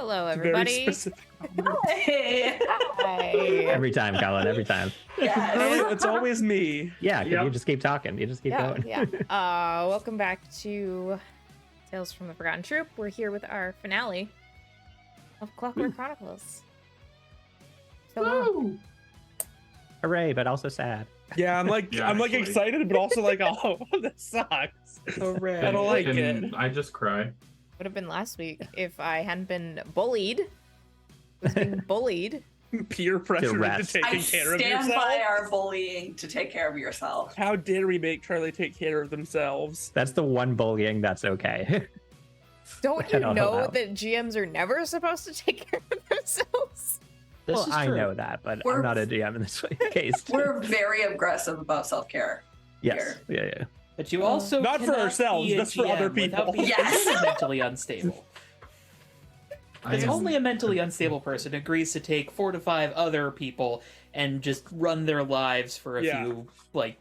Hello, It's a very everybody. specific. Hey. Hi. Every time, Colin, every time. Yes. Really, it's always me. Yeah, because Yep. you just keep talking. You just keep going. Yeah. Welcome back to Tales from the Forgotten Troop. We're here with our finale of Clockwork Chronicles. So long. Woo! Hooray, but also sad. Yeah, I'm like, Yeah, I'm like actually. excited, but also like, oh, this sucks. Hooray. I don't like Can it. I just cry? Would have been last week if I hadn't been bullied. Was being bullied. Peer pressure into rest. taking I care of stand yourself. by our bullying to take care of yourself. How dare we make Charlie take care of themselves? That's the one bullying that's okay. Don't I you don't know know. that GMs are never supposed to take care of themselves? Well, is I true. know that, but We're- I'm not a GM in this case. We're very aggressive about self-care. Yes. Yeah. But you also Not for cannot ourselves, be a just for other GM without people. being Yes. mentally unstable. Because only a mentally unstable person agrees to take 4 to 5 other people and just run their lives for a Yeah. few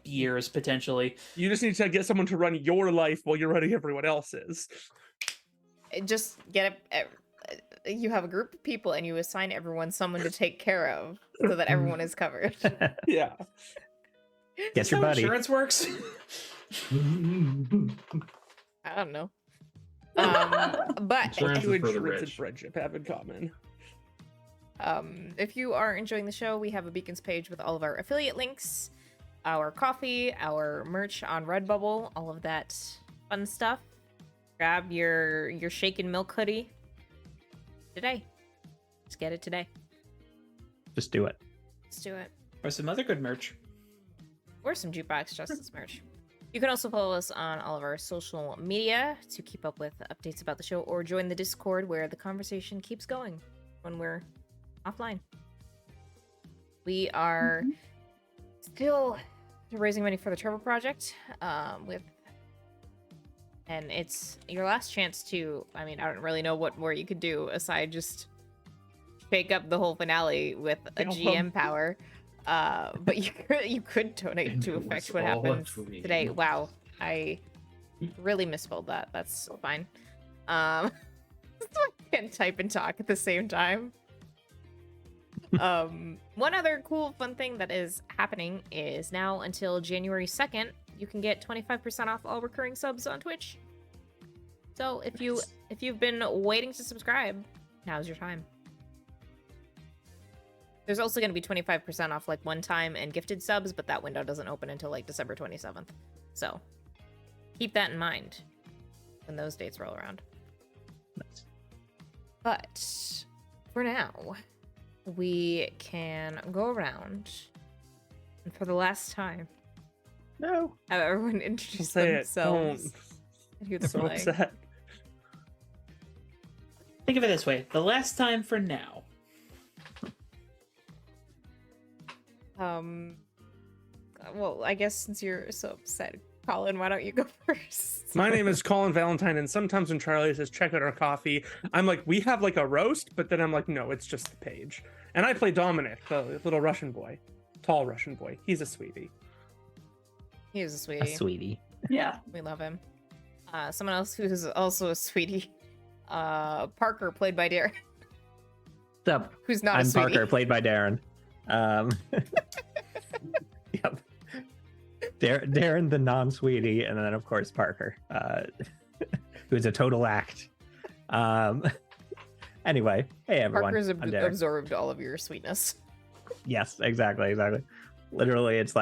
years potentially. You just need to get someone to run your life while you're running everyone else's. Just get you have a group of people and you assign everyone someone to take care of so that everyone is covered. Yeah. Get your How buddy. insurance works. I don't know. But Insurance Two is for the insurance and rich. friendship have in common. if you are enjoying the show, we have a Beacons page with all of our affiliate links, our coffee, our merch on Redbubble, all of that fun stuff. Grab your shaken milk hoodie today. Just get it today. Just do it. Let's do it. Or some other good merch. Or some Jukebox Justice merch. You can also follow us on all of our social media to keep up with updates about the show, or join the Discord where the conversation keeps going when we're offline. We are still raising money for the Turbo Project, and it's your last chance to, I mean, I don't really know what more you could do aside just shake up the whole finale with a GM power. But you could donate And to it affect was what all happens a dream. today. Wow, I really misspelled that. That's fine. I can't type and talk at the same time. One other cool fun thing that is happening is now until January 2nd, you can get 25% off all recurring subs on Twitch. So if you've been waiting to subscribe, now's your time. There's also going to be 25% off one-time and gifted subs, but that window doesn't open until December 27th. So keep that in mind when those dates roll around. Nice. But for now, we can go around and for the last time No. have everyone introduce Say it. themselves Don't. and who they're So playing. upset. Think of it this way. The last time for now. Well, I guess since you're so upset, Colin, why don't you go first? My name is Colin Valentine, and sometimes when Charlie says check out our coffee, I'm like, we have a roast, but then I'm like, no, it's just the page. And I play Dominic, the little Russian boy, tall Russian boy. He's a sweetie. He is a A sweetie. sweetie. Yeah. We love him. Someone else who's also a sweetie. Parker, played by Darren. What's up? Who's not a I'm sweetie. Parker, played by Darren. Yep. Darren, the non-sweetie, and then of course Parker, who's a total act. Anyway, hey everyone. Parker's I'm Darren. absorbed all of your sweetness. Yes, exactly. Literally, it's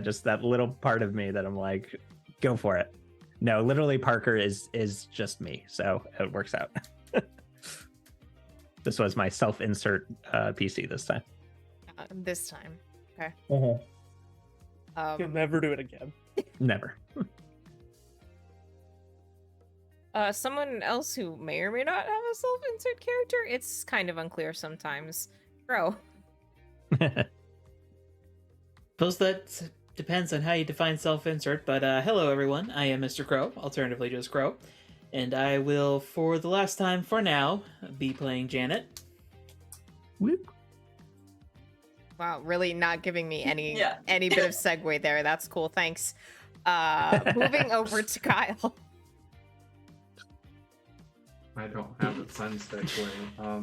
just that little part of me that I'm like, go for it. No, literally, Parker is just me, so it works out. This was my self-insert PC this time. This time. Okay. You'll never do it again. Never. Someone else who may or may not have a self-insert character. It's kind of unclear sometimes. Bro. Suppose that depends on how you define self-insert, but hello everyone, I am Mr. Crow, alternatively just Crow, and I will, for the last time for now, be playing Janet. Whoop. Wow, really not giving me any Yeah. any bit of segue there. That's cool. Thanks. Moving over to Kyle. I don't have the sun stick way.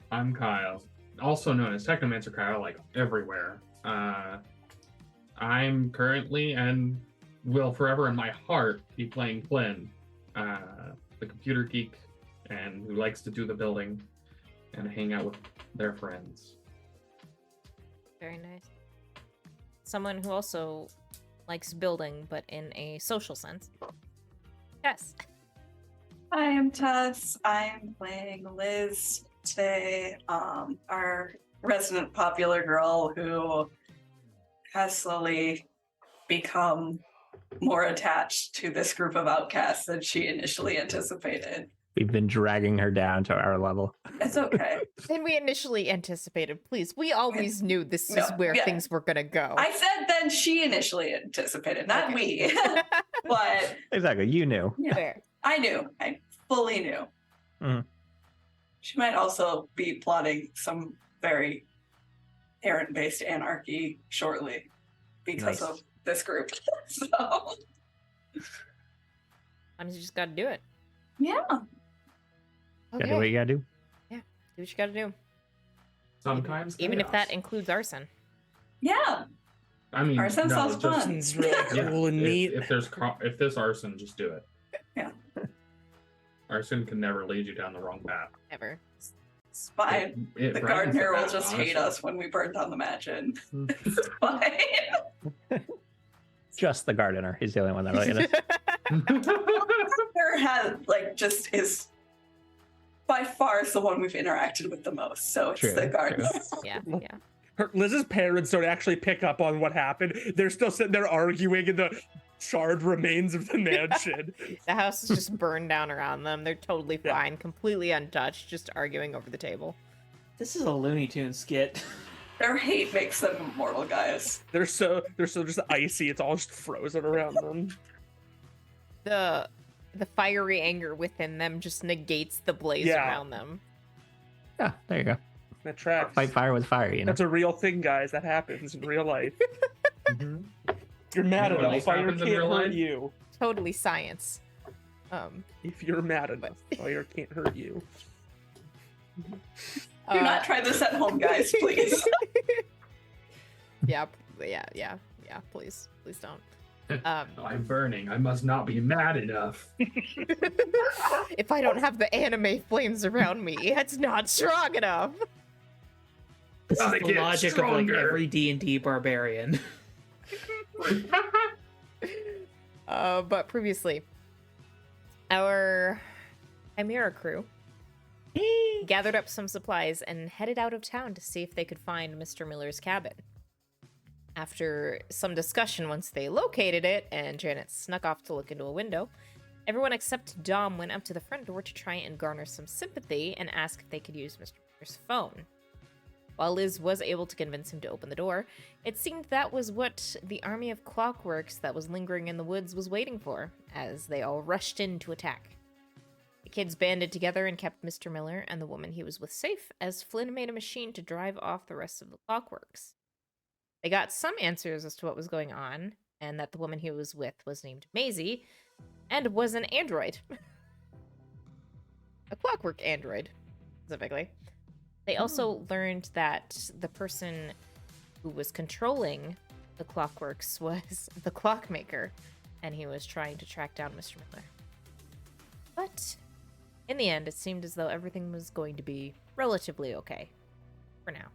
I'm Kyle, also known as Technomancer Kyle, like everywhere. I'm currently and will forever in my heart be playing Flynn, the computer geek, and who likes to do the building and hang out with their friends. Very nice. Someone who also likes building, but in a social sense. Yes. I am Tess. I am playing Liz today, our resident popular girl who has slowly become more attached to this group of outcasts than she initially anticipated. We've been dragging her down to our level. It's okay. Than we initially anticipated. Please, we always knew this is No, where yeah. things were gonna go. I said then she initially anticipated, not Okay. we. But Exactly, you knew. yeah, Fair. I knew. I fully knew. Mhm. She might also be plotting some very errand-based anarchy shortly because Nice. of this group. So Sometimes you just gotta do it. yeah. Okay. Gotta do what you gotta do. Do what you gotta do. Sometimes Even if that chaos. includes arson. Yeah. I mean, Arson no, sounds just, fun. It's really Yeah, cool and neat. if there's arson, just do it. Yeah. Arson can never lead you down the wrong path. Ever. It's fine. It The brightens gardener will path, just hate honestly. us when we burn down the mansion. It's fine. Just the gardener. He's the only one that really is. Gardener has just is by far the one we've interacted with the most. So it's True, the gardener. Yeah, yeah. Liz's parents don't actually pick up on what happened. They're still sitting there arguing in the charred remains of the mansion. The house is just burned down around them. They're totally Yeah. fine, completely untouched, just arguing over the table. This is a Looney Tunes skit. Their hate makes them immortal, guys. They're so just icy. It's all just frozen around them. The fiery anger within them just negates the blaze Yeah. around them. Yeah, there you go. That tracks. Fight fire with fire, you know? That's a real thing, guys. That happens in real life. Mhm. You're mad You know what enough. else Fire happens in can't real hurt life? you. Totally science. If you're mad enough, fire can't hurt you. Do not try this at home, guys, please. Yeah, please don't. I'm burning. I must not be mad enough. If I don't have the anime flames around me, it's not strong enough. This is Gotta the get logic of like stronger. every D&D barbarian. But previously, our Chimera Crew gathered up some supplies and headed out of town to see if they could find Mr. Miller's cabin. After some discussion once they located it, and Janet snuck off to look into a window, everyone except Dom went up to the front door to try and garner some sympathy and ask if they could use Mr. Miller's phone. While Liz was able to convince him to open the door, it seemed that was what the army of Clockworks that was lingering in the woods was waiting for, as they all rushed in to attack. The kids banded together and kept Mr. Miller and the woman he was with safe, as Flynn made a machine to drive off the rest of the Clockworks. They got some answers as to what was going on, and that the woman he was with was named Maisie, and was an android. A Clockwork android, specifically. They also learned that the person who was controlling the Clockworks was the Clockmaker, and he was trying to track down Mr. Miller. But in the end, it seemed as though everything was going to be relatively okay for now.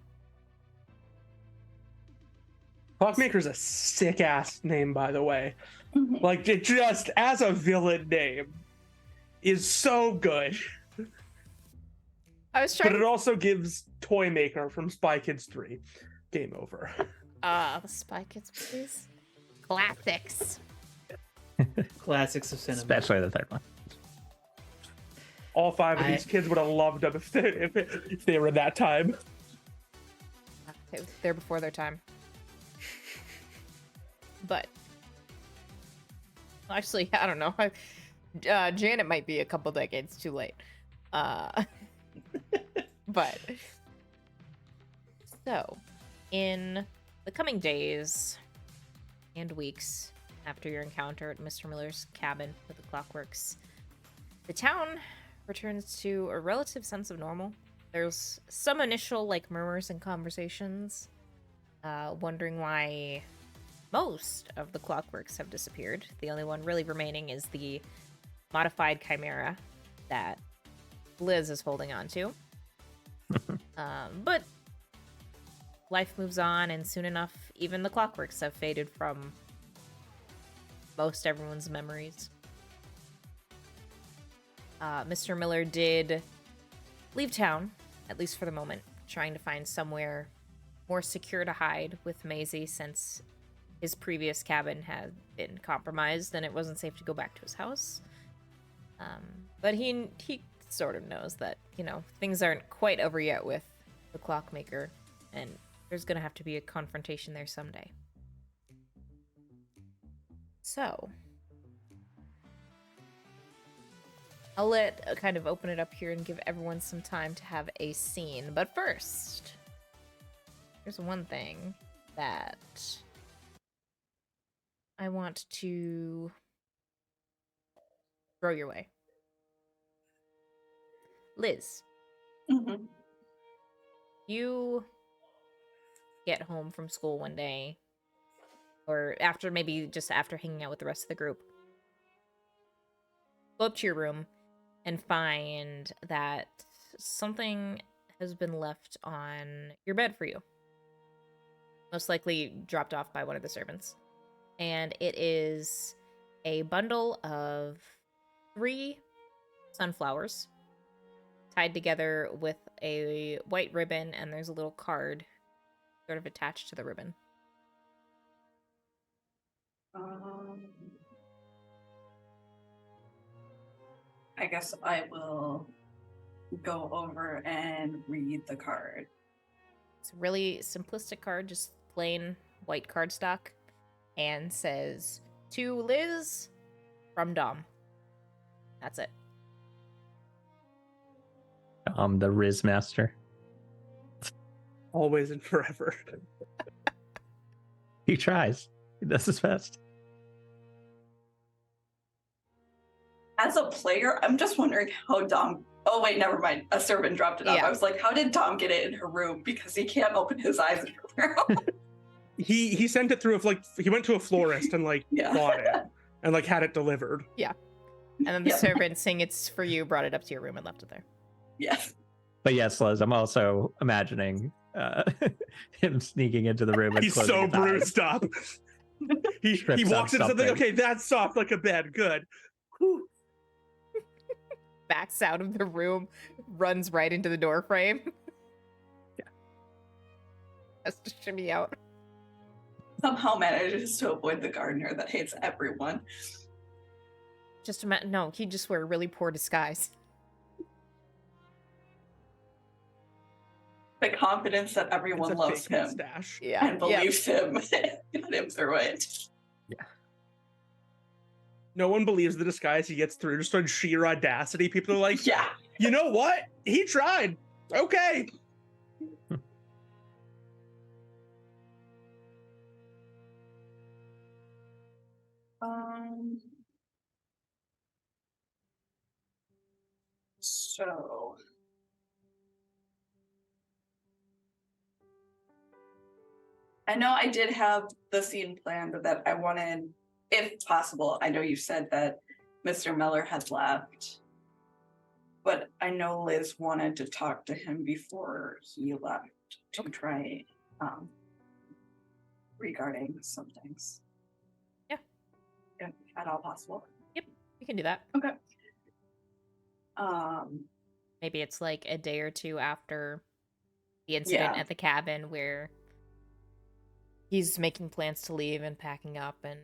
Clockmaker's a sick ass name, by the way. Like, it just as a villain name is so good. I was But trying it also gives Toy Maker from Spy Kids 3 game over. the Spy Kids movies. Classics. Classics of cinema. Especially the third one. All five of these kids would have loved them if they were in that time. They're before their time. But actually, I don't know. Janet might be a couple decades too late. But so, in the coming days and weeks after your encounter at Mr. Miller's cabin with the Clockworks, the town returns to a relative sense of normal. There's some initial like murmurs and conversations, wondering why most of the Clockworks have disappeared. The only one really remaining is the modified Chimera that Liz is holding on to. But life moves on, and soon enough, even the Clockworks have faded from most everyone's memories. Mr. Miller did leave town, at least for the moment, trying to find somewhere more secure to hide with Maisie since his previous cabin had been compromised and it wasn't safe to go back to his house. But he sort of knows that, you know, things aren't quite over yet with the Clockmaker, and there's gonna have to be a confrontation there someday. So, I'll kind of open it up here and give everyone some time to have a scene. But first, there's one thing that I want to throw your way. Liz, Mhm. you get home from school one day, or maybe just after hanging out with the rest of the group. Go up to your room and find that something has been left on your bed for you. Most likely dropped off by one of the servants. And it is a bundle of 3 sunflowers tied together with a white ribbon, and there's a little card sort of attached to the ribbon. I guess I will go over and read the card. It's a really simplistic card, just plain white cardstock, and says, "To Liz, from Dom." That's it. The Riz Master. Always and forever. He tries. He does his best. As a player, I'm just wondering how Dom. Oh wait, never mind. A servant dropped it off. Yeah. I was like, how did Dom get it in her room? Because he can't open his eyes in her room. He sent it through he went to a florist and Yeah. bought it and had it delivered. And then the Yeah. servant saying it's for you brought it up to your room and left it there. Yes. But yes, Liz, I'm also imagining him sneaking into the room and He's closing so his eyes. bruised up. He Strips walks off into something. something. Okay, that's soft like a bed. Good. Whew. Backs out of the room, runs right into the door frame. Yeah. Has to shimmy out. Somehow manages to avoid the gardener that hates everyone. Just no, he'd just wear a really poor disguise. The confidence that It's everyone a loves fake him mustache. Yeah. and believes him got him through it. No one believes the disguise he gets through just on sheer audacity. People are like, Yeah. you know what? He tried. Okay. So I know I did have the scene planned that I wanted, if possible. I know you said that Mr. Miller had left, but I know Liz wanted to talk to him before he left to try regarding some things. Yeah. If at all possible. We can do that. Okay. Maybe it's like a day or two after the incident Yeah. at the cabin where he's making plans to leave and packing up and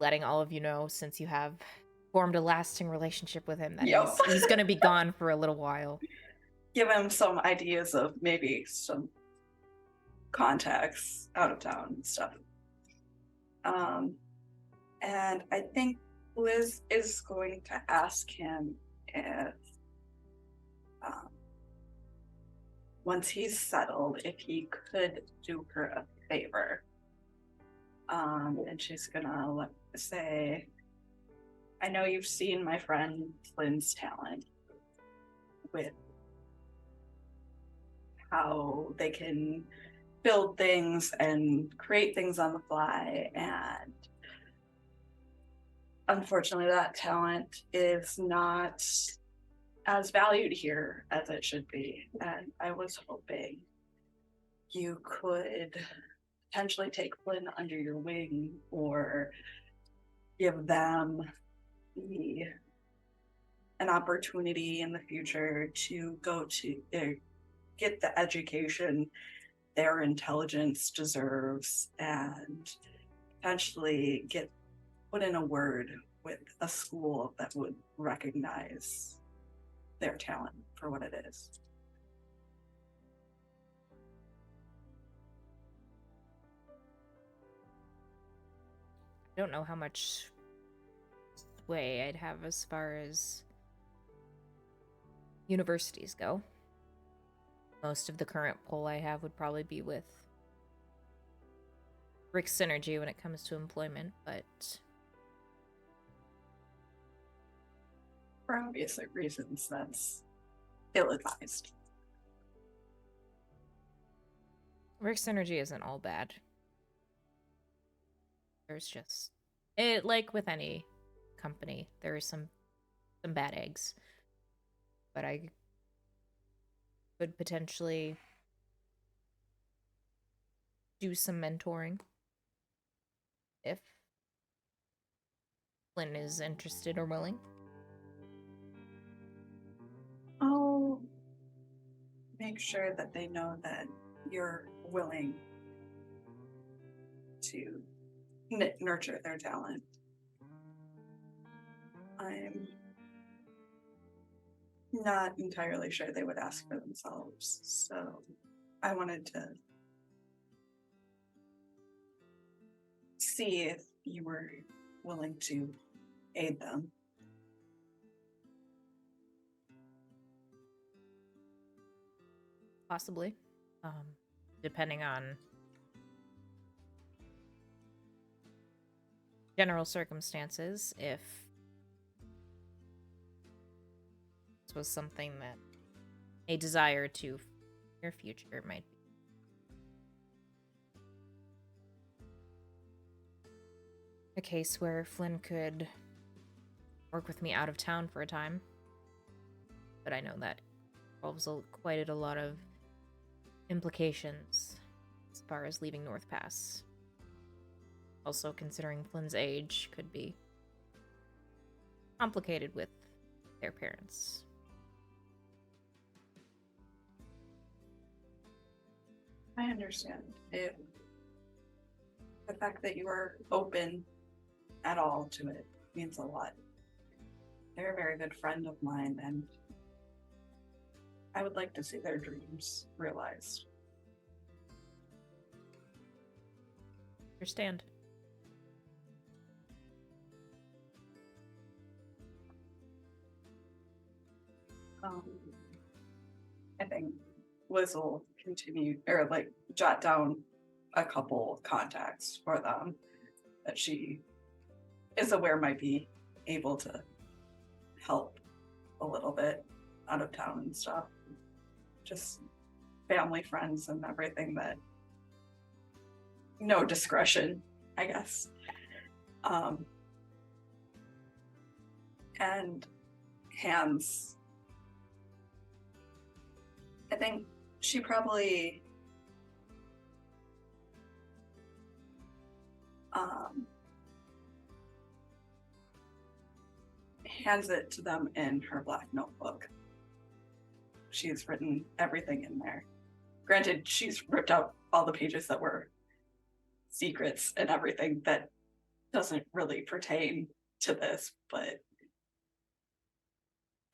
letting all of you know, since you have formed a lasting relationship with him, that Yep. he's going to be gone for a little while. Give him some ideas of maybe some contacts out of town and stuff. And I think Liz is going to ask him if, once he's settled, if he could do her a favor. And she's gonna say, I know you've seen my friend Flynn's talent. with how they can build things and create things on the fly, and unfortunately that talent is not as valued here as it should be. And I was hoping you could potentially take Flynn under your wing, or give them an opportunity in the future to go to get the education their intelligence deserves, and potentially get put in a word with a school that would recognize their talent for what it is. I don't know how much sway I'd have as far as universities go. Most of the current pull I have would probably be with Rick Synergy when it comes to employment, but For obvious reasons, that's ill-advised. Rick Synergy isn't all bad. There's just like with any company, there are some bad eggs. But I could potentially do some mentoring if Flynn is interested or willing. I'll make sure that they know that you're willing to nurture their talent. I'm not entirely sure they would ask for themselves, so I wanted to see if you were willing to aid them. Possibly. Depending on general circumstances, if this was something that a desire to your future might be. A case where Flynn could work with me out of town for a time. But I know that involves quite a lot of implications as far as leaving North Pass. Also, considering Flynn's age, could be complicated with their parents. I understand. The fact that you are open at all to it means a lot. They're a very good friend of mine, and I would like to see their dreams realized. Understand. I think Liz will continue, or like jot down a couple contacts for them that she is aware might be able to help a little bit out of town and stuff. Just family, friends, and everything that no discretion, I guess. And Hands, I think she probably hands it to them in her black notebook. She's written everything in there. Granted, she's ripped out all the pages that were secrets and everything that doesn't really pertain to this, but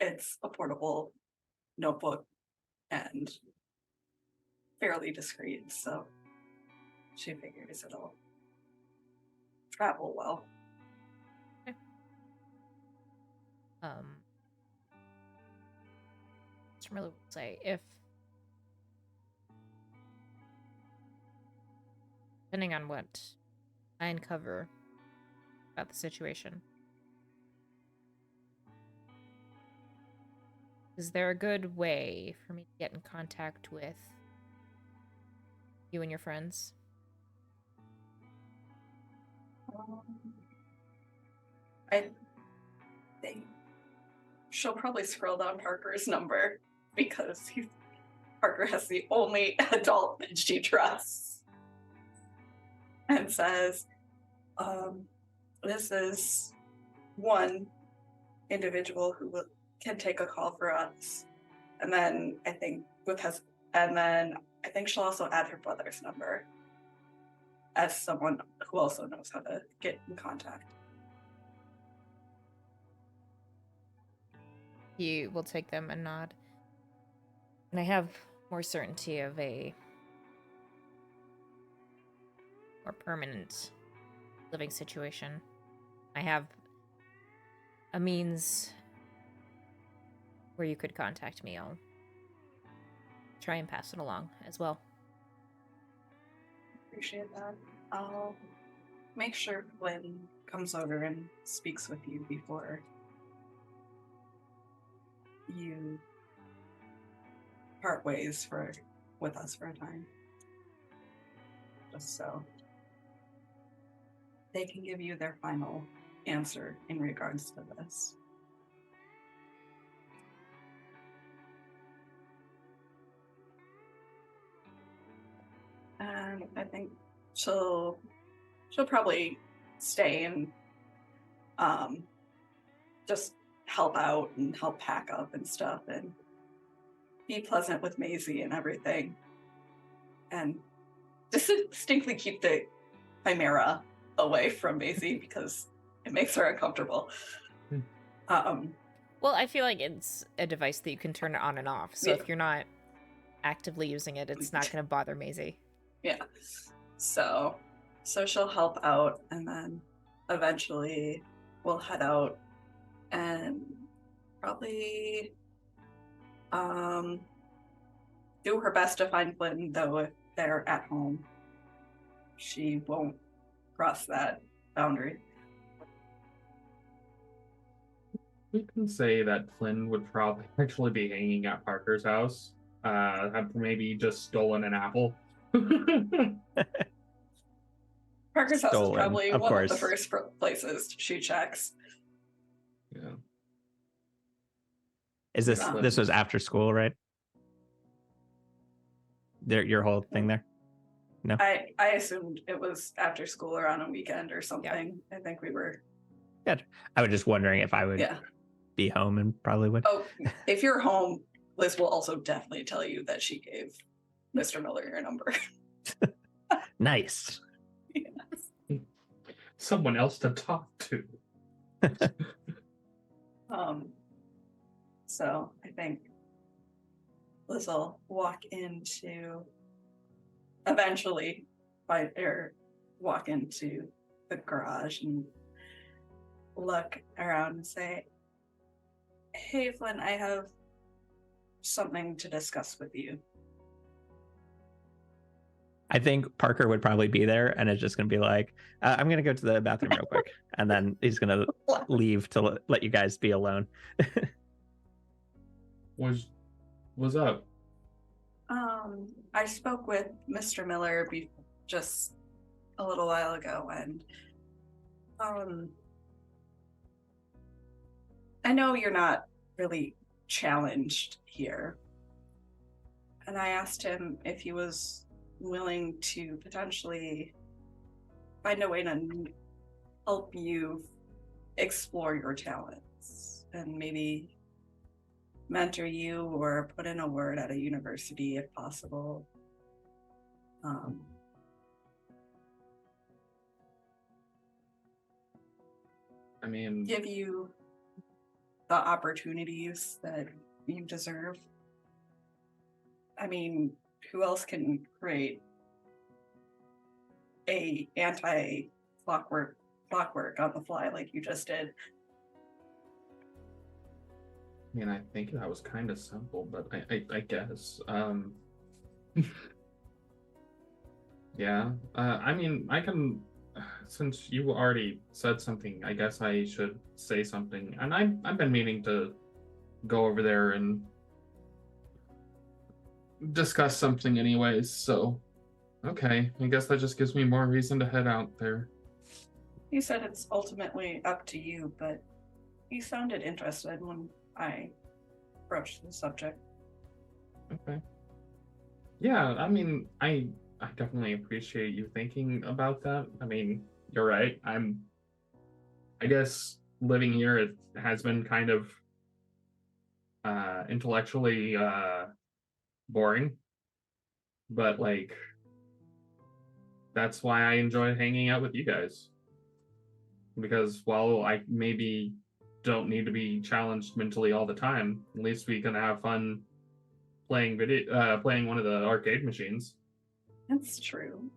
it's a portable notebook and fairly discreet, so she figures it'll travel well. Just really will say, if depending on what I uncover about the situation, Is there a good way for me to get in contact with you and your friends? I think she'll probably scroll down Parker's number because Parker has the only adult that she trusts, and says, this is one individual who can take a call for us. And then I think she'll also add her brother's number as someone who also knows how to get in contact. He will take them and nod. And I have more certainty of a more permanent living situation. I have a means where you could contact me. I'll try and pass it along as well. Appreciate that. I'll make sure Flynn comes over and speaks with you before you part ways with us for a time. Just so they can give you their final answer in regards to this. And I think she'll probably stay and just help out and help pack up and stuff and be pleasant with Maisie and everything. And distinctly keep the Chimera away from Maisie because it makes her uncomfortable. Well, I feel like it's a device that you can turn it on and off. So Yeah. if you're not actively using it, it's not going to bother Maisie. Yeah. So she'll help out, and then eventually we'll head out and probably do her best to find Clinton, though if they're at home, she won't cross that boundary. We can say that Flynn would probably actually be hanging at Parker's house. Have maybe just stolen an apple. Parker's house is Stolen, probably of one of the course. first places she checks. Yeah. Is this was after school, right? Your whole thing there? No. I assumed it was after school or on a weekend or something. I think we were. I was just wondering if I would Yeah. be home and probably would. Oh, if you're home, Liz will also definitely tell you that she gave Mr. Miller your number. Nice. Someone else to talk to. So I think Liz will walk into the garage and look around and say, "Hey Flynn, I have something to discuss with you." I think Parker would probably be there and it's just going to be like, I'm going to go to the bathroom real quick. And then he's going to leave to let you guys be alone. What's up? I spoke with Mr. Miller just a little while ago, and I know you're not really challenged here. And I asked him if he was willing to potentially find a way to help you explore your talents and maybe mentor you or put in a word at a university if possible. I mean, Give you the opportunities that you deserve. I mean, who else can create a anti-clockwork on the fly like you just did? I mean, I think that was kind of simple, but I guess. Yeah. I mean, I can. Since you already said something, I guess I should say something. And I've been meaning to go over there and discuss something anyways, so okay. I guess that just gives me more reason to head out there. He said it's ultimately up to you, but he sounded interested when I broached the subject. Okay. Yeah, I mean, I definitely appreciate you thinking about that. I mean, you're right. I guess living here, it has been kind of intellectually boring, but like that's why I enjoy hanging out with you guys, because while I maybe don't need to be challenged mentally all the time, at least we can have fun playing one of the arcade machines. That's true.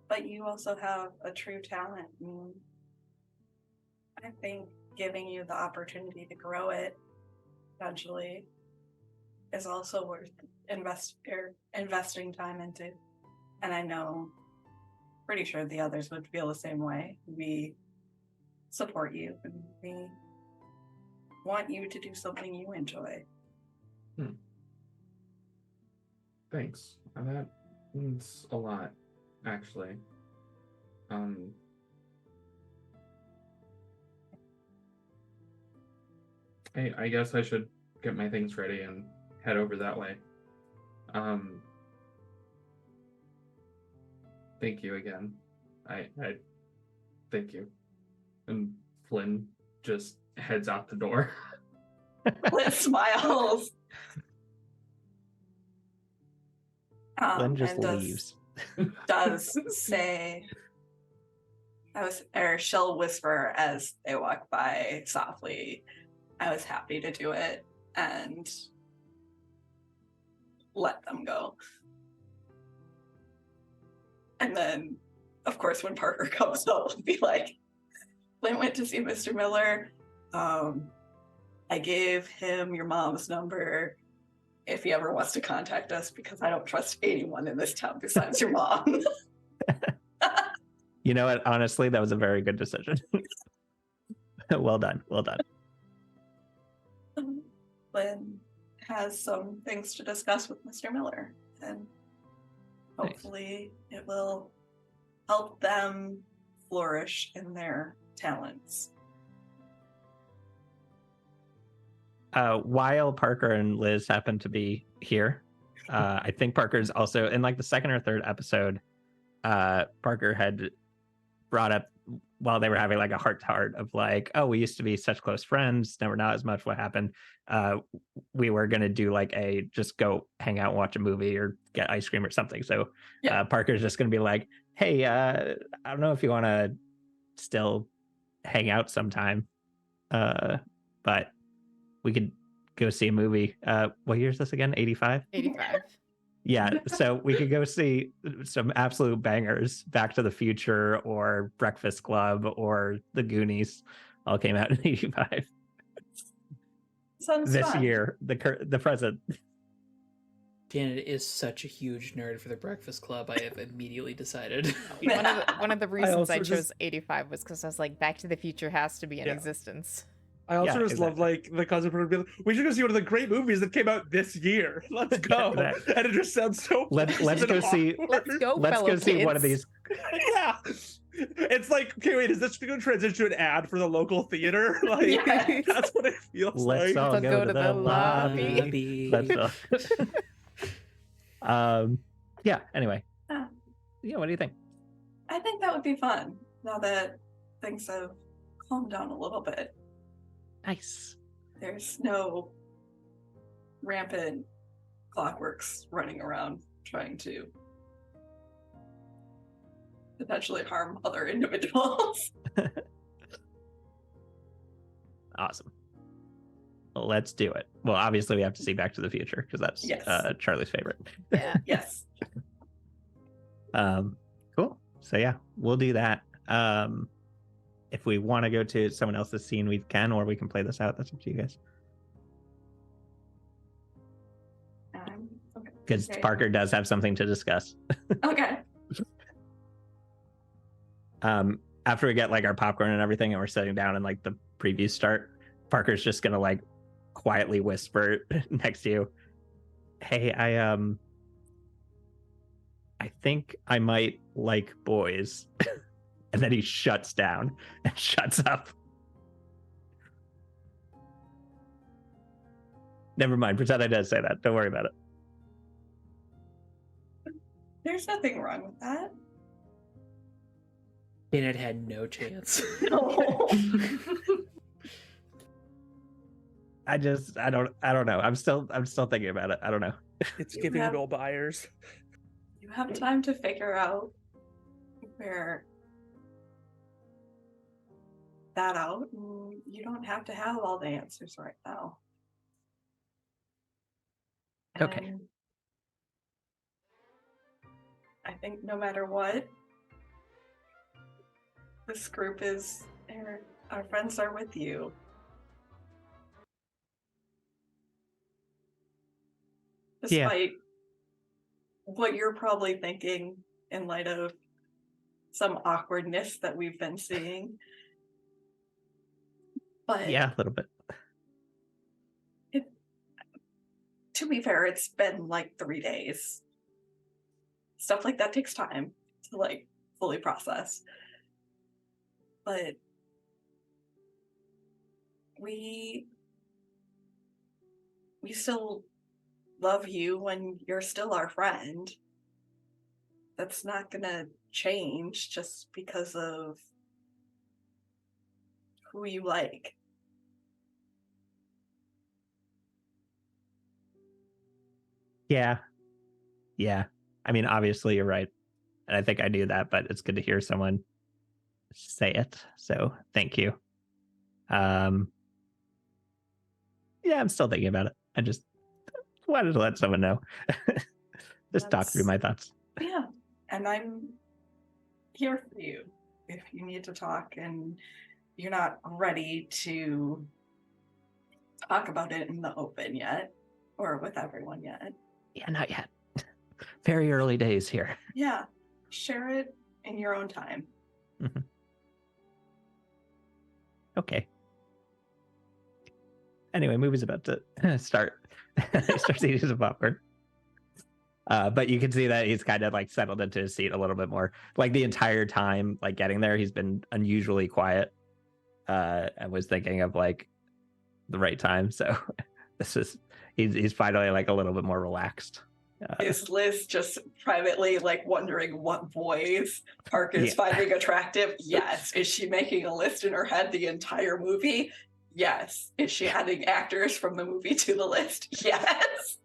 But you also have a true talent. And I think giving you the opportunity to grow it eventually is also worth investing time into. And I know, pretty sure the others would feel the same way. We support you and we want you to do something you enjoy. Thanks. That means a lot, actually. I guess I should get my things ready and head over that way. Thank you again. I thank you. And Flynn just heads out the door. Liz smiles. Flynn just and leaves. does say, she'll whisper as they walk by softly, I was happy to do it, and let them go. And then, of course, when Parker comes up, we'll be like, Flynn went to see Mr. Miller. I gave him your mom's number if he ever wants to contact us, because I don't trust anyone in this town besides your mom. You know what? Honestly, that was a very good decision. Well done. Well done. Flynn has some things to discuss with Mr. Miller, and hopefully it will help them flourish in their talents. While Parker and Liz happen to be here, I think Parker's also in like the second or third episode. Parker had brought up while they were having like a heart-to-heart of like, oh, we used to be such close friends. Now we're not as much. What happened? We were going to do like just go hang out and watch a movie or get ice cream or something. So Yeah. Parker's just going to be like, hey, I don't know if you want to still hang out sometime. But we could go see a movie. What year is this again? 85? 85. Yeah, so we could go see some absolute bangers, Back to the Future or Breakfast Club or The Goonies, all came out in 85. Sounds This fun. year, the present. Janet is such a huge nerd for the Breakfast Club. I have immediately decided. One of the reasons I also chose just- 85 was because I was like, Back to the Future has to be in Yeah. existence. I also Yeah, just love like the cousin would be like, we should go see one of the great movies that came out this year. Let's go. Exactly. And it just sounds so Let's pleasant go and see- awkward. Let's go, Let's fellow go see one of kids. these. Yeah. It's like, okay, wait, is this going to transition to an ad for the local theater? Like, Yes. that's what it feels Let's like. all So go to the lobby. Lobby. Let's all. Yeah, anyway. Yeah. Yeah, what do you think? I think that would be fun now that things have calmed down a little bit. Nice. There's no rampant clockworks running around trying to potentially harm other individuals. Awesome. Well, let's do it. Well, obviously we have to see Back to the Future because that's Yes. Charlie's favorite. Yeah. Yes. Cool. So yeah, we'll do that. If we want to go to someone else's scene, we can, or we can play this out. That's up to you guys. Okay. Because Okay. Parker does have something to discuss. Okay. After we get like our popcorn and everything, and we're sitting down and like the previews start, Parker's just gonna like quietly whisper next to you, Hey, I think I might like boys. And then he shuts down and shuts up. Never mind. Pretend I did say that. Don't worry about it. There's nothing wrong with that. Janet had no chance. No. I don't know. I'm still thinking about it. I don't know. It's You giving have- Will Byers. You have time to figure out where that out. And you don't have to have all the answers right now. Okay. And I think no matter what, this group is, our friends are with you. Yeah. Despite what you're probably thinking in light of some awkwardness that we've been seeing. But Yeah, a little bit. to be fair, it's been like 3 days. Stuff like that takes time to like fully process. But we still love you and you're still our friend. That's not gonna change just because of who you like. Yeah. Yeah. I mean, obviously you're right. And I think I knew that, but it's good to hear someone say it. So thank you. Yeah, I'm still thinking about it. I just wanted to let someone know. Just talk through my thoughts. Yeah, and I'm here for you if you need to talk and you're not ready to talk about it in the open yet or with everyone yet. Yeah, not yet. Very early days here. Yeah, share it in your own time. Mm-hmm. Okay. Anyway, movie's about to start. He starts eating some popcorn. But you can see that he's kind of like settled into his seat a little bit more. Like the entire time, like getting there, he's been unusually quiet. And was thinking of like the right time. So he's finally like a little bit more relaxed. Is Liz just privately like wondering what boys Park is finding attractive? Yes. Is she making a list in her head the entire movie? Yes. Is she adding actors from the movie to the list? Yes.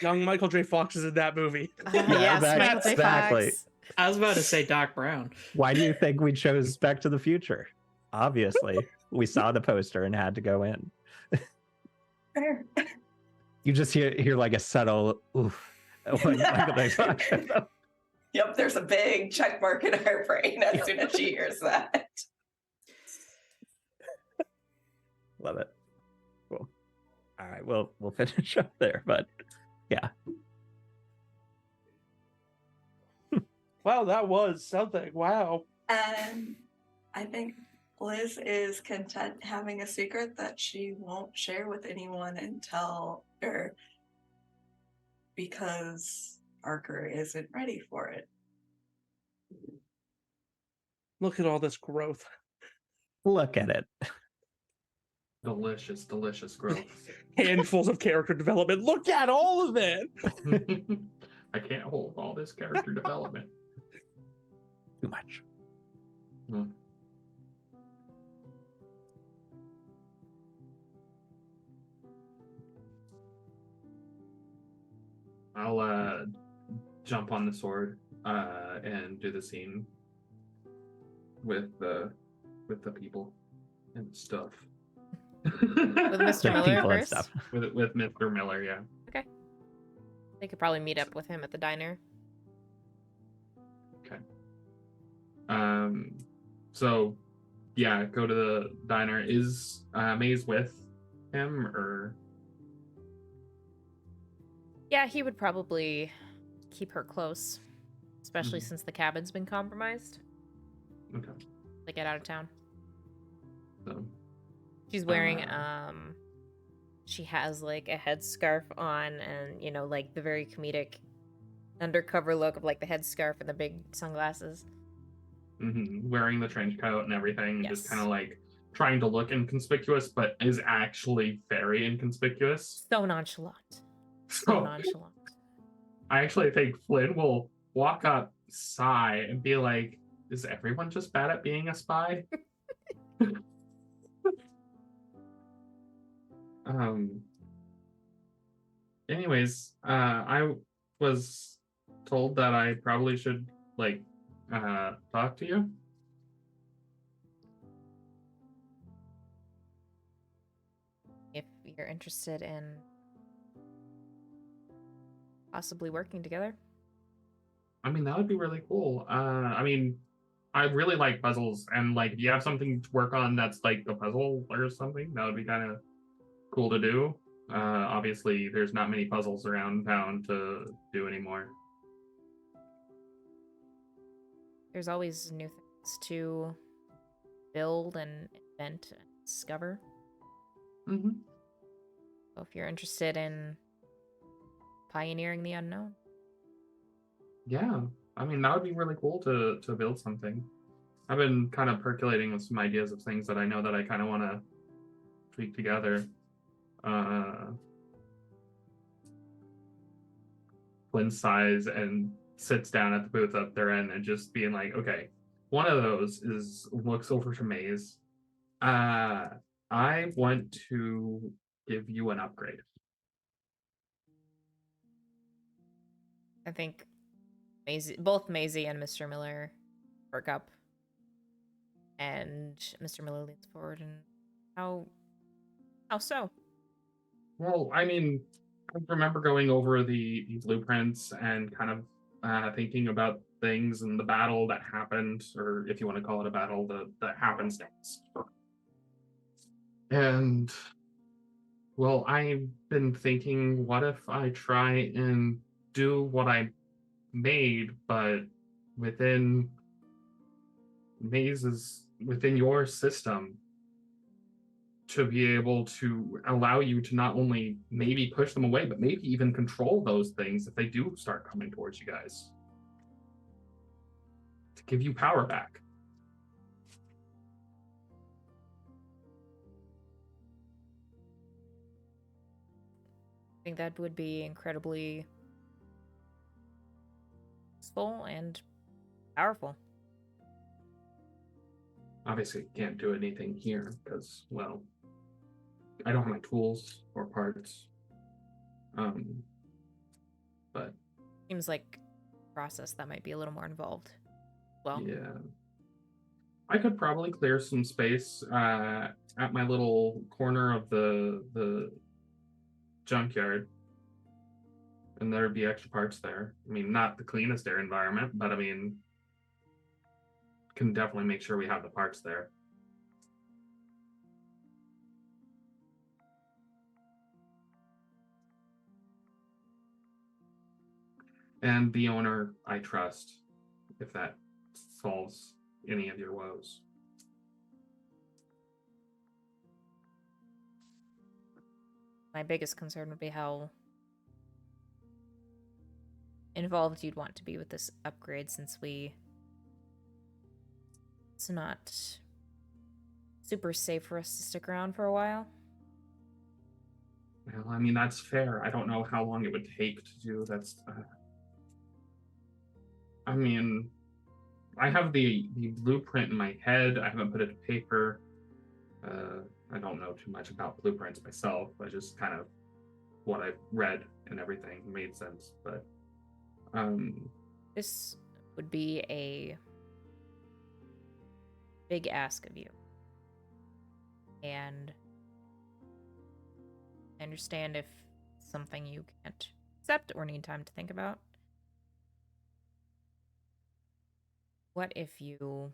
Young Michael J. Fox is in that movie. Yes, Michael J. exactly. Fox. I was about to say Doc Brown. Why do you think we chose Back to the Future? Obviously, we saw the poster and had to go in. Fair. You just hear like a subtle oof when Michael J. Fox shows up. Yep, there's a big check mark in her brain as soon as she hears that. Love it. Cool. All right, we'll finish up there, but yeah. Wow, that was something. Wow. And I think Liz is content having a secret that she won't share with anyone until because Parker isn't ready for it. Look at all this growth. Look at it. Delicious, delicious growth. Handfuls of character development. Look at all of it. I can't hold all this character development. Too much. Hmm. I'll jump on the sword and do the scene with the people and stuff. With Mr. Like Miller people and first? stuff. with Mr. Miller, yeah. They could probably meet up with him at the diner. Okay. So yeah, go to the diner. Is Maze with him or? Yeah, he would probably keep her close, especially Mhm. since the cabin's been compromised. Okay. They get out of town. So She's wearing she has like a headscarf on, and like the very comedic undercover look of like the headscarf and the big sunglasses. Wearing the trench coat and everything, and just kind Yes. of like trying to look inconspicuous, but is actually very inconspicuous. So nonchalant. So So nonchalant. I actually think Flynn will walk up, sigh, and be like, "Is everyone just bad at being a spy?" um. Anyways, I was told that I probably should like talk to you. If you're interested in possibly working together. I mean, that would be really cool. I mean, I really like puzzles, and like, if you have something to work on that's like a puzzle or something, that would be kind of cool to do. Obviously, there's not many puzzles around town to do anymore. There's always new things to build and invent and discover. Mm-hmm. So if you're interested in pioneering the unknown. Yeah, I mean, that would be really cool to build something. I've been kind of percolating with some ideas of things that I know that I kind of want to tweak together. Flynn sighs and sits down at the booth up their end and just being like, okay, one of those is looks over to Maze. I want to give you an upgrade. I think both Maisie and Mr. Miller perk up. And Mr. Miller leans forward and how so? Well, I mean, I remember going over the blueprints and kind of thinking about things and the battle that happened, or if you want to call it a battle, the happenstance. And well, I've been thinking, what if I try and do what I made, but within mazes, within your system, to be able to allow you to not only maybe push them away, but maybe even control those things if they do start coming towards you guys. To give you power back. I think that would be incredibly useful and powerful. Obviously, can't do anything here because, well, I don't have my tools or parts. But Seems like a process that might be a little more involved. Well, yeah, I could probably clear some space at my little corner of the junkyard, and there'd be extra parts there. I mean, not the cleanest air environment, but I mean, can definitely make sure we have the parts there. And the owner I trust, if that solves any of your woes. my biggest concern would be how involved you'd want to be with this upgrade, since it's not super safe for us to stick around for a while. Well, I mean, that's fair. I don't know how long it would take to do. I mean, I have the blueprint in my head. I haven't put it to paper. I don't know too much about blueprints myself. I just kind of what I've read and everything made sense. But This would be a big ask of you. And I understand if it's something you can't accept or need time to think about. What if you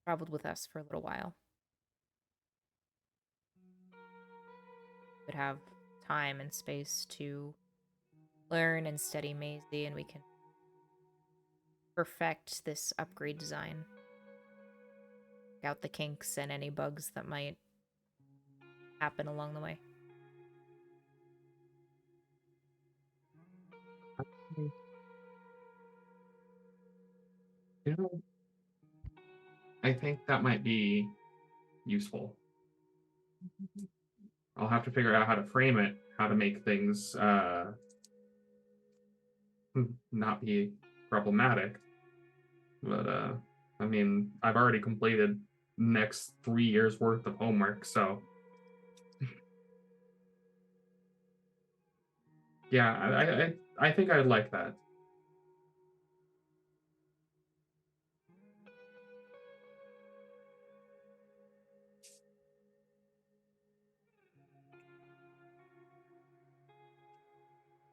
traveled with us for a little while? You would have time and space to learn and study Maisie, and we can perfect this upgrade design. Work out the kinks and any bugs that might happen along the way. You know, I think that might be useful. I'll have to figure out how to frame it, how to make things not be problematic. But I mean, I've already completed next 3 years worth of homework, so yeah, I think I'd like that.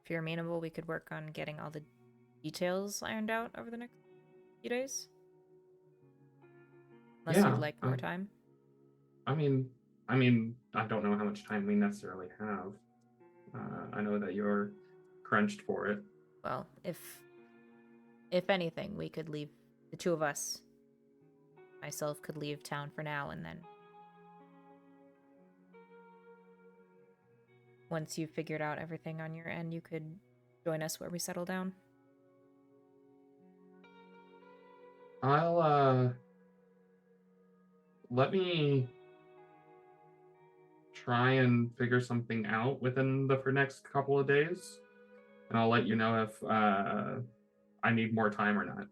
If you're amenable, we could work on getting all the details ironed out over the next few days. Unless Yeah, you'd like more time. I mean, I don't know how much time we necessarily have. I know that you're crunched for it. Well, if anything, we could leave, the two of us, myself could leave town for now, and then once you've figured out everything on your end, you could join us where we settle down. I'll let me try and figure something out within the next couple of days, and I'll let you know if I need more time or not.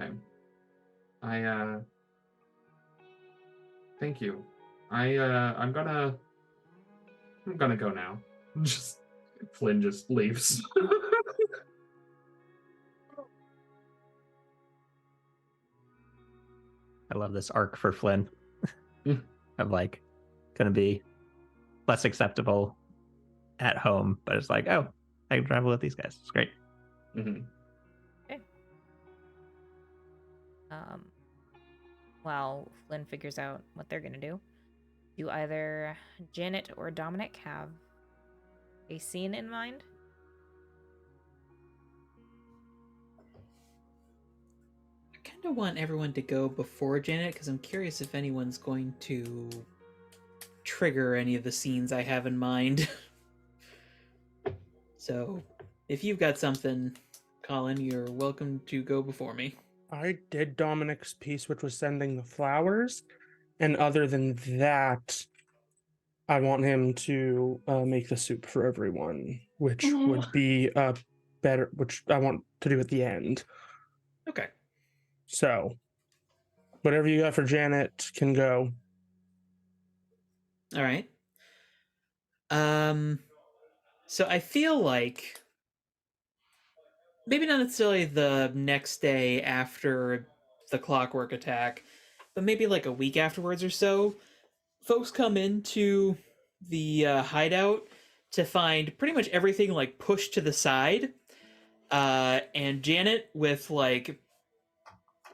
Okay. I thank you. I'm gonna go now. Just Flynn just leaves. I love this arc for Flynn. Of like, gonna be less acceptable at home, but it's like, oh, I can travel with these guys. It's great. Mm-hmm. Okay. While Flynn figures out what they're gonna do either Janet or Dominic have a scene in mind? I kind of want everyone to go before Janet because I'm curious if anyone's going to trigger any of the scenes I have in mind. So, if you've got something, Colin, you're welcome to go before me. I did Dominic's piece, which was sending the flowers. And other than that, I want him to make the soup for everyone, which would be better, which I want to do at the end. Okay. So, whatever you got for Janet can go. All right. So I feel like maybe not necessarily the next day after the Clockwork attack, but maybe like a week afterwards or so, folks come into the hideout to find pretty much everything like pushed to the side, and Janet with like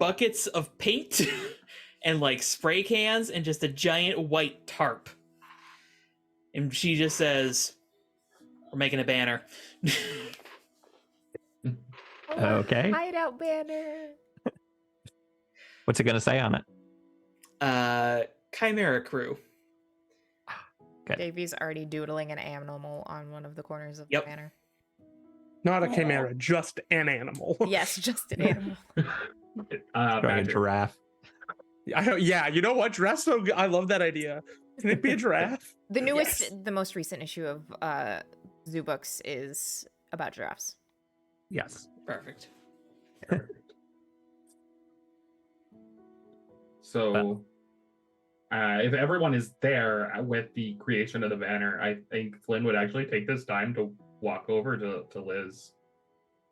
buckets of paint and like spray cans and just a giant white tarp. And she just says, "We're making a banner." Okay. Hideout banner. What's it gonna say on it? Chimera Crew. Good. Davey's already doodling an animal on one of the corners of Yep. the banner. Not a chimera, just an animal. Yes, just an animal. Like a Magic. giraffe. Yeah, you know what? Giraffe, I love that idea. Can it be a giraffe? The newest, Yes. the most recent issue of Zoo Books is about giraffes. Yes. Perfect. So, if everyone is there with the creation of the banner, I think Flynn would actually take this time to walk over to Liz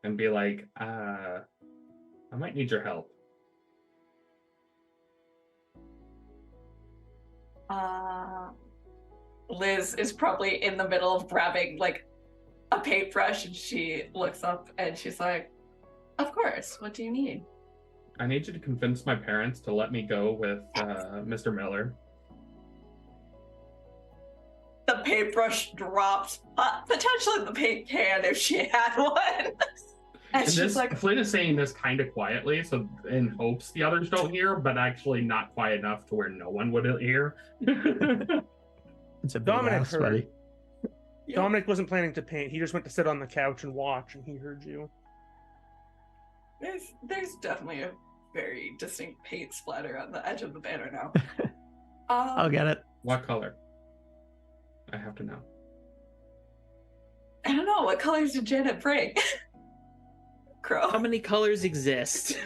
and be like, I might need your help. Liz is probably in the middle of grabbing like a paintbrush, and she looks up and she's like, "Of course. What do you need?" I need you to convince my parents to let me go with Mr. Miller. The paintbrush drops, potentially the paint can if she had one. And she's this, like, Flynn is saying this kind of quietly, so in hopes the others don't hear, but actually not quiet enough to where no one would hear. It's a big Dominic house, heard. buddy. Yep. Dominic wasn't planning to paint. He just went to sit on the couch and watch, and he heard you. There's definitely a very distinct paint splatter on the edge of the banner now. I'll get it. What color? I have to know. I don't know. What colors did Janet bring? Crow. How many colors exist?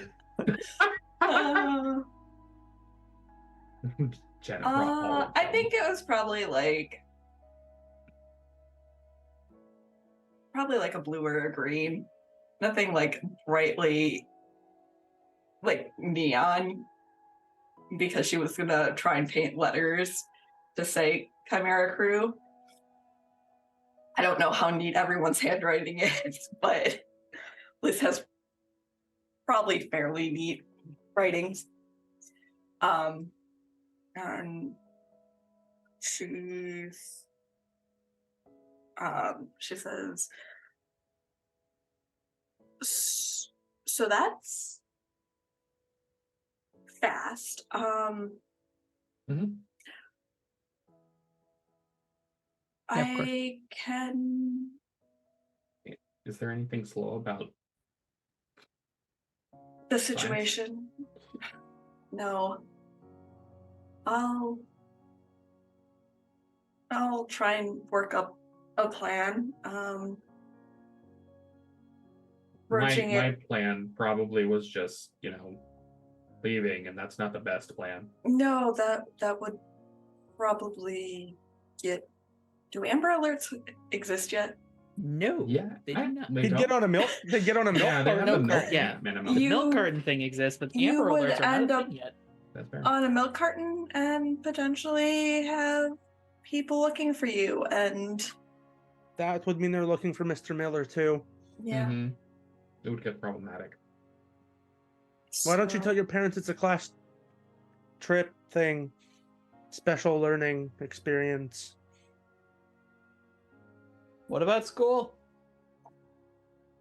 Janet brought all of I them. think it was probably like a blue or a green. Nothing like brightly like neon, because she was gonna try and paint letters to say Chimera Crew. I don't know how neat everyone's handwriting is, but Liz has probably fairly neat writings. And she says, so that's fast. Mhm. Yeah, of course. I can. Is there anything slow about The situation. No. I'll try and work up a plan. Broaching my it. plan probably was just, leaving, and that's not the best plan. No, that would probably get. Do Amber Alerts exist yet? No. Yeah, They do not. They They'd don't. get on a milk. They get on a milk. Yeah, they have carton. a Milk milk carton, yeah. minimum. The You- milk carton thing exists, but the you Amber would Alerts are end not a up- thing yet. That's fair. On a milk carton and potentially have people looking for you, and That would mean they're looking for Mr. Miller too. yeah. Mhm. It would get problematic. Why don't you So- tell your parents it's a class trip thing, special learning experience? What about school?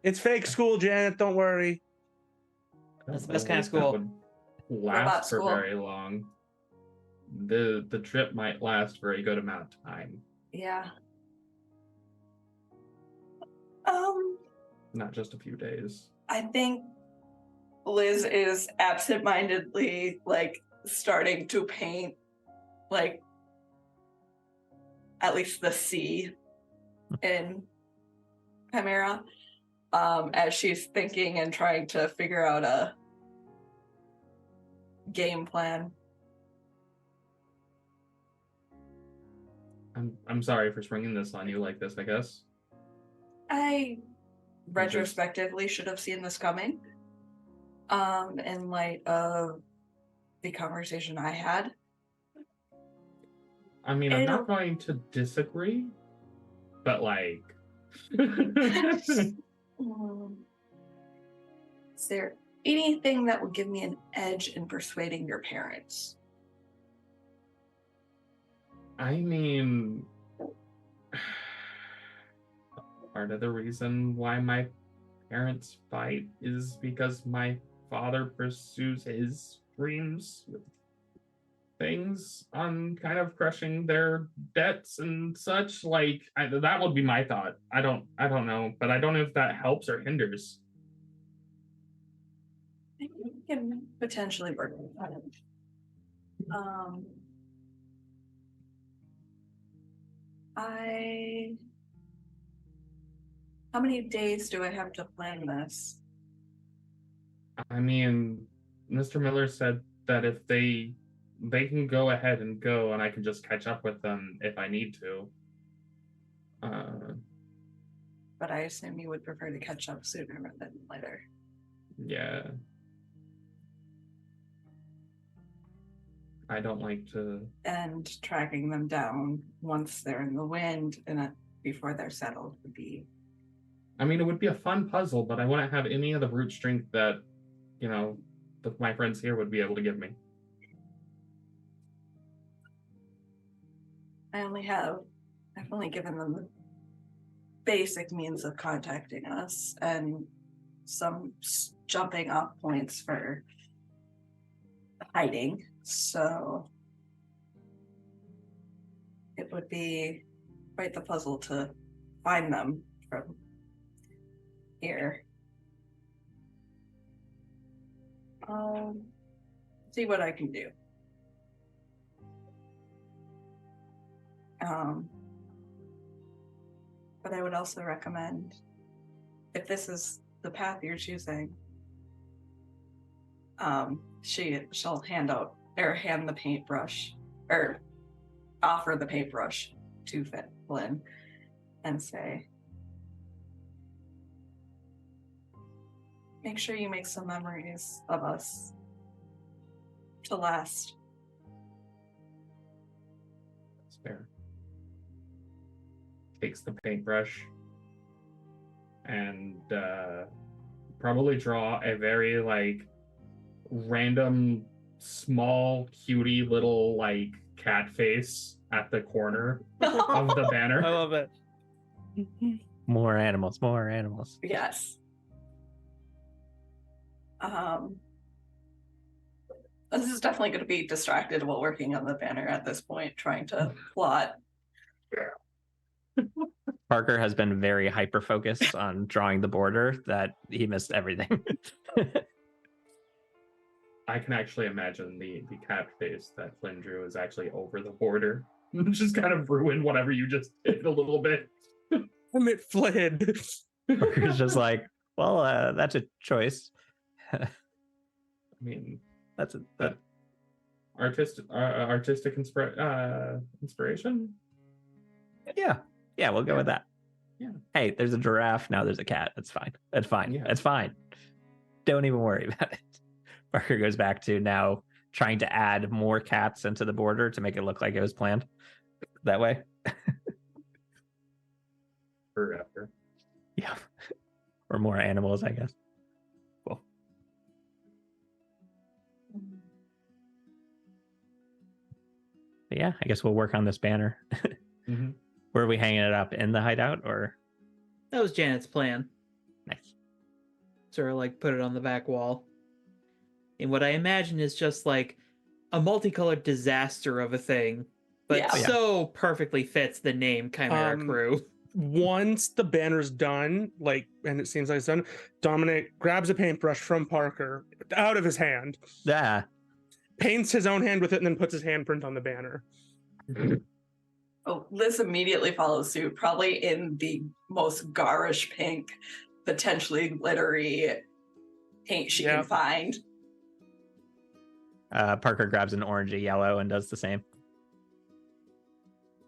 It's fake school, Janet. Don't worry. That's the I best kind of don't school. think that would last Robot for school. very long. The trip might last for a good amount of time, Yeah. not just a few days. I think Liz is absentmindedly like starting to paint like at least the C in Chimera, as she's thinking and trying to figure out a game plan. I'm sorry for springing this on you like this, I guess. I retrospectively should have seen this coming. In light of the conversation I had. I mean, I'm not going to disagree, but like Is there anything that would give me an edge in persuading your parents? I mean, part of the reason why my parents fight is because my father pursues his dreams with things on kind of crushing their debts and such. Like that would be my thought. I don't know, but I don't know if that helps or hinders. I think we can potentially work with that. How many days do I have to plan this? I mean, Mr. Miller said that if they can go ahead and go, and I can just catch up with them if I need to. But I assume you would prefer to catch up sooner rather than later. Yeah. I don't like to. And tracking them down once they're in the wind and before they're settled would be. I mean, it would be a fun puzzle, but I wouldn't have any of the brute strength that, that my friends here would be able to give me. I've only given them the basic means of contacting us and some jumping off points for hiding. So it would be quite the puzzle to find them from here. See what I can do. But I would also recommend, if this is the path you're choosing, she'll hand the paintbrush, or offer the paintbrush to Flynn and say, make sure you make some memories of us to last. That's fair. Takes the paintbrush and probably draw a very like random small cutie little like cat face at the corner of the banner. I love it. More animals, more animals. Yes. This is definitely going to be distracted while working on the banner at this point, trying to plot. Parker has been very hyper focused on drawing the border that he missed everything. I can actually imagine the cat face that Flynn drew is actually over the border. Just kind of ruined whatever you just did a little bit. I'm at Flynn. Parker's just like, well, that's a choice. I mean, That's artistic inspiration. Yeah, we'll go with that. Yeah. Hey, there's a giraffe. Now there's a cat. That's fine. That's fine. Yeah. That's fine. Don't even worry about it. Parker goes back to now trying to add more cats into the border to make it look like it was planned that way. Forever. Yeah. Or more animals, I guess. Cool. But yeah, I guess we'll work on this banner. Mm-hmm. Where are we hanging it up? In the hideout or? That was Janet's plan. Nice. Sort of like put it on the back wall. And what I imagine is just like a multicolored disaster of a thing, but Yeah. so perfectly fits the name Chimera Crew. Once the banner's done, and it seems like it's done, Dominic grabs a paintbrush from Parker out of his hand, Yeah. paints his own hand with it, and then puts his handprint on the banner. Oh, Liz immediately follows suit, probably in the most garish pink, potentially glittery paint she can Yep. find. Parker grabs an orangey yellow and does the same.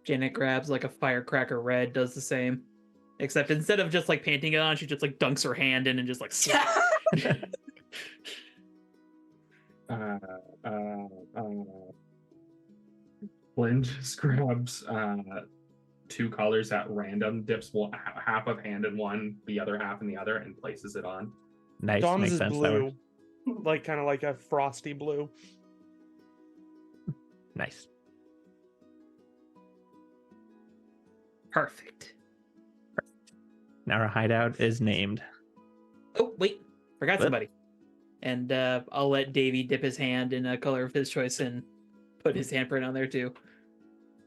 Janet grabs like a firecracker red, does the same. Except instead of just like painting it on, she just like dunks her hand in and just like slap. Flynn just grabs two colors at random, dips half of hand in one, the other half in the other, and places it on. Nice. Dom's Makes is sense. That blue, works. kind of like a frosty blue. Nice. Perfect. Now our hideout is named. Oh, wait. Forgot What? somebody. And I'll let Davey dip his hand in a color of his choice and put his handprint on there too.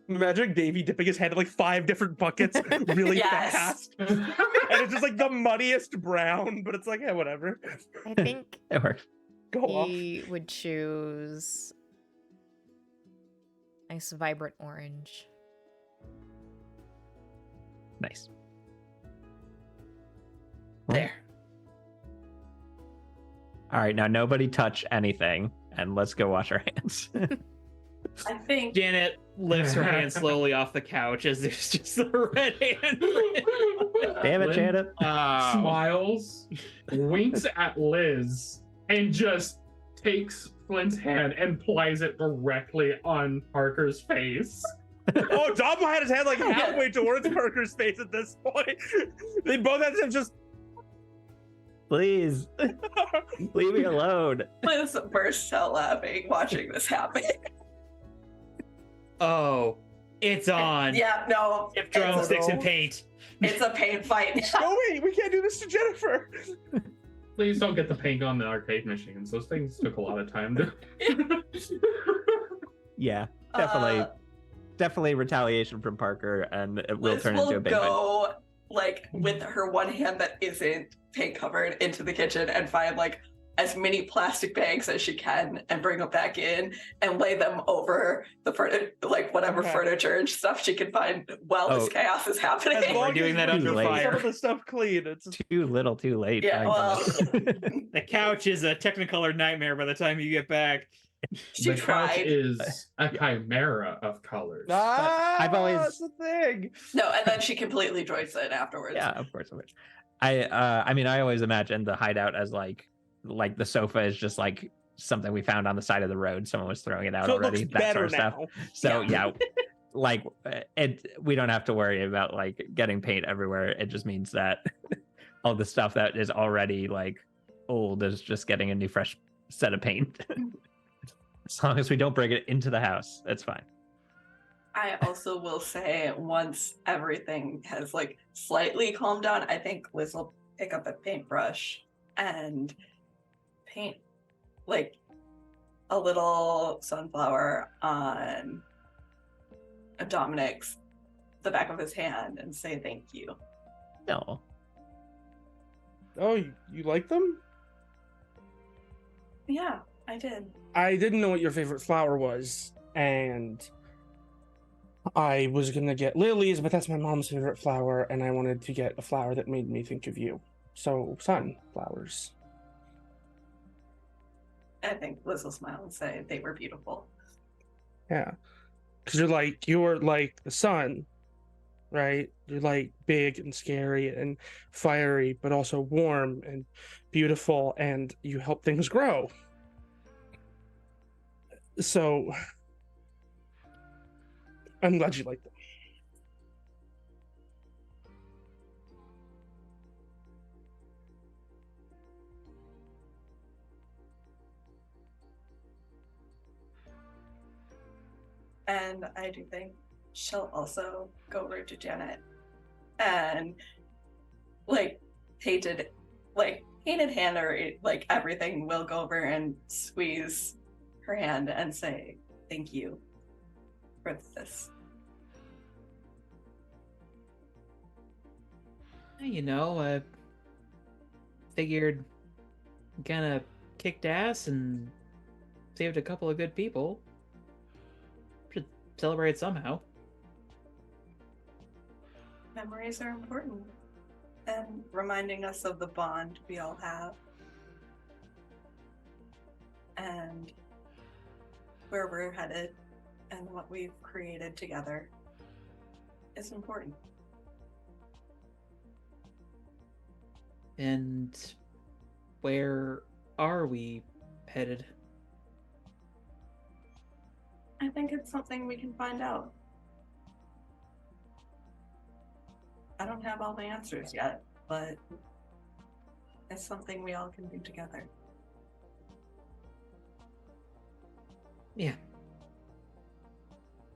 Imagine Davey dipping his hand in like 5 different buckets really Yes. fast. And it's just like the muddiest brown, but it's like, yeah, whatever. I think It works. Go off. he would choose nice vibrant orange. Nice. There. All right, now nobody touch anything, and let's go wash our hands. I think Janet lifts her hand slowly off the couch as there's just a red handprint. Damn it, Flynn Janet. smiles, winks at Liz, and just takes Flynn's hand and plies it directly on Parker's face. Oh, Dom had his hand like halfway towards Parker's face at this point. They both had to just. Please, leave me alone. Liz bursts out laughing watching this happen. Oh, it's on. Yeah, no. If drumsticks and paint. It's a paint fight now. No, wait, we can't do this to Jennifer. Please don't get the paint on the arcade machines. Those things took a lot of time to. Yeah, definitely retaliation from Parker, and it will Liz turn into a big fight. go like with her one hand that isn't paint covered into the kitchen and find like as many plastic bags as she can and bring them back in and lay them over the like whatever Okay. furniture and stuff she can find while Oh. this chaos is happening. As long doing as that we under can fire. keep some of the stuff clean. It's Too little, too late. Yeah, my well, goodness. The couch is a Technicolor nightmare by the time you get back. she the couch tried. is a chimera of colors. I've always- that's the thing. No, and then she completely joins it afterwards. Yeah, of course. I mean, I always imagined the hideout as like the sofa is just like something we found on the side of the road. Someone was throwing it out So it already. looks That better sort of stuff. now. So yeah, like we don't have to worry about like getting paint everywhere. It just means that all the stuff that is already like old is just getting a new fresh set of paint. As long as we don't bring it into the house, that's fine. I also will say once everything has like slightly calmed down, I think Liz will pick up a paintbrush and paint like a little sunflower on Dominic's the back of his hand and say thank you. No. Oh, you like them? Yeah, I did. I didn't know what your favorite flower was, and I was gonna get lilies, but that's my mom's favorite flower, and I wanted to get a flower that made me think of you. So, sunflowers. I think Liz will smile and say they were beautiful. Yeah. Because you're like the sun, right? You're like big and scary and fiery, but also warm and beautiful, and you help things grow. So, I'm glad you like them. And I do think she'll also go over to Janet and like painted hand or like everything will go over and squeeze her hand and say thank you for this. You know, I figured kind of kicked ass and saved a couple of good people. Should celebrate somehow. Memories are important and reminding us of the bond we all have and where we're headed and what we've created together is important. And where are we headed? I think it's something we can find out. I don't have all the answers yet, but it's something we all can do together. Yeah.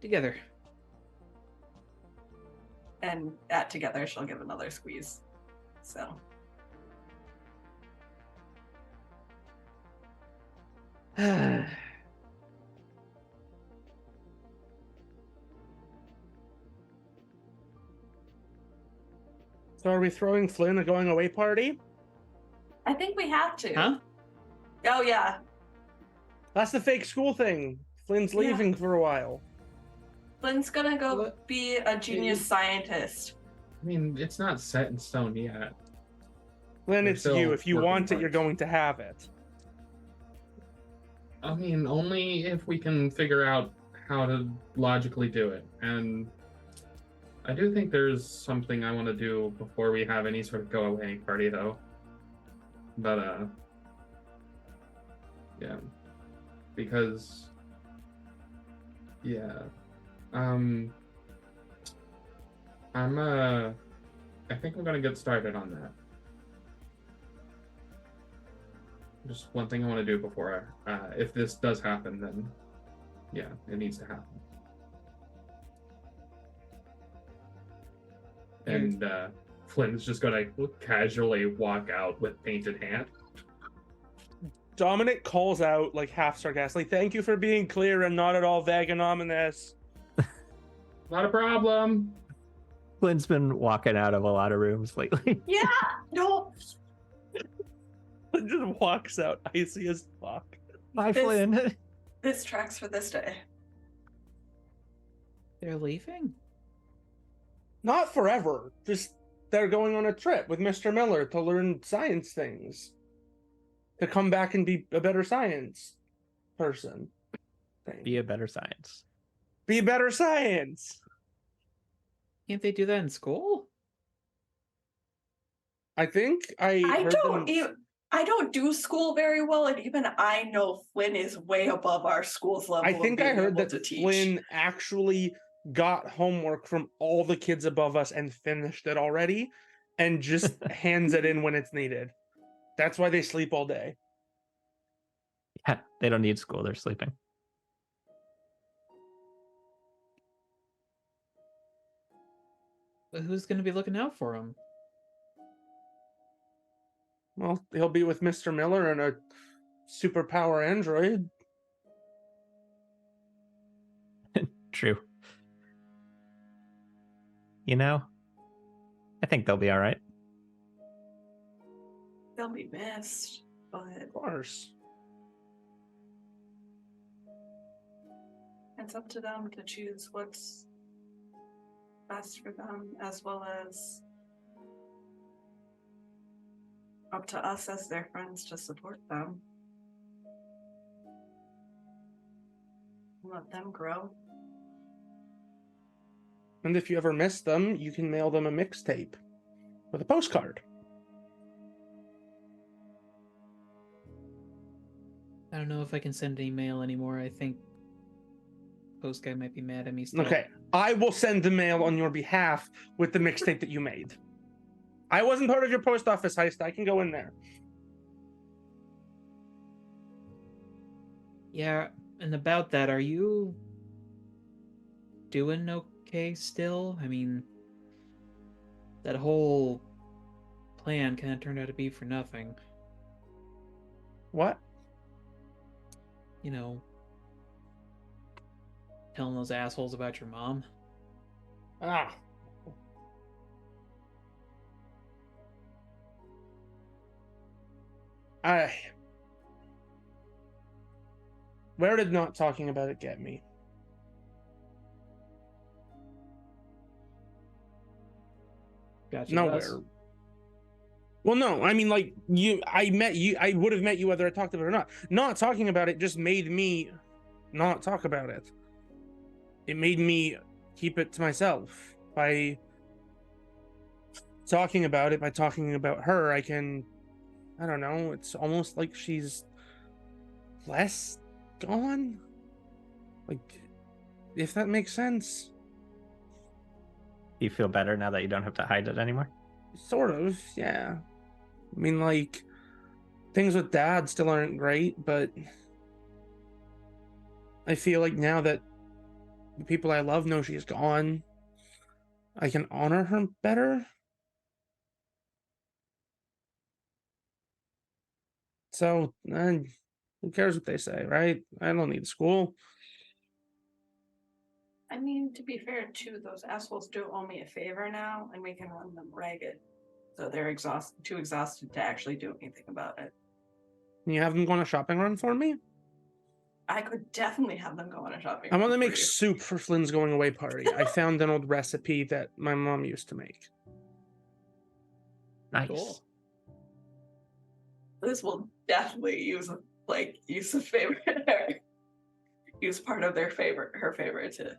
Together. And at together, she'll give another squeeze. So. So, are we throwing Flynn a going away party? I think we have to. Huh? Oh, yeah. That's the fake school thing. Flynn's Yeah. leaving for a while. Flynn's gonna go What? be a genius scientist. I mean, it's not set in stone yet. Flynn, We're it's still you. If you working want it, you're parts. going to have it. I mean, only if we can figure out how to logically do it. And I do think there's something I want to do before we have any sort of go away party, though. But, yeah. Because, yeah. I think I'm gonna get started on that. Just one thing I want to do before if this does happen, then yeah, it needs to happen. And Flynn's just gonna casually walk out with painted hand. Dominic calls out, like, half sarcastically, "Thank you for being clear and not at all vague and ominous." Not a problem. Flynn's been walking out of a lot of rooms lately. Yeah, no. It just walks out icy as fuck. Bye, This- Flynn. This tracks for this day. They're leaving? Not forever. Just they're going on a trip with Mr. Miller to learn science things. To come back and be a better science person. Be a better science. Be better science. Can't they do that in school? I think I heard don't them- even. I don't do school very well, and even I know Flynn is way above our school's level. I of think I being heard able that to teach. Flynn actually got homework from all the kids above us and finished it already and just hands it in when it's needed. That's why they sleep all day. Yeah, they don't need school. They're sleeping. But who's going to be looking out for them? Well, he'll be with Mr. Miller and a superpower android. True. You know, I think they'll be all right. They'll be missed, but Of course. it's up to them to choose what's best for them, as well as up to us as their friends to support them. Let them grow. And if you ever miss them, you can mail them a mixtape with a postcard. I don't know if I can send an email anymore. I think Post Guy might be mad at me still. Okay, I will send the mail on your behalf with the mixtape that you made. I wasn't part of your post office heist. I can go in there. Yeah, and about that, are you doing okay still? I mean, that whole plan kind of turned out to be for nothing. What? You know, telling those assholes about your mom. Ah. Where did not talking about it get me? Gotcha. Nowhere. Well, no, I mean, like, I would have met you whether I talked about it or not. Not talking about it just made me not talk about it. It made me keep it to myself. By talking about it, by talking about her, I don't know, it's almost like she's less gone. Like, if that makes sense. Do you feel better now that you don't have to hide it anymore? Sort of, yeah. I mean, like, things with Dad still aren't great, but I feel like now that the people I love know she's gone, I can honor her better. So, who cares what they say, right? I don't need school. I mean, to be fair, too, those assholes do owe me a favor now, and we can run them ragged. So they're too exhausted to actually do anything about it. Can you have them go on a shopping run for me? I could definitely have them go on a shopping I want to run make for you. soup for Flynn's going away party. I found an old recipe that my mom used to make. Nice. Cool. This will definitely use a favorite, use part of her favor to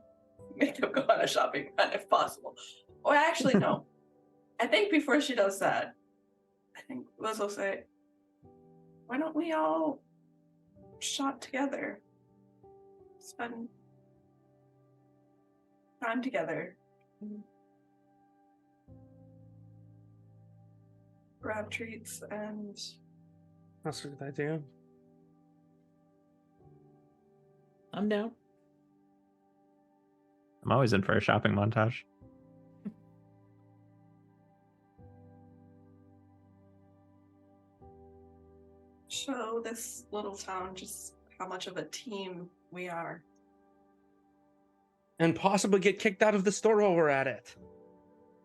make them go on a shopping run if possible. Or actually, no. I think before she does that, I think Liz will say, "Why don't we all shop together? Spend time together. Grab treats and." That's a good idea. I'm down. I'm always in for a shopping montage. Show this little town just how much of a team we are. And possibly get kicked out of the store while we're at it.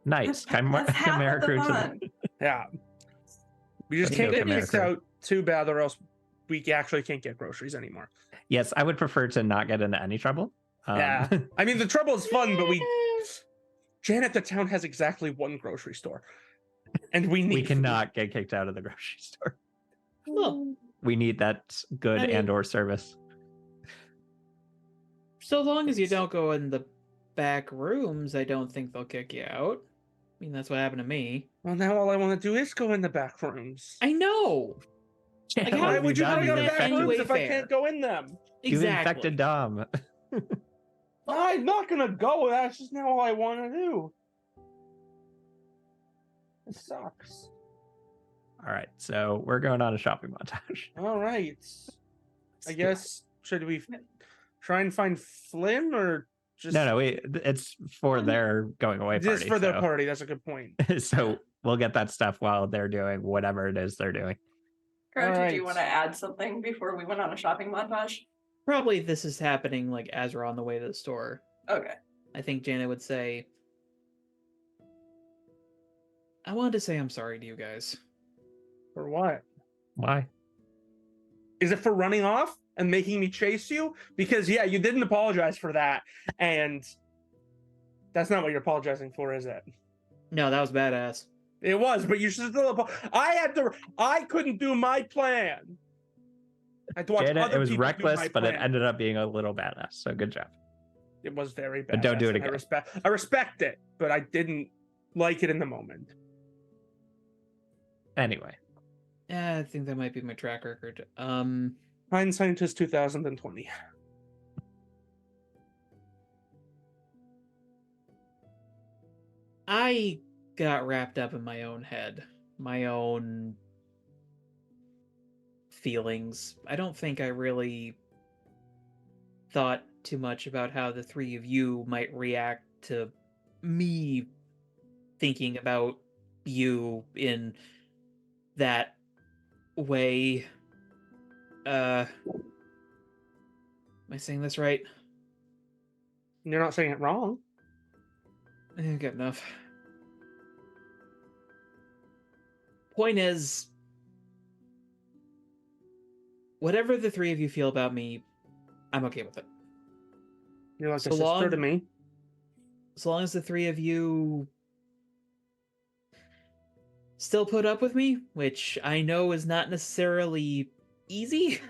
Nice. That's half Chimera of the Crew to fun. Yeah. We just Let's can't go get Chimera kicked Crew. out too bad, or else we actually can't get groceries anymore. Yes, I would prefer to not get into any trouble. Yeah. I mean, the trouble is fun, but Janet, the town has exactly one grocery store. And we need we food. cannot get kicked out of the grocery store. Well, We need that good I mean- and/or service. so long as you don't go in the back rooms, I don't think they'll kick you out. I mean, that's what happened to me. Well, now all I want to do is go in the back rooms. I know. Like, how Why have would you done bring up that back anyway rooms if I fair? can't go in them? You've Exactly. infected Dom. I'm not gonna go. That's just now all I want to do. It sucks. All right, so we're going on a shopping montage. All right. I guess should we try and find Flynn or just No, it's for their going away party. just for their so- party? That's a good point. So we'll get that stuff while they're doing whatever it is they're doing. Kurt, did you Alright. want to add something before we went on a shopping montage? Probably this is happening like as we're on the way to the store. Okay. I think Janet would say, I wanted to say I'm sorry to you guys. For what? Why? Is it for running off and making me chase you? Because yeah, you didn't apologize for that, and that's not what you're apologizing for, is it? No, that was badass. It was, but you should still. I couldn't do my plan. I had to watch Janet, other it was people do reckless, my but it plan. ended up being a little badass. So good job. It was very bad. But don't do it I again. respect it, but I didn't like it in the moment. Anyway, Yeah, I think that might be my track record. Hindsight is 2020. I got wrapped up in my own head, my own feelings. I don't think I really thought too much about how the three of you might react to me thinking about you in that way. Am I saying this right? You're not saying it wrong. Good enough. Point is, whatever the three of you feel about me, I'm okay with it. You're like So a sister long- to me. As long as the three of you still put up with me, which I know is not necessarily easy,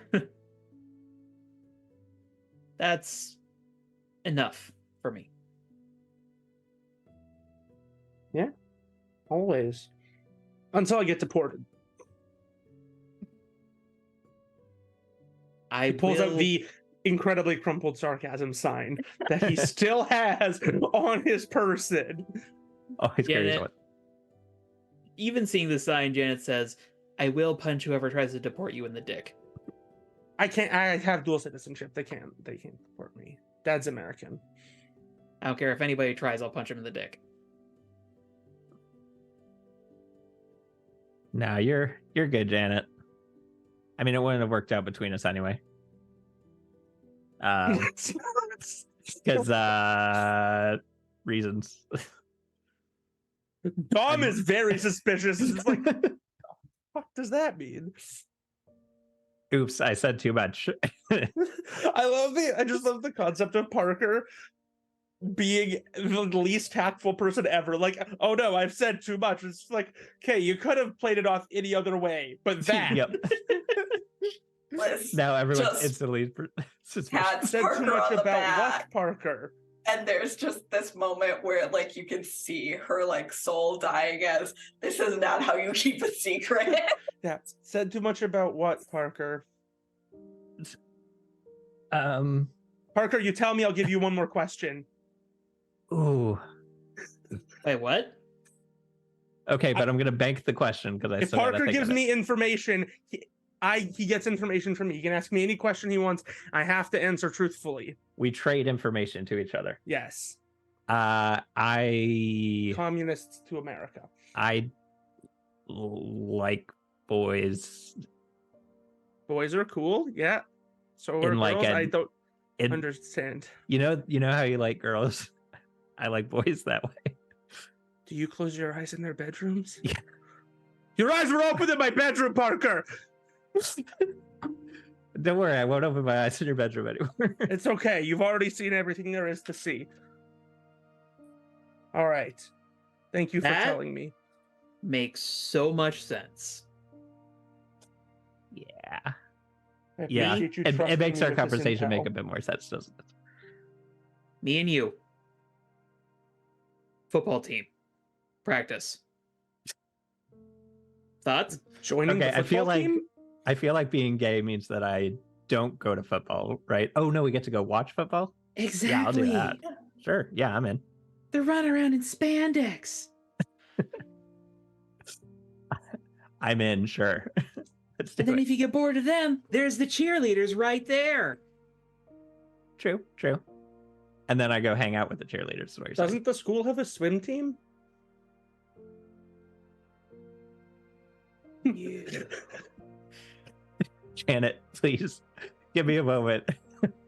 that's enough for me. Always. Until I get deported. I He pulls will... out the incredibly crumpled sarcasm sign that he still has on his person. always carries Janet, one. even seeing the sign, Janet says, I will punch whoever tries to deport you in the dick. I have dual citizenship. They can't deport me. Dad's American. I don't care if anybody tries, I'll punch him in the dick. No, you're good, Janet. I mean, it wouldn't have worked out between us anyway. Because reasons. Dom is very suspicious. It's just like, what the fuck does that mean? Oops, I said too much. I just love the concept of Parker being the least tactful person ever. Like, oh no, I've said too much. It's like, okay, you could have played it off any other way, but that Yep. Liz Now everyone's just instantly suspicious. pats said too Parker much on the about back. what, Parker? And there's just this moment where like you can see her like soul dying as this is not how you keep a secret. Yeah, said too much about what, Parker? Parker, you tell me, I'll give you one more question. Ooh. Wait, what? Okay, but I'm gonna bank the question because I If still gotta Parker think gives of it. me information, he gets information from me. He can ask me any question he wants. I have to answer truthfully. We trade information to each other. Yes. I Communists to America. like boys Boys are cool, yeah. So are In, like, girls. I an- don't in understand. you know how you like girls. I like boys that way. Do you close your eyes in their bedrooms? Yeah. Your eyes were open in my bedroom, Parker. Don't worry, I won't open my eyes in your bedroom anymore. It's okay. You've already seen everything there is to see. All right. Thank you for That- telling me. Makes so much sense. Yeah. I Yeah. appreciate you It trusting makes me our with this conversation make intel. a bit more sense, doesn't it? Me and you. Football team. Practice. Thoughts? Joining the Okay, I feel football team? I feel like being gay means that I don't go to football, right? Oh no, we get to go watch football? Exactly. Yeah, I'll do that. Sure. Yeah, I'm in. They're running around in spandex. I'm in, sure. Let's do And then it. if you get bored of them, there's the cheerleaders right there. True. And then I go hang out with the cheerleaders. Is what you're saying. Doesn't the school have a swim team? Janet, please give me a moment.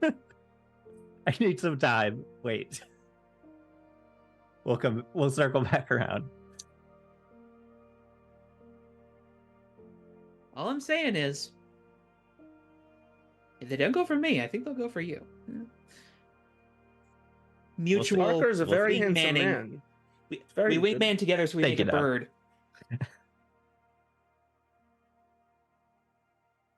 I need some time. Wait. We'll circle back around. All I'm saying is, if they don't go for me, I think they'll go for you. Mutual. Parker's a very handsome wingmanning. man. We Very good. wingman together so we Thank make a you, Doc. bird.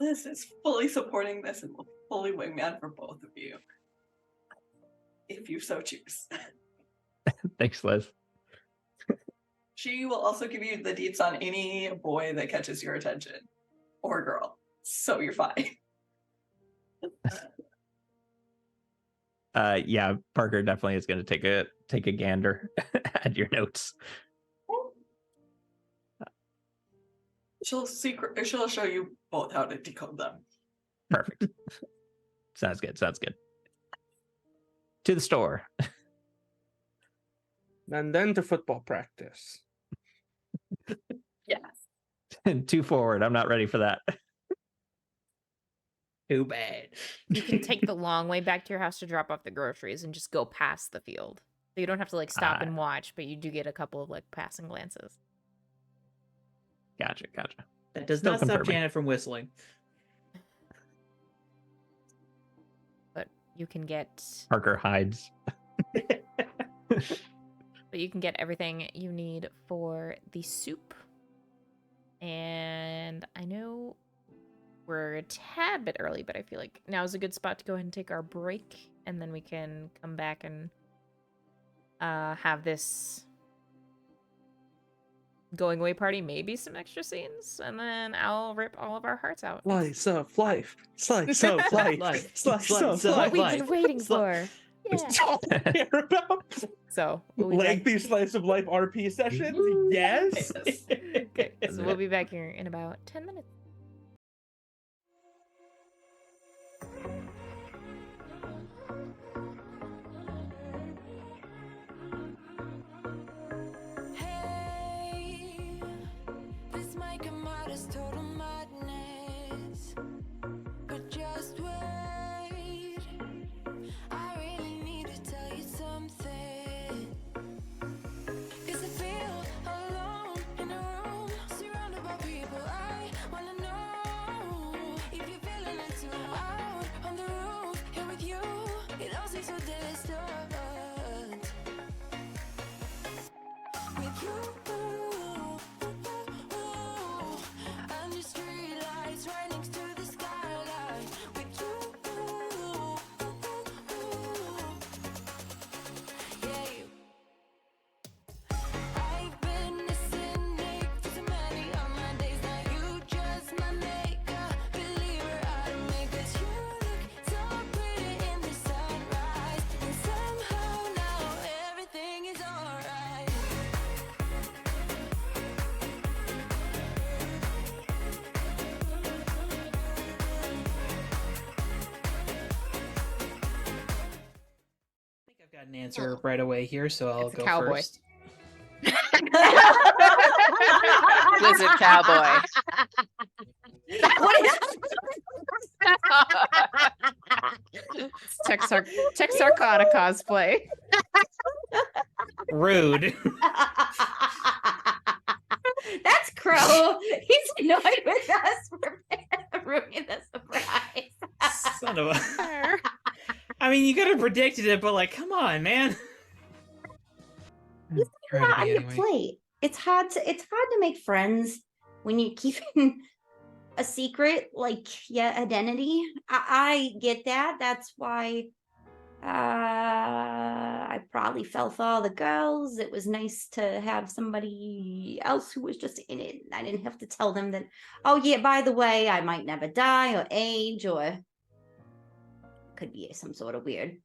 Liz is fully supporting this and will fully wingman for both of you. If you so choose. Thanks, Liz. She will also give you the deets on any boy that catches your attention. Or girl. So you're fine. Yeah, Parker definitely is going to take a gander at your notes. She'll show you both how to decode them. Perfect. Sounds good. To the store. And then to football practice. Yes. And 2 forward. I'm not ready for that. Too bad. You can take the long way back to your house to drop off the groceries and just go past the field. So you don't have to like stop and watch, but you do get a couple of like passing glances. Gotcha. That does Still not stop confirming. Janet from whistling. But you can get Parker hides. But you can get everything you need for the soup. And I know we're a tad bit early, but I feel like now is a good spot to go ahead and take our break. And then we can come back and have this going away party, maybe some extra scenes. And then I'll rip all of our hearts out. Slice of life. Slice of life. Slice of What life. we've life. been waiting Sli- for. Yeah. That's all I care about. So we'll be back. Lengthy slice of life RP sessions. Yes. Okay, so we'll be back here in about 10 minutes. Hey, this might come out as total madness, but just wait. I really need to tell you something. 'Cause I feel alone in a room, surrounded by people I wanna know. If you're feeling it too, out on the roof, here with you, it all seems so distant. With you, under street lights right next to the skyline. With you, yeah. I've been a cynic for so many of my days. Now you just my makeup believer out of me. 'Cause you look so pretty in the sunrise, and somehow now everything is alright. I think I've got an answer right away here, so I'll It's a go cowboy. first. Lizard cowboy. Texarkana cosplay. Rude. That's Crow. He's annoyed with us for ruining the surprise. Son of a. I mean, you could have predicted it, but like, come on, man. You Try think to that on be your anyway. plate. It's hard to make friends when you're keeping a secret, like your identity. I get that. That's why I probably fell for all the girls. It was nice to have somebody else who was just in it. I didn't have to tell them that, oh yeah, by the way, I might never die or age, or could be some sort of weird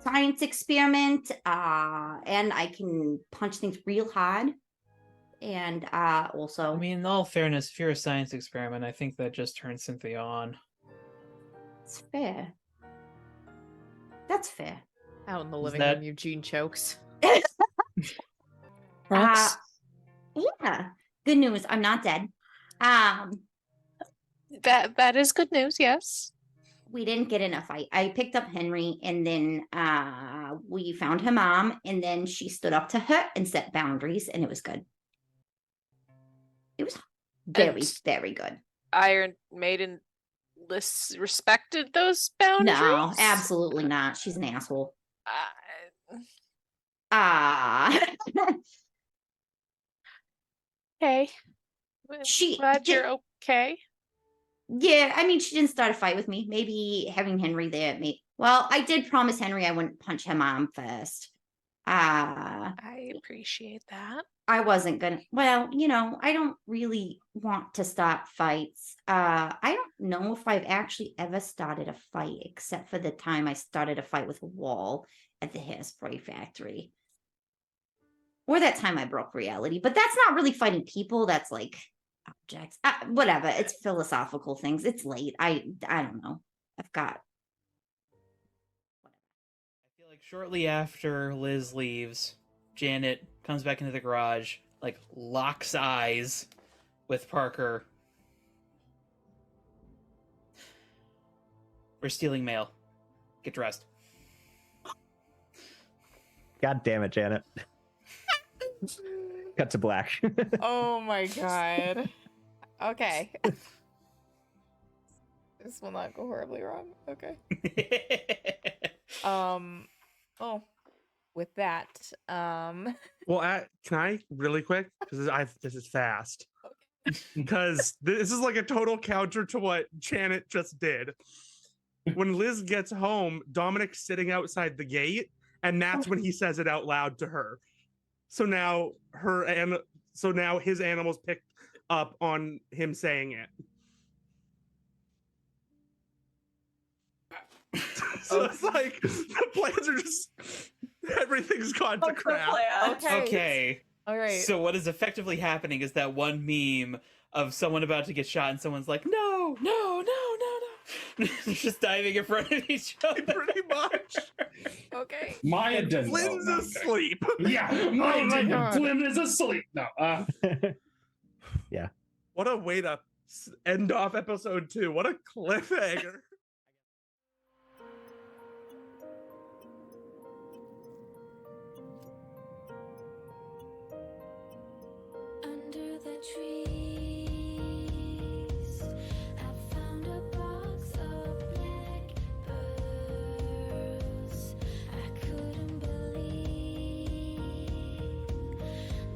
science experiment. And I can punch things real hard. And also, I mean, in all fairness, if you're a science experiment, I think that just turns Cynthia on. it's fair. That's fair. Out in the Is living that- room, Eugene chokes. Rox? Yeah. Good news. I'm not dead. That is good news, yes. We didn't get in a fight. I picked up Henry, and then we found her mom, and then she stood up to her and set boundaries, and it was good. It was very, And- very good. Iron Maiden respected those boundaries. No, absolutely not. She's an asshole. Okay. She Glad did- you're okay. Yeah, I mean, she didn't start a fight with me. Maybe having Henry there, well, I did promise Henry I wouldn't punch her mom first. I appreciate that. I wasn't gonna. Well, I don't really want to start fights. I don't know if I've actually ever started a fight, except for the time I started a fight with a wall at the hairspray factory, or that time I broke reality. But that's not really fighting people. That's like objects. Whatever. It's philosophical things. It's late. I don't know. I've got. I feel like shortly after Liz leaves, Janet comes back into the garage, like locks eyes with Parker. We're stealing mail. Get dressed. God damn it, Janet. Cut to black. Oh my god. Okay. This will not go horribly wrong. Okay. Oh, with that, Well, can I really quick? Because this is fast. Because this is like a total counter to what Janet just did. When Liz gets home, Dominic's sitting outside the gate, and that's when he says it out loud to her. So now his animals picked up on him saying it. So it's like the plans are just everything's gone to Fuck the crap. plan. okay. Okay. All right. So what is effectively happening is that one meme of someone about to get shot and someone's like, no, no, no, no, no. They're just diving in front of each other. Pretty much. Okay. My addendum. Flynn's Oh, no, asleep. Yeah, my Oh my addendum. God. Flynn is asleep. No. What a way to end off episode 2. What a cliffhanger. Under the trees, I found a box of black pearls. I couldn't believe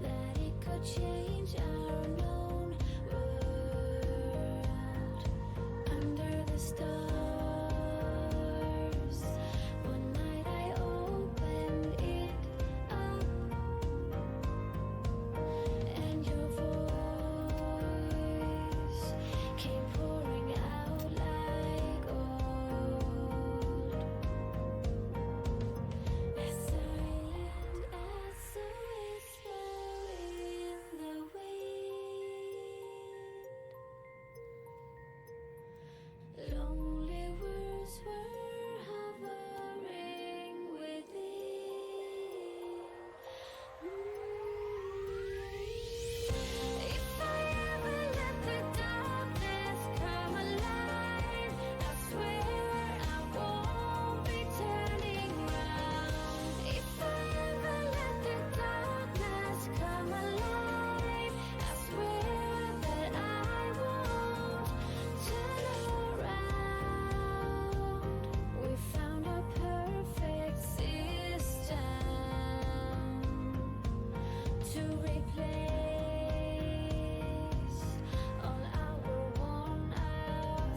that it could change our known world. Under the stars, one night I opened it up. And your voice came pouring out like gold, as silent as a whisper in the to replace all our worn out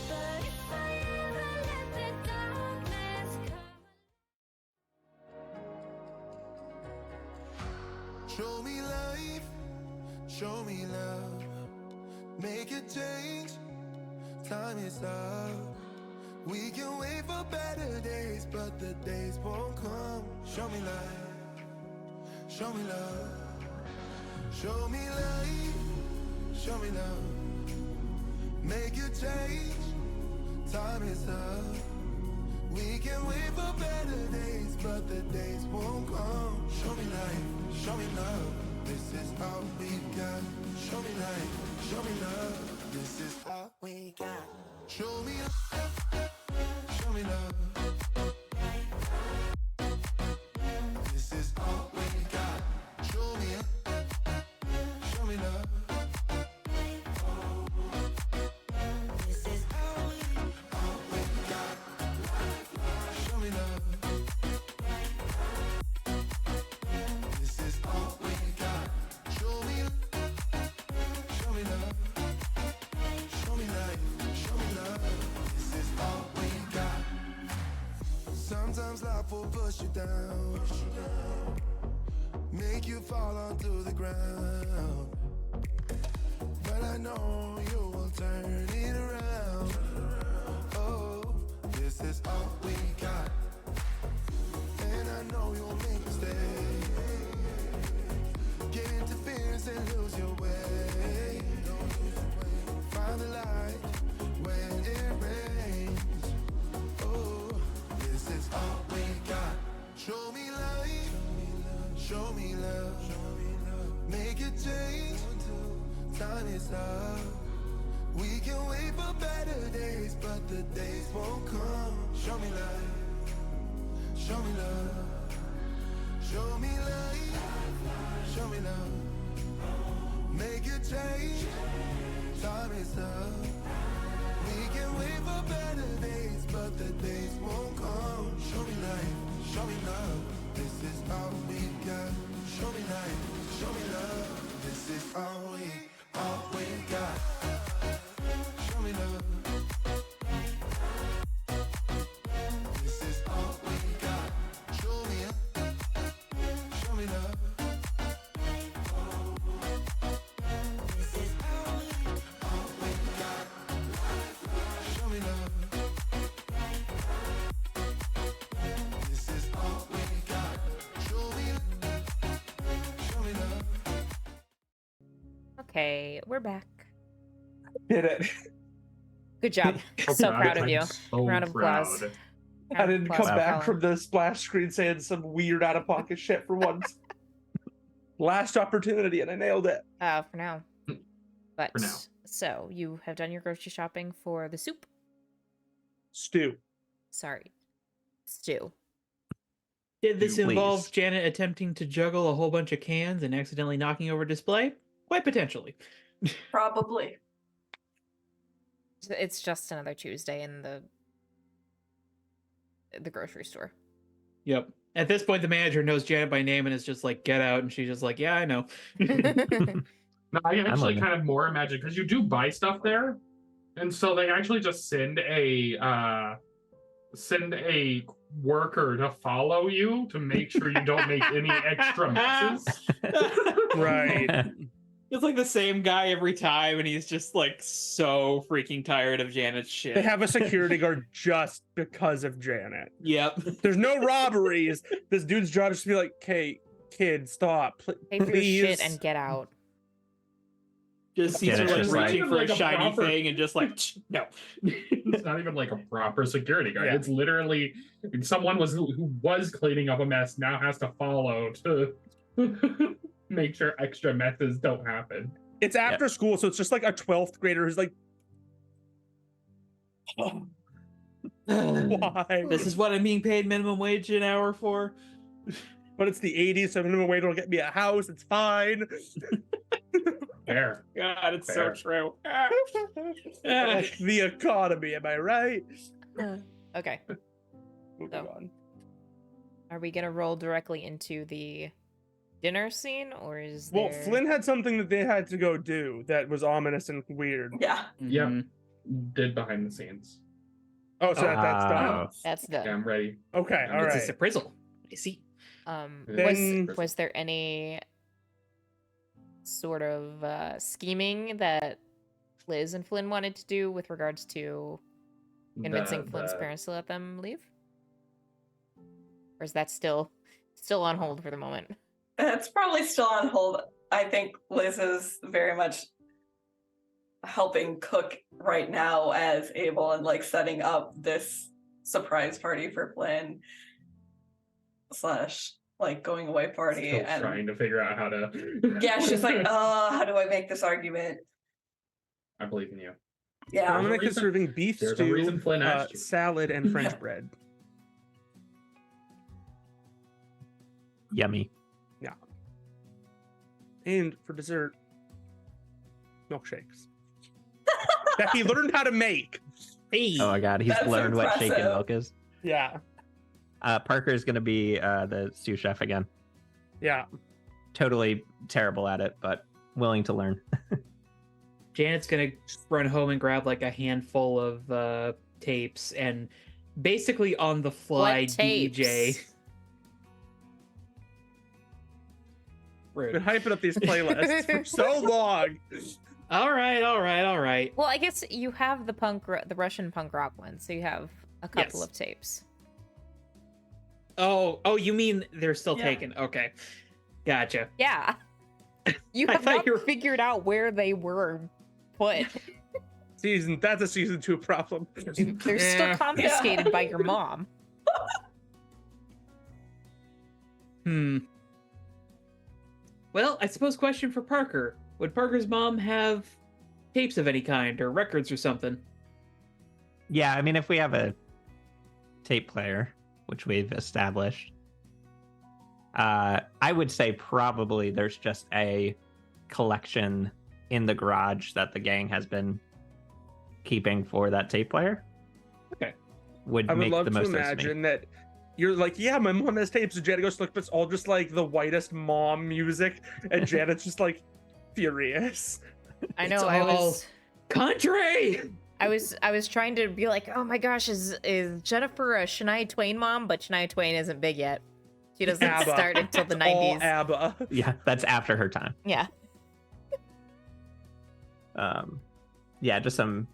but if I ever let the darkness come. Show me life, show me love, make a change, time is up. We can wait for better days, but the days won't come. Show me life, show me love, show me life, show me love, make a change, time is up. We can wait for better days, but the days won't come. Show me life, show me love, this is all we got. Show me life, show me love, this is all we got. Show me love, show me love, this is all we got. Show me love, this is all we got. Show me love, this is all we got. Show me love, show me life, show me love, this is all we got. Sometimes life will push you down, make you fall onto the ground, but I know you will turn it around. Oh, this is all we got, and I know you'll make mistakes, get interference and lose your way. Find the light when it rains. Oh, this is all we got. Show me life, show me love, make a change, time is up. We can wait for better days, but the days won't come. Show me life, show me love, show me life, show me love, make a change, time is up. We can wait for better days, but the days won't come. Show me life, show me love, this is all we got. Show me life, show me love, this is all we got. Show me love, this is all we got. Show me love, this is all we got. Show me love, this is all we got. Show me love. Okay, we're back. Did it. Good job. Oh, So God, proud of I'm you. so Round of applause. proud. I Round of didn't applause come for back Colin. from the splash screen saying some weird out of pocket shit for once. Last opportunity, and I nailed it. For now. But For now. so you have done your grocery shopping for the soup. Stew. Sorry, stew. Did this You involve please. Janet attempting to juggle a whole bunch of cans and accidentally knocking over display? Quite potentially. Probably. It's just another Tuesday in the grocery store. Yep. At this point, the manager knows Janet by name and is just like, get out. And she's just like, yeah, I know. No, I actually like- kind of more imagine because you do buy stuff there, and so they actually just send a worker to follow you to make sure you don't make any extra messes. Right. It's like the same guy every time, and he's just like so freaking tired of Janet's shit. They have a security guard just because of Janet. Yep. There's no robberies. This dude's job is to be like, "Okay, kid, stop, Pay for your please." shit and get out. Just sees her Janet's like just reaching like- for like a a shiny proper- thing and just like, no. It's not even like a proper security guard. Yeah. It's literally someone who was cleaning up a mess now has to follow to make sure extra messes don't happen. It's after school, so it's just like a 12th grader who's like, "Why?" This is what I'm being paid minimum wage an hour for. But it's the 80s, so minimum wage will get me a house. It's fine. Fair. God, it's Fair. so true. Like the economy, am I right? Okay. Moving So. on. Are we gonna roll directly into the dinner scene, or is Well, there... Flynn had something that they had to go do that was ominous and weird. Yeah. Yep. Mhm. Did behind the scenes. Oh, so that's done. That's done. Yeah, I'm ready. Okay, all It's right. a surprisal. I see. Then- Was there any sort of scheming that Liz and Flynn wanted to do with regards to convincing Flynn's parents to let them leave? Or is that still on hold for the moment? It's probably still on hold. I think Liz is very much helping cook right now as Abel and like setting up this surprise party for Flynn / like going away party. Still and trying to figure out how to. yeah, she's like, oh, how do I make this argument? I believe in you. Yeah. Dominic is reason- serving beef there's a reason stew, Flynn asked you. salad, and French bread. Yummy. And for dessert, milkshakes. That he learned how to make. Hey. Oh my god, he's That's learned what shaken impressive. milk is. Yeah. Parker's gonna be the sous chef again. Yeah. Totally terrible at it, but willing to learn. Janet's gonna run home and grab like a handful of tapes and basically on the fly What tapes? DJ. Been Rude. hyping up these playlists for so long. All right. Well, I guess you have the Russian punk rock one, so you have a couple Yes. of tapes. Oh, you mean they're still Yeah. taken? Okay, gotcha. Yeah. You I have thought not you were- figured out where they were put. That's a season 2 problem. They're still Yeah. confiscated by your mom. Well, I suppose question for Parker: would Parker's mom have tapes of any kind or records or something? Yeah, I mean, if we have a tape player, which we've established, I would say probably there's just a collection in the garage that the gang has been keeping for that tape player. Okay. Would I would make love the to most sense to me. imagine that you're like, yeah, my mom has tapes, and Janet goes to look, but it's all just like the whitest mom music, and Janet's just like furious. I It's know. I all- was Country. I was trying to be like, oh my gosh, is Jennifer a Shania Twain mom? But Shania Twain isn't big yet. She doesn't ABBA. start until the It's all 90s. ABBA. Yeah, that's after her time. Yeah. Yeah, just some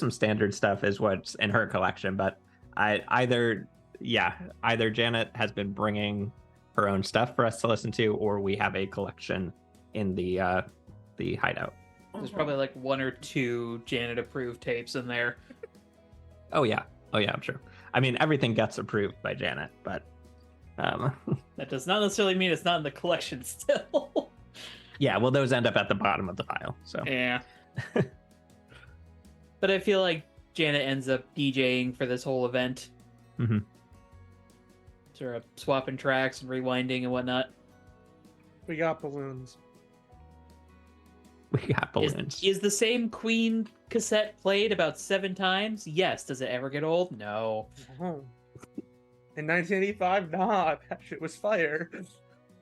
standard stuff is what's in her collection, but either Janet has been bringing her own stuff for us to listen to, or we have a collection in the hideout. There's probably like one or two Janet approved tapes in there. Oh yeah, I'm sure. I mean, everything gets approved by Janet, but That does not necessarily mean it's not in the collection still. yeah, well, those end up at the bottom of the file. So Yeah. But I feel like Janet ends up DJing for this whole event. Mhm. Sort of swapping tracks and rewinding and whatnot. We got balloons. we got Is, balloons. is the same Queen cassette played about 7 times? Yes. Does it ever get old? No. Oh. In 1985, nah, that shit was fire.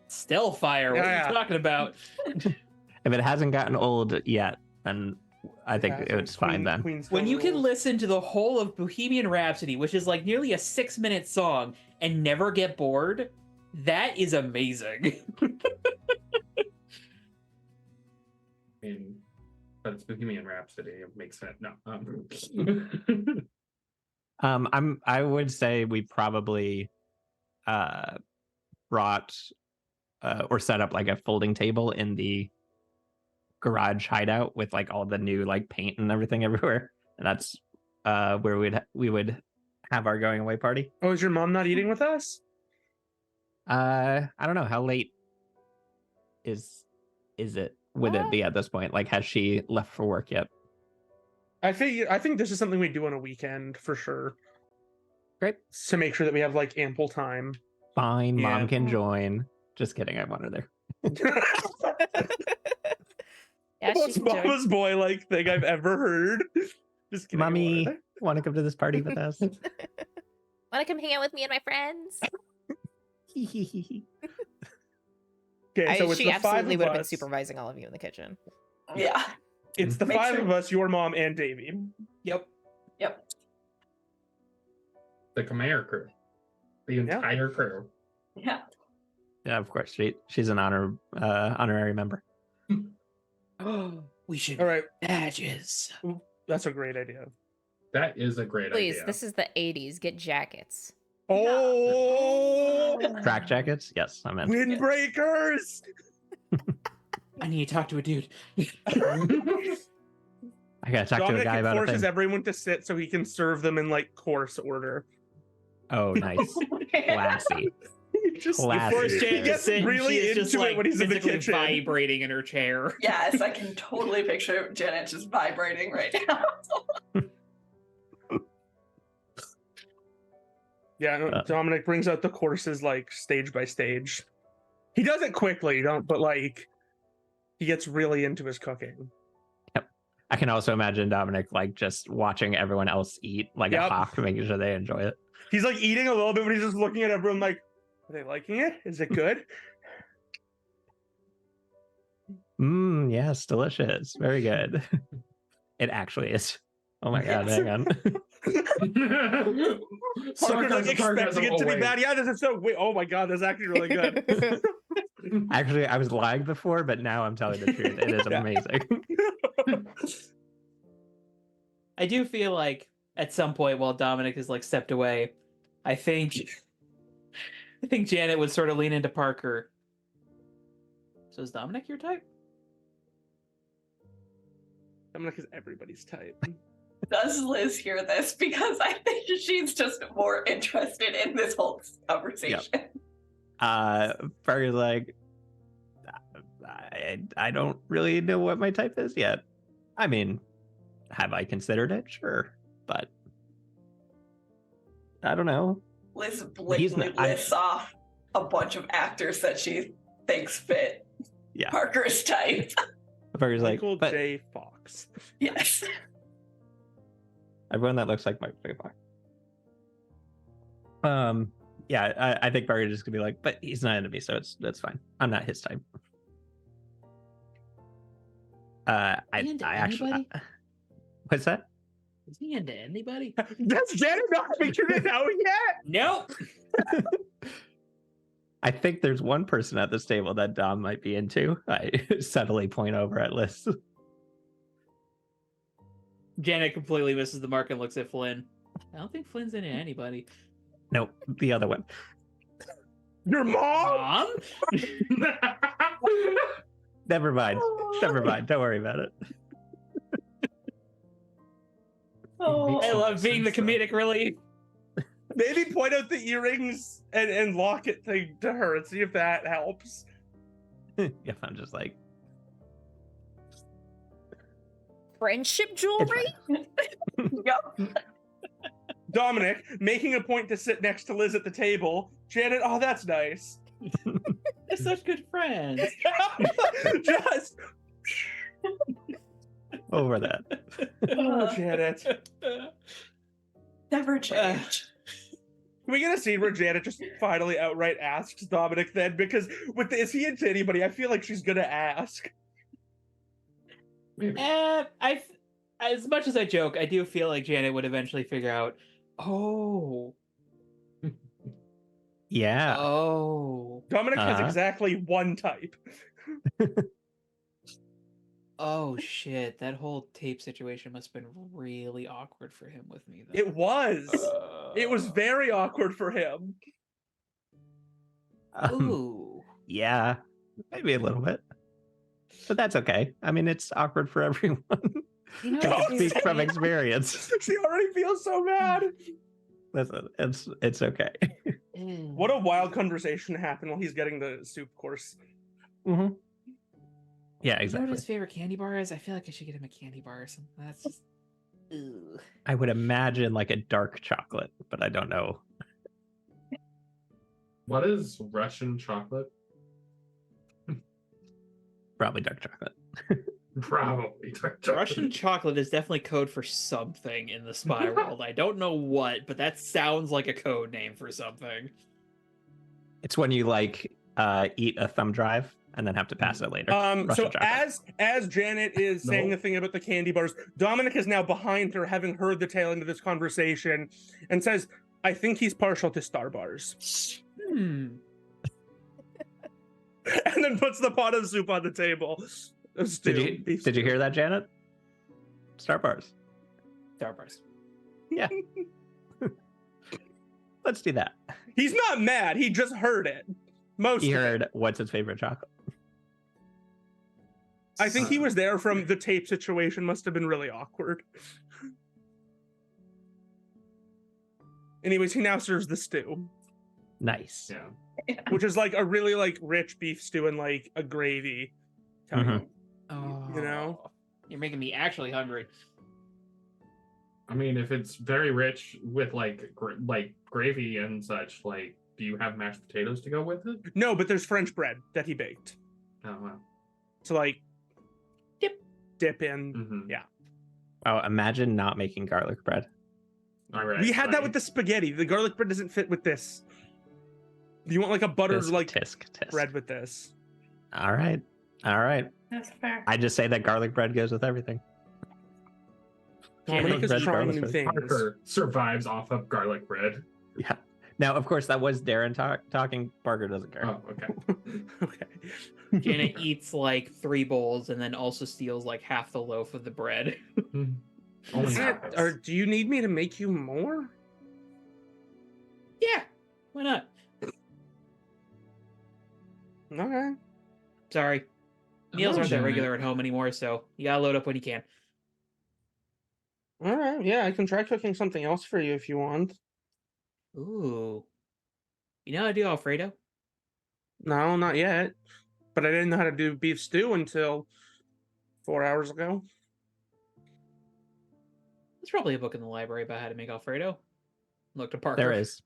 Still fire. What are Yeah. you talking about? If it hasn't gotten old yet, then I think Yeah, it's fine then. Queen's When you can rules. listen to the whole of Bohemian Rhapsody, which is like nearly a 6-minute song, and never get bored, that is amazing. I mean, but it's Bohemian Rhapsody. It makes sense. No. I would say we probably brought or set up like a folding table in the garage hideout with like all the new like paint and everything everywhere, and that's where we would have our going away party. Oh, is your mom not eating with us? I don't know, how late is it, would it be at this point? Like, has she left for work yet? I think this is something we do on a weekend for sure. Great. To make sure that we have like ample time. Fine, Yeah. mom can join. Just kidding, I want her there. Yeah, she Most can join. mama's boy like thing I've ever heard. Just kidding. I want her Mommy, there. want to come to this party with us? Want to come hang out with me and my friends? Okay, so it's She the five absolutely of would have been us. supervising all of you in the kitchen. Yeah. It's the Make five sure- of us, your mom and Davey. Yep. Yep. The Chimera Crew. The entire crew. Yeah. Yeah, of course. She's an honorary member. We should All right, badges. that's a great idea. That is a great Please, idea. this is the 80s. Get jackets. Oh, Track jackets? Yes, I meant. windbreakers! I need to talk to a dude. I gotta talk to a Dominic guy about a forces thing. everyone to sit so he can serve them in like course order. Oh, nice. Classy. He just Classy. Force He Jan to gets sit, and really she is into just it like when he's in the physically kitchen. vibrating in her chair. Yes, I can totally picture Janet just vibrating right now. Yeah, no, Dominic brings out the courses like stage by stage. He does it quickly, but like he gets really into his cooking. I can also imagine Dominic like just watching everyone else eat like a Yep. hawk, making sure they enjoy it. He's like eating a little bit, but he's just looking at everyone like, are they liking it? Is it good? Yes, delicious. Very good. It actually is. Oh my god, hang on. Parker's like expecting Sarcasm it to be away. bad. Yeah, this is so wait. Oh my god, that's actually really good. Actually, I was lying before, but now I'm telling the truth. It is Yeah. amazing. I do feel like at some point while Dominic is like stepped away, I think Janet would sort of lean into Parker. So is Dominic your type? Dominic is everybody's type. Does Liz hear this? Because I think she's just more interested in this whole conversation. Parker's like, I don't really know what my type is yet. I mean, have I considered it? Sure, but I don't know. Liz blatantly lists off a bunch of actors that she thinks fit Yeah. Parker's type. Parker's like, Michael but J. Fox. Yes. everyone that looks like Michael J. Fox. Yeah, I think Parker's just gonna be like, but he's not into me, so that's fine. I'm not his type. I into actually. anybody? What's that? Is he into anybody? Does Janet not figure it out yet? Nope. I think there's one person at this table that Dom might be into. I subtly point over at Liz. Janet completely misses the mark and looks at Flynn. I don't think Flynn's into anybody. Nope, the other one. Your mom? Mom? Never mind. Never mind. Don't worry about it. Oh, I love being the comedic relief. Maybe point out the earrings and locket thing to her and see if that helps. Yeah, I'm just like, Friendship it's jewelry? fine. Yep. Dominic making a point to sit next to Liz at the table. Janet, oh, that's nice. They're such good friends. Just Over that. oh, Janet. Never change. Can we get a scene where Janet just finally outright asks Dominic then? Because with the, is he into anybody? I feel like she's gonna ask. As much as I joke, I do feel like Janet would eventually figure out, Yeah. Dominic has Uh-huh. exactly one type. oh shit, that whole tape situation must have been really awkward for him with me, though. It was. It was very awkward for him. Ooh. Yeah, maybe a little bit. But that's okay. I mean, it's awkward for everyone. You know, God, I speak from experience. She already feels so bad. Listen, it's okay. What a wild conversation happened while he's getting the soup course. Mm-hmm. Yeah, You know what exactly. his favorite candy bar is? I feel like I should get him a candy bar or something. That's just... Ugh. I would imagine like a dark chocolate, but I don't know. What is Russian chocolate? Probably dark chocolate. Probably dark chocolate. Russian chocolate is definitely code for something in the spy world. I don't know what, but that sounds like a code name for something. It's when you like eat a thumb drive and then have to pass it later. So Russian chocolate. as Janet is saying No. the thing about the candy bars, Dominic is now behind her, having heard the tail end of this conversation, and says, "I think he's partial to Star Bars," Hmm. and then puts the pot of soup on the table. Of stew, Did beef you stew. hear that, Janet? Star Bars. Star Bars. Yeah. Let's do that. He's not mad. He just heard it. Most He of it. heard what's his favorite chocolate. I think he was there from the tape situation. Must have been really awkward. Anyways, he now serves the stew, Nice. Yeah. which is like a really like rich beef stew and like a gravy. Mhm. Oh, You know? You're making me actually hungry. I mean, if it's very rich with like gravy and such, like, do you have mashed potatoes to go with it? No, but there's French bread that he baked. Oh wow. So like dip in. Mm-hmm. Yeah. Oh, imagine not making garlic bread. All right. We had that fine. with the spaghetti. The garlic bread doesn't fit with this. You want like a buttered Tisk, like tisk, tisk. bread with this. All right. All right. That's fair. I just say that garlic bread goes with everything. Dominic is Bread, trying garlic new bread. things. Parker survives off of garlic bread. Yeah. Now, of course, that was Darren talking. Parker doesn't care. Oh, okay. Okay. Janet eats like 3 bowls and then also steals like half the loaf of the bread. Only Is half it- this. or do you need me to make you more? Yeah, why not? Okay. Sorry. Meals aren't that Janet. regular at home anymore, so you gotta load up when you can. All right. Yeah, I can try cooking something else for you if you want. Ooh. You know how to do Alfredo? No, not yet. But I didn't know how to do beef stew until 4 hours ago. There's probably a book in the library about how to make Alfredo. Look to Parker. There is.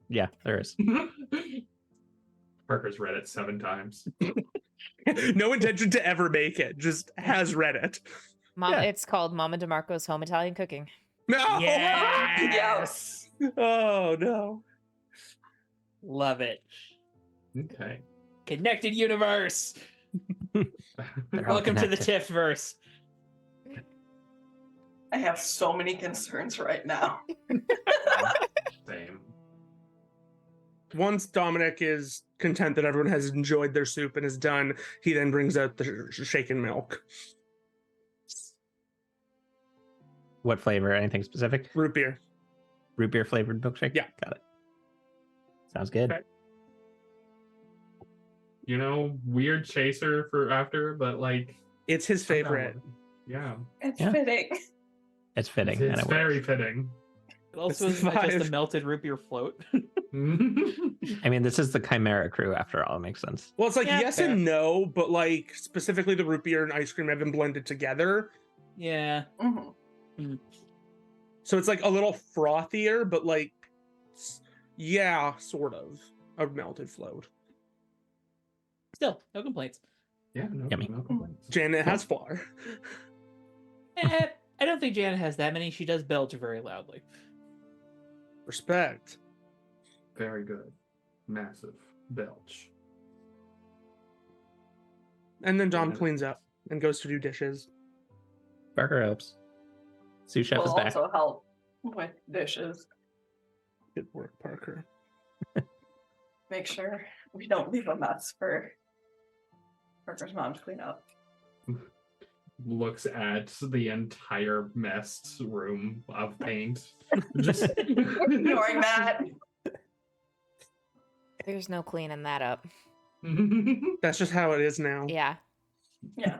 Yeah, there is. Parker's read it 7 times. No intention to ever make it. Just has read it. Yeah. It's called Mama DeMarco's Home Italian Cooking. No. Yes! Oh no. Love it. Okay. Connected universe. They're all Welcome to the connected. Tiffverse. I have so many concerns right now. Same. Once Dominic is content that everyone has enjoyed their soup and is done, he then brings out the shaken milk. What flavor? Anything specific? Root beer. Root beer flavored milkshake? Yeah. Got it. Sounds good. Okay. You know, weird chaser for after, but like, It's his favorite. yeah, It's Yeah. fitting. It's fitting. it's and it very works. fitting. It also It's is just a five. melted root beer float. I mean, this is the Chimera Crew after all. It makes sense. Well, it's like Yeah, yes fair. and no, but like specifically the root beer and ice cream have been blended together. Yeah. Mhm. So it's like a little frothier, but like, yeah, sort of a melted float. Still, no complaints. Yeah, no, Yummy. no complaints. Janet has flour. I don't think Janet has that many. She does belch very loudly. Respect. Very good. Massive belch. And then Dom Yeah. cleans up and goes to do dishes. Parker helps. Sous chef Will is back. also help with dishes. Good work, Parker. Make sure we don't leave a mess for Parker's mom to clean up. Looks at the entire messed room of paint. Just Ignoring that. There's no cleaning that up. That's just how it is now. Yeah. Yeah.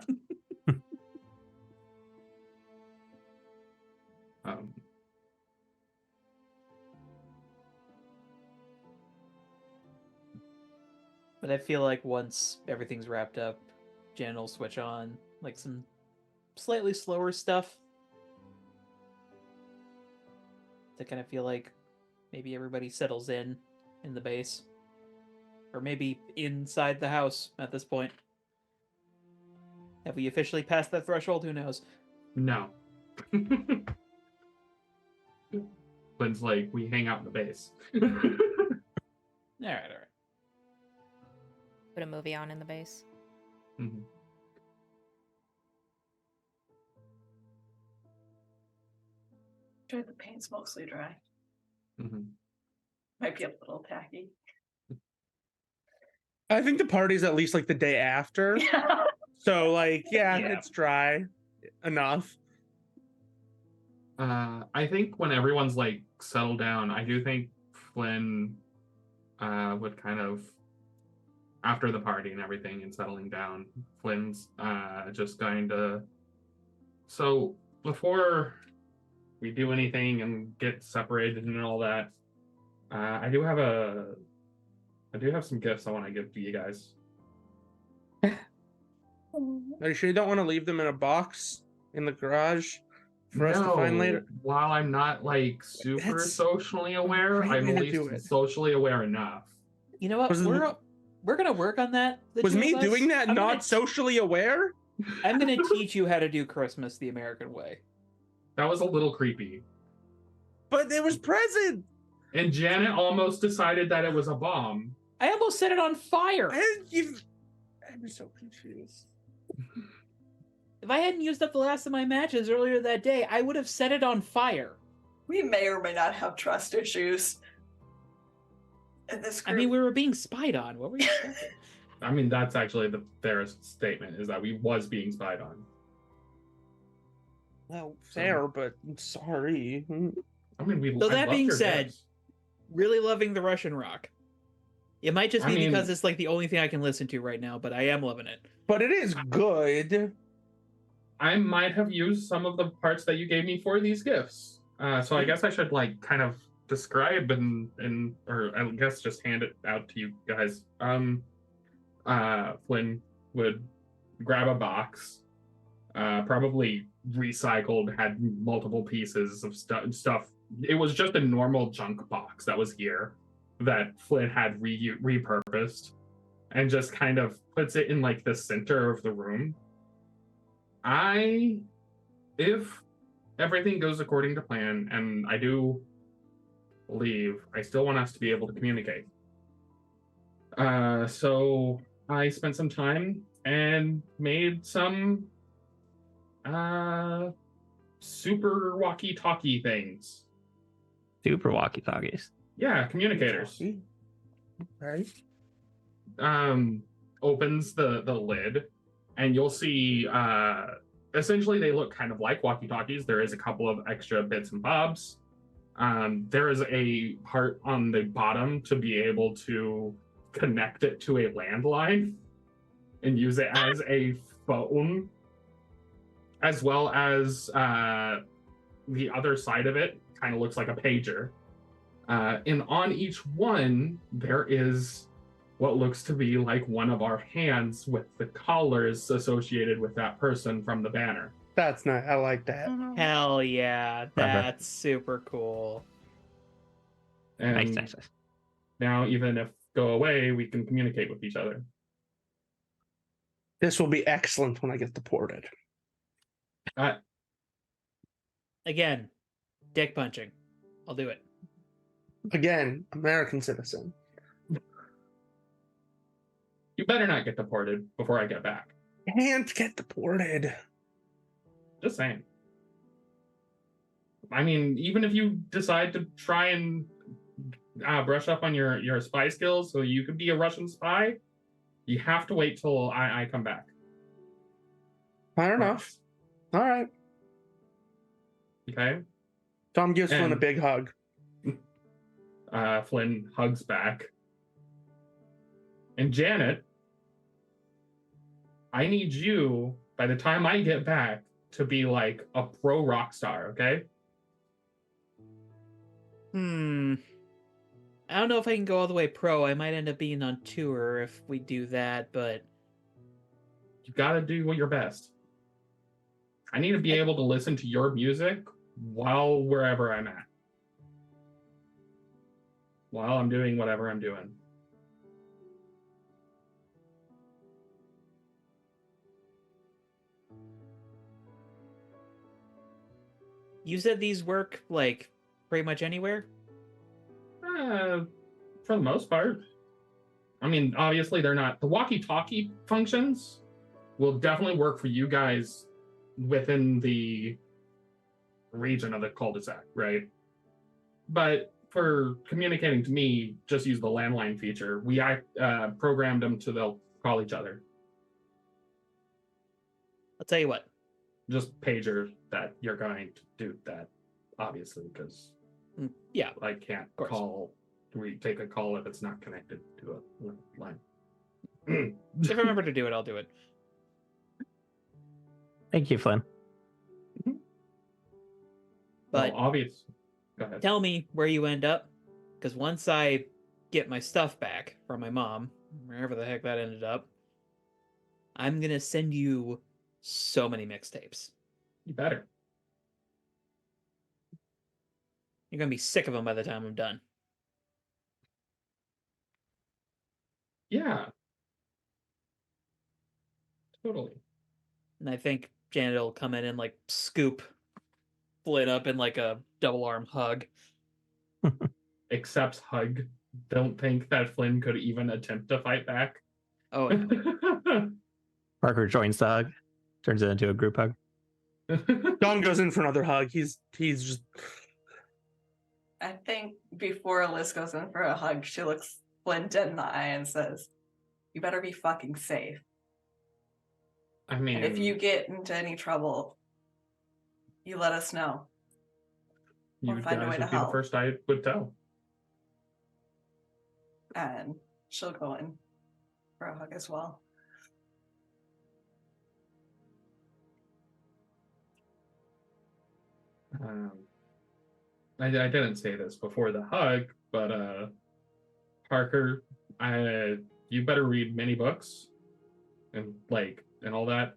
um, But I feel like once everything's wrapped up, Janet will switch on like some slightly slower stuff to kind of feel like maybe everybody settles in the base. Or maybe inside the house at this point. Have we officially passed that threshold? Who knows? no. Lynn's like, we hang out in the base. All right. Put a movie on in the base. Mhm. Sure, the paint's mostly dry. Mhm. Might be a little tacky. I think the party's at least like the day after. Yeah. So like, yeah, Yeah. it's dry enough. I think when everyone's like settled down, I do think Flynn would kind of, after the party and everything and settling down, Flynn's just going to. So before we do anything and get separated and all that, I do have some gifts I want to give to you guys. Are you sure you don't want to leave them in a box in the garage for us to find later? While I'm not like super That's socially aware, great I'm way at to do least it. socially aware enough. You know what? Was it- We're gonna work on that. the Was two me of us. doing that I'm not gonna, socially aware? I'm gonna teach you how to do Christmas the American way. That was a little creepy. But it was present. And Janet almost decided that it was a bomb. I almost set it on fire. I'm so confused. If I hadn't used up the last of my matches earlier that day, I would have set it on fire. We may or may not have trust issues in this group. I mean, we were being spied on. What were you expecting? I mean, that's actually the fairest statement, is that we was being spied on. Well, fair, but I'm sorry. I mean, So I that loved being your said, gifts. really loving the Russian rock. It might just I be mean- because it's like the only thing I can listen to right now, but I am loving it. But it is good. I might have used some of the parts that you gave me for these gifts. So I guess I should like kind of describe and or I guess just hand it out to you guys. Flynn would grab a box, probably recycled, had multiple pieces of stuff. It was just a normal junk box that was here that Flynn had repurposed, and just kind of puts it in like the center of the room. If everything goes according to plan, and I do leave, I still want us to be able to communicate. So I spent some time and made some super walkie-talkie things. Super walkie-talkies. Yeah, communicators. Right. Opens the lid, and you'll see essentially they look kind of like walkie-talkies. There is a couple of extra bits and bobs. There is a part on the bottom to be able to connect it to a landline and use it as a phone, as well as the other side of it kind of looks like a pager. And on each one, there is what looks to be like one of our hands with the collars associated with that person from the banner. That's nice. I like that. Hell yeah, that's super cool. And Nice. now, even if go away, we can communicate with each other. This will be excellent when I get deported. Again, dick punching. I'll do it. Again, American citizen. You better not get deported before I get back. Can't get deported. Just saying. I mean, even if you decide to try and brush up on your spy skills so you could be a Russian spy, you have to wait till I come back. Fair enough. All right. Okay? Tom gives Flynn a And- big hug. Flynn hugs back. And Janet, I need you, by the time I get back, to be like a pro rock star, okay? I don't know if I can go all the way pro. I might end up being on tour if we do that, but You gotta do your best. I need to be able to listen to your music while wherever I'm at. While I'm doing whatever I'm doing. you said these work like pretty much anywhere? For the most part. I mean, obviously they're not. The walkie-talkie functions will definitely work for you guys within the region of the cul-de-sac, right? But for communicating to me, just use the landline feature. We programmed them to they'll call each other. I'll tell you what. Just pager that you're going to do that, obviously, because Yeah, I can't course. take a call if it's not connected to a line. If I remember to do it, I'll do it. Thank you, Flynn. But Well, obvious. Go ahead. tell me where you end up, because once I get my stuff back from my mom, wherever the heck that ended up, I'm gonna send you so many mixtapes. You better. You're gonna be sick of them by the time I'm done. Yeah. Totally. And I think Janet will come in and like scoop Flynn up in like a double arm hug. Accepts hug. Don't think that Flynn could even attempt to fight back. Oh, no. Parker joins the hug, turns it into a group hug. Dawn goes in for another hug. He's just I think before Liz goes in for a hug, she looks Flynn dead in the eye and says, "You better be fucking safe. I mean, And if you get into any trouble, you let us know. you we'll find a guys way would to be the help." first I would tell. And she'll go in for a hug as well. I didn't say this before the hug, but Parker, you better read many books and all that,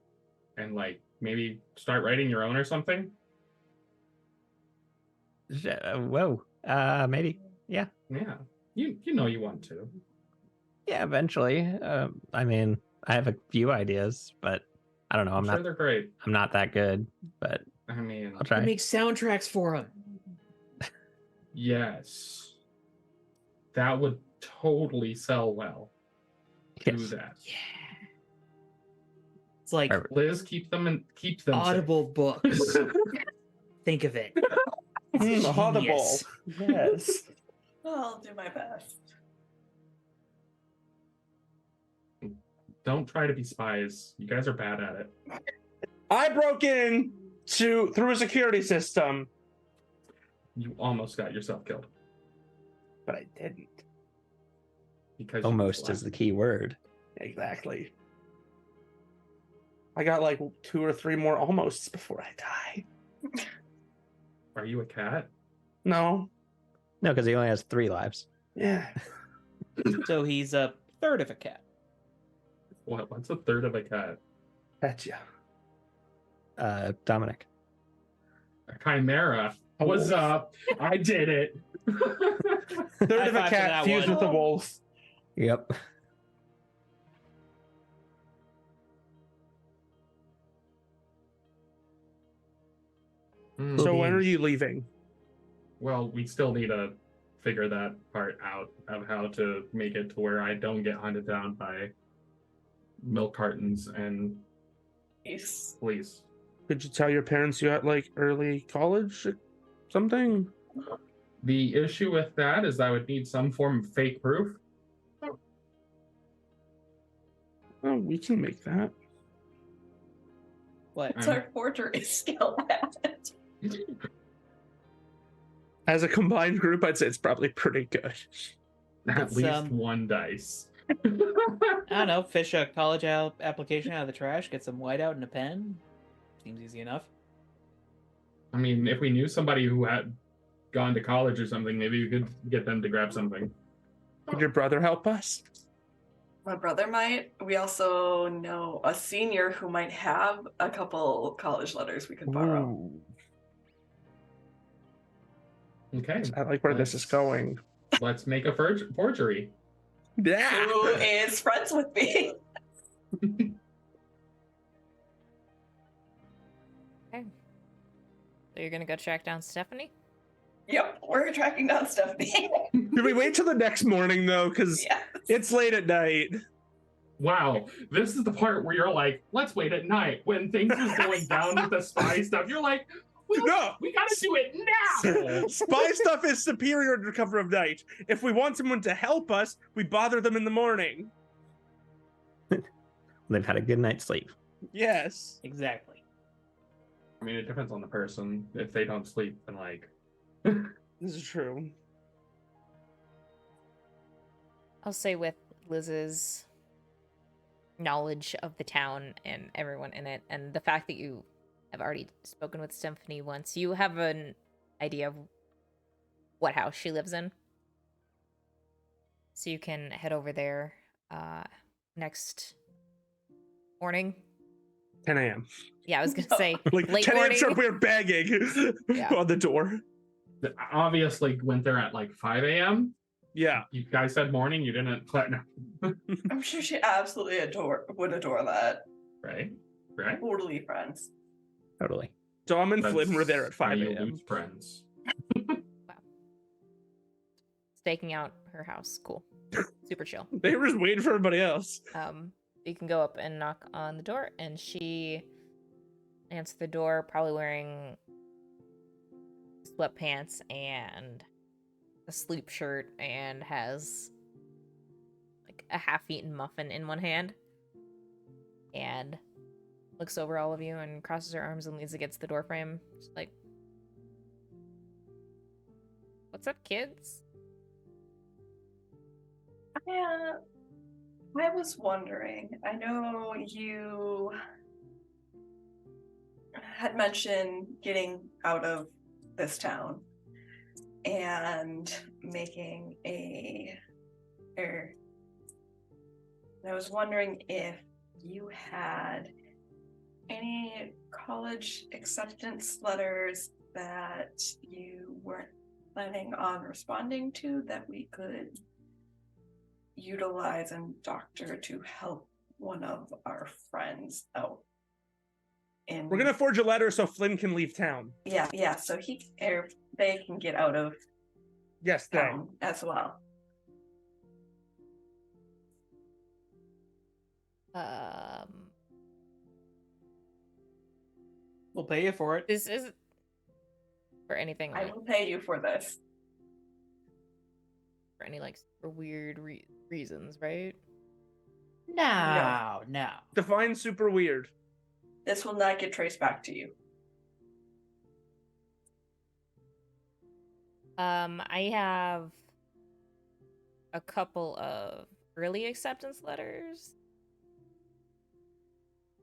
and maybe start writing your own or something. Whoa. Maybe. Yeah. Yeah, you know you want to. Yeah, eventually. I mean, I have a few ideas, but I don't know. I'm sure they're great. I'm not that good, but I mean, I'll try. Make soundtracks for him. yes, that would totally sell well. Do Yes. that. Yeah. It's like Perfect. Liz, keep them Audible books. Think of it. It's Audible. genius. Yes. I'll do my best. Don't try to be spies. You guys are bad at it. I broke in through a security system, You almost got yourself killed but I didn't. because Almost is the key word. Exactly. I got 2 or 3 more almosts before I die. Are you a cat? No. No, because he only has 3 lives. Yeah. So he's a third of a cat. What's a third of a cat? Betcha. Dominic. A chimera. What's up? I did it. Third High of a five for cat that fused one. with a wolf. Yep. So when are you leaving? Well, we still need to figure that part out of how to make it to where I don't get hunted down by milk cartons and Peace. police. Could you tell your parents you had early college or something? The issue with that is I would need some form of fake proof. Oh, we can make that. What? What's our forgery skill at? As a combined group, I'd say it's probably pretty good. At It's, least one dice. I don't know. Fish a college application out of the trash. Get some whiteout and a pen. Seems easy enough. I mean, if we knew somebody who had gone to college or something, maybe we could get them to grab something. Could your brother help us? My brother might. We also know a senior who might have a couple college letters we could borrow. Ooh, Okay. I like where this is going. Let's make a forgery. Yeah. Who is friends with me? Okay. So you're gonna go track down Stephanie? Yep, we're tracking down Stephanie. Do we wait till the next morning though? Because Yeah. it's late at night. Wow, this is the part where you're like, let's wait at night. When things was going down with the spy stuff, you're like, well, No, we gotta do it now. spy stuff is superior to cover of night. If we want someone to help us, we bother them in the morning. They've had a good night's sleep. Yes. Exactly. I mean, it depends on the person. If they don't sleep, then like, This is true. I'll say with Liz's knowledge of the town and everyone in it, and the fact that you have already spoken with Stephanie once, you have an idea of what house she lives in. So you can head over there next morning. 10 a.m. Yeah, I was gonna say Like late 10 a.m. morning. sharp, we're banging Yeah. on the door. obviously went there at like 5 a.m. Yeah. You guys said morning. You didn't. No. I'm sure she absolutely would adore that. Right. Right. Totally friends. Totally. Dom and That's Flynn were there at how 5 you a.m. lose friends. Staking out her house. Cool. Super chill. They were just waiting for everybody else. You can go up and knock on the door, and she answers the door, probably wearing sweatpants and a sleep shirt, and has like a half-eaten muffin in one hand, and looks over all of you and crosses her arms and leans against the doorframe. She's like, "What's up, kids?" I was wondering, I know you had mentioned getting out of this town and making I was wondering if you had any college acceptance letters that you weren't planning on responding to that we could utilize and doctor to help one of our friends out. We're gonna forge a letter so Flynn can leave town. Yeah, so they can get out of Yes, town as well. We'll pay you for it. This is for anything I like, will pay you for this. for any like super weird reasons, right? No. Define super weird. This will not get traced back to you. I have a couple of early acceptance letters,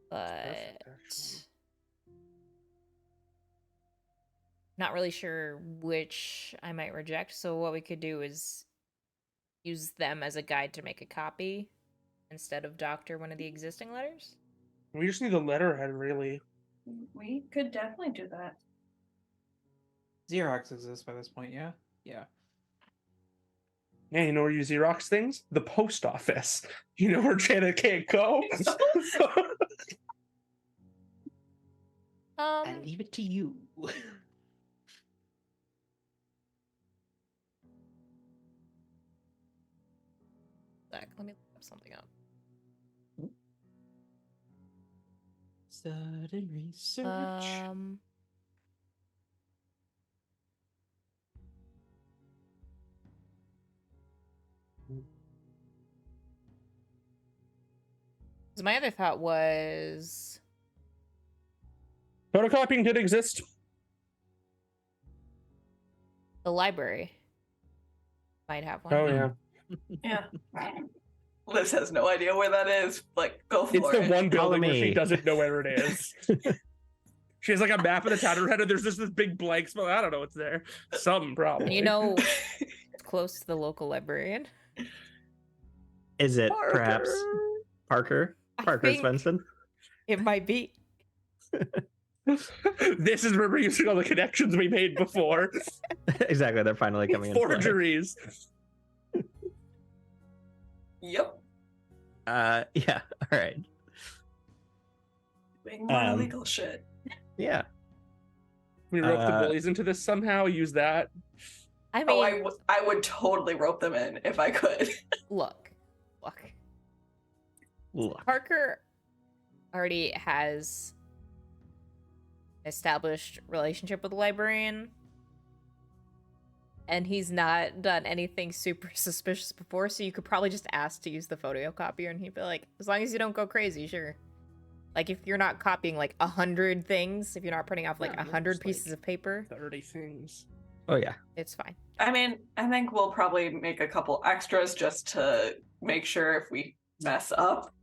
but Perfect, actually. not really sure which I might reject. So what we could do is use them as a guide to make a copy instead of doctor one of the existing letters. We just need a letterhead, really. We could definitely do that. Xerox exists by this point, yeah? Yeah. Yeah, you know where you Xerox things? The post office. You know where Janet can't go? I leave it to you. Zach, let me look up something up. Sudden research. So my other thought was Photocopying did exist. the library might have one. Oh, yeah. Yeah. Liz has no idea where that is. Like, go for It's it. the one Follow building where she me. doesn't know where it is. She has like a map of the town in her head, and there's just this big blank spot. I don't know what's there. Something probably. And you know, it's close to the local librarian. Is it perhaps Parker. Parker think Svensson? It might be. This is where we're using all the connections we made before. Exactly, they're finally coming in. Forgeries. Yep. Yeah, all right. Doing more illegal shit. Yeah. We rope the bullies into this somehow. Use that. I mean, I would totally rope them in if I could. look. Look. Parker already has established relationship with the librarian, and he's not done anything super suspicious before, so you could probably just ask to use the photocopier, and he'd be like, as long as you don't go crazy, sure. Like, if you're not copying, like, 100 things, if you're not printing off, like, Yeah, 100 just, pieces of paper, 30 things. Oh yeah. it's fine. I mean, I think we'll probably make a couple extras just to make sure if we mess up,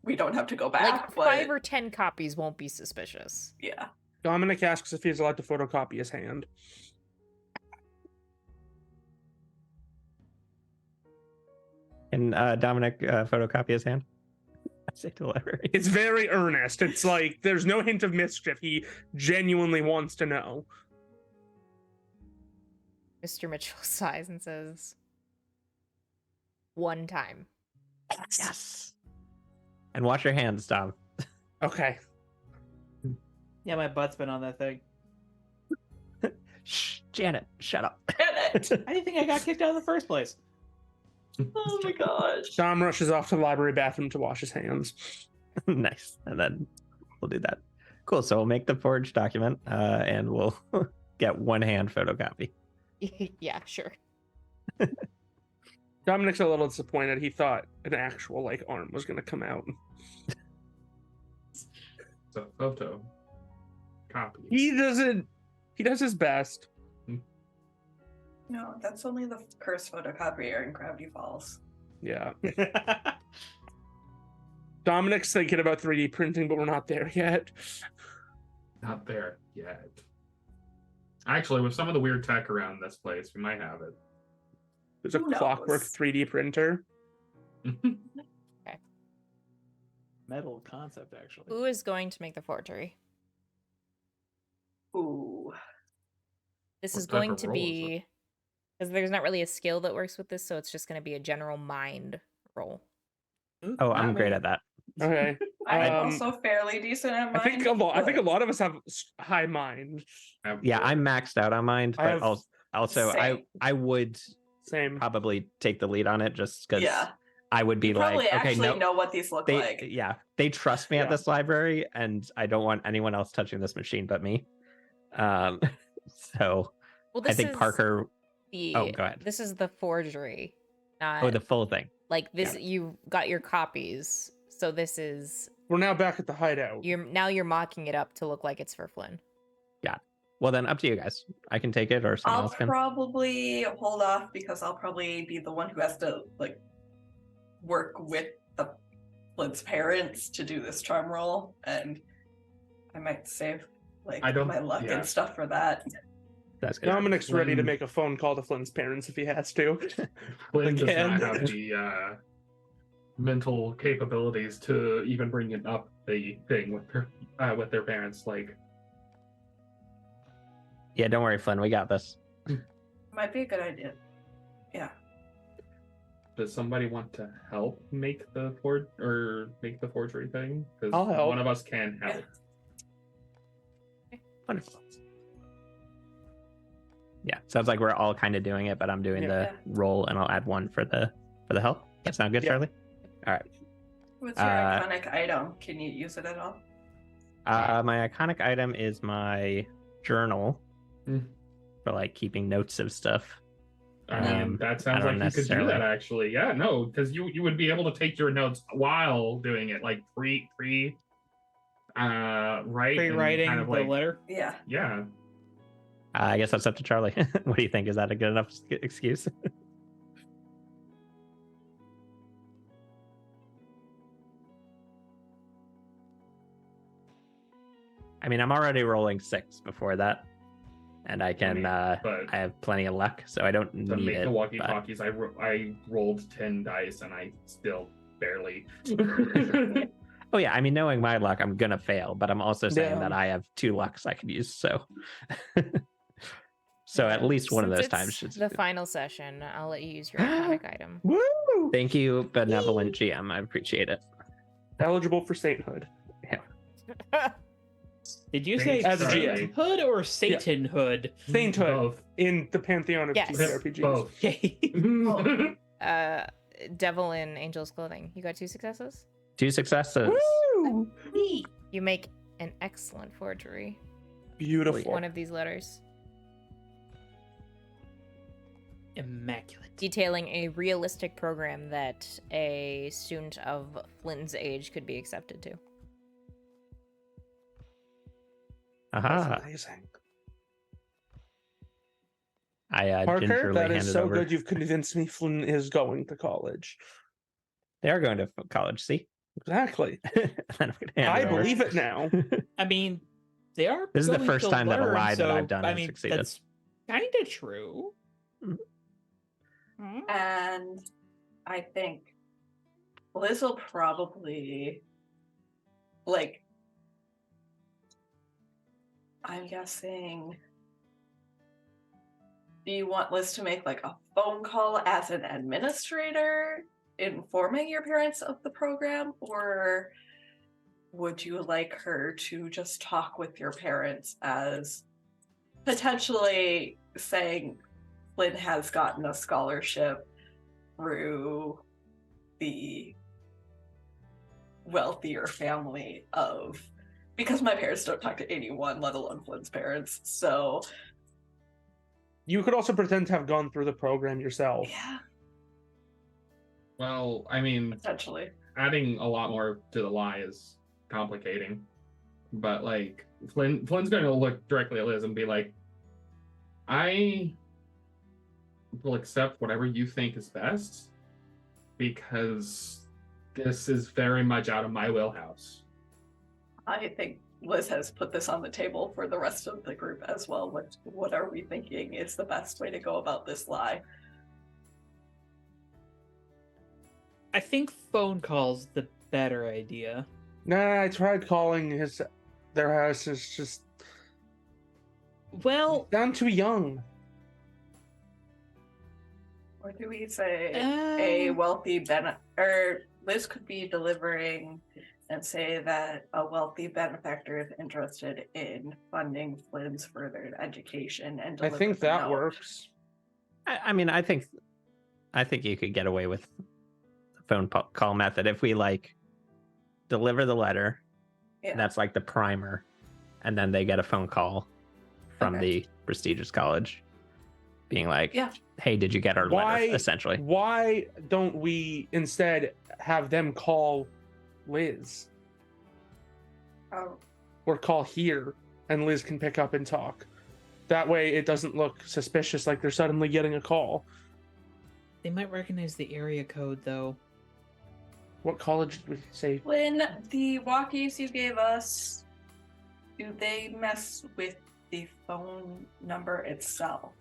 we don't have to go back. Like, but 5 or 10 copies won't be suspicious. yeah. Dominic asks if he's allowed to photocopy his hand. Can Dominic photocopy his hand? I say to the library. It's very earnest. It's like there's no hint of mischief. He genuinely wants to know. Mr. Mitchell sighs and says, one time. Yes. And wash your hands, Dom. Okay. Yeah, my butt's been on that thing. Shh, Janet, shut up. I didn't think I got kicked out in the first place. Oh my gosh. Dom rushes off to the library bathroom to wash his hands. Nice. And then we'll do that. Cool. So we'll make the forged document and we'll get one hand photocopy. Yeah, sure. Dominic's a little disappointed. He thought an actual like arm was going to come out. It's a photo copy. He does his best. No, that's only the cursed photocopier in Gravity Falls. Yeah. Dominic's thinking about 3D printing, but we're not there yet. Not there yet. Actually, with some of the weird tech around this place, we might have it. There's a Who knows? Clockwork 3D printer. Metal concept, actually. Who is going to make the forgery? Ooh. This What is type going of to roll is be, because there's not really a skill that works with this, so it's just going to be a general mind roll. Oh, I'm great at that. Okay. I'm Um, also fairly decent at mine. I think a lot of us have high mind. Yeah, I'm maxed out on mine, I but have- also Same. I would Same. probably take the lead on it just because Yeah. I would be You probably like, okay, actually no, know what these look they like. yeah, they trust me Yeah. at this library, and I don't want anyone else touching this machine but me. So Well, I this think is Parker. the, Oh, go ahead. This is the forgery, not Oh, the full thing. like this. You got your copies, so this is We're now back at the hideout. you're mocking it up to look like it's for Flynn. Well, then up to you guys. I can take it, or someone I'll else can. probably hold off because I'll probably be the one who has to like work with the Flynn's parents to do this charm roll, and I might save like I don't- my luck yeah. and stuff for that. That's good. Dominic's ready to Flynn- make a phone call to Flynn's parents if he has to. Flynn does Again. not have the mental capabilities to even bring it up the thing with their parents. Like, Yeah, don't worry, Flynn. We got this. Might be a good idea. Yeah. does somebody want to help make the forgery thing? Because I'll help. one of us can help. Wonderful. Yeah, sounds like we're all kind of doing it, but I'm doing the Yeah. roll, and I'll add one for the help. That sound good, Yeah. Charlie? All right. What's your Uh, iconic item? Can you use it at all? My iconic item is my journal Mm. for like keeping notes of stuff. I mean, Um, that I sounds don't like you could do necessarily- that actually. Yeah, no, because you would be able to take your notes while doing it, like write and Rewriting kind of the like letter. Yeah. yeah. I guess that's up to Charlie. What do you think? Is that a good enough excuse? I mean, I'm already rolling 6 before that, and I can. but I have plenty of luck, so I don't to need make it. the walkie but- talkies, I rolled 10 dice and I still barely. Oh yeah, I mean, knowing my luck, I'm gonna fail, but I'm also saying Yeah. that I have 2 lucks I could use. So, so at least one of Since those it's times should. the final session. I'll let you use your iconic item. Woo! Thank you, benevolent GM. I appreciate it. Eligible for sainthood. Did you say As a GM. sainthood or Satanhood? Sainthood Both. in the pantheon of Yes. TTRPGs. Both. Okay. Devil in Angel's Clothing. You got 2 successes? 2 successes. Woo! You make an excellent forgery. Beautiful. One of these letters. Immaculate. Detailing a realistic program that a student of Flynn's age could be accepted to. Aha. That's amazing. I Parker, gingerly that handed is so over. good. You've convinced me Flynn is going to college. They are going to college, see? Exactly. And then I'm gonna hand I it over. believe it now. I mean, they are. This is the going first to time that a learn, lie that so, I've done I has mean, succeeded. That's kind of true. And I think Liz will probably, like, I'm guessing, do you want Liz to make like a phone call as an administrator informing your parents of the program, or would you like her to just talk with your parents as potentially saying Flynn has gotten a scholarship through the wealthier family of, because my parents don't talk to anyone, let alone Flynn's parents, so You could also pretend to have gone through the program yourself. yeah, Well, I mean, potentially. adding a lot more to the lie is complicating. But like Flynn's going to look directly at Liz and be like, I will accept whatever you think is best because this is very much out of my wheelhouse. I think Liz has put this on the table for the rest of the group as well. What are we thinking is the best way to go about this lie? I think phone call's the better idea. Nah, I tried calling their house. It's just Well, down too young. Or do we say a wealthy or Liz could be delivering and say that a wealthy benefactor is interested in funding Flynn's further education and I deliver think the that note. works. I mean, I think you could get away with the phone call method if we like deliver the letter. Yeah. That's like the primer, and then they get a phone call from Okay. the prestigious college, being like, Yeah. "Hey, did you get our letter?" Essentially, Why don't we instead have them call Liz Oh, or call here and Liz can pick up and talk? That way it doesn't look suspicious like they're suddenly getting a call. they might recognize the area code though. What college did we say? Flynn, the walkies you gave us, do they mess with the phone number itself?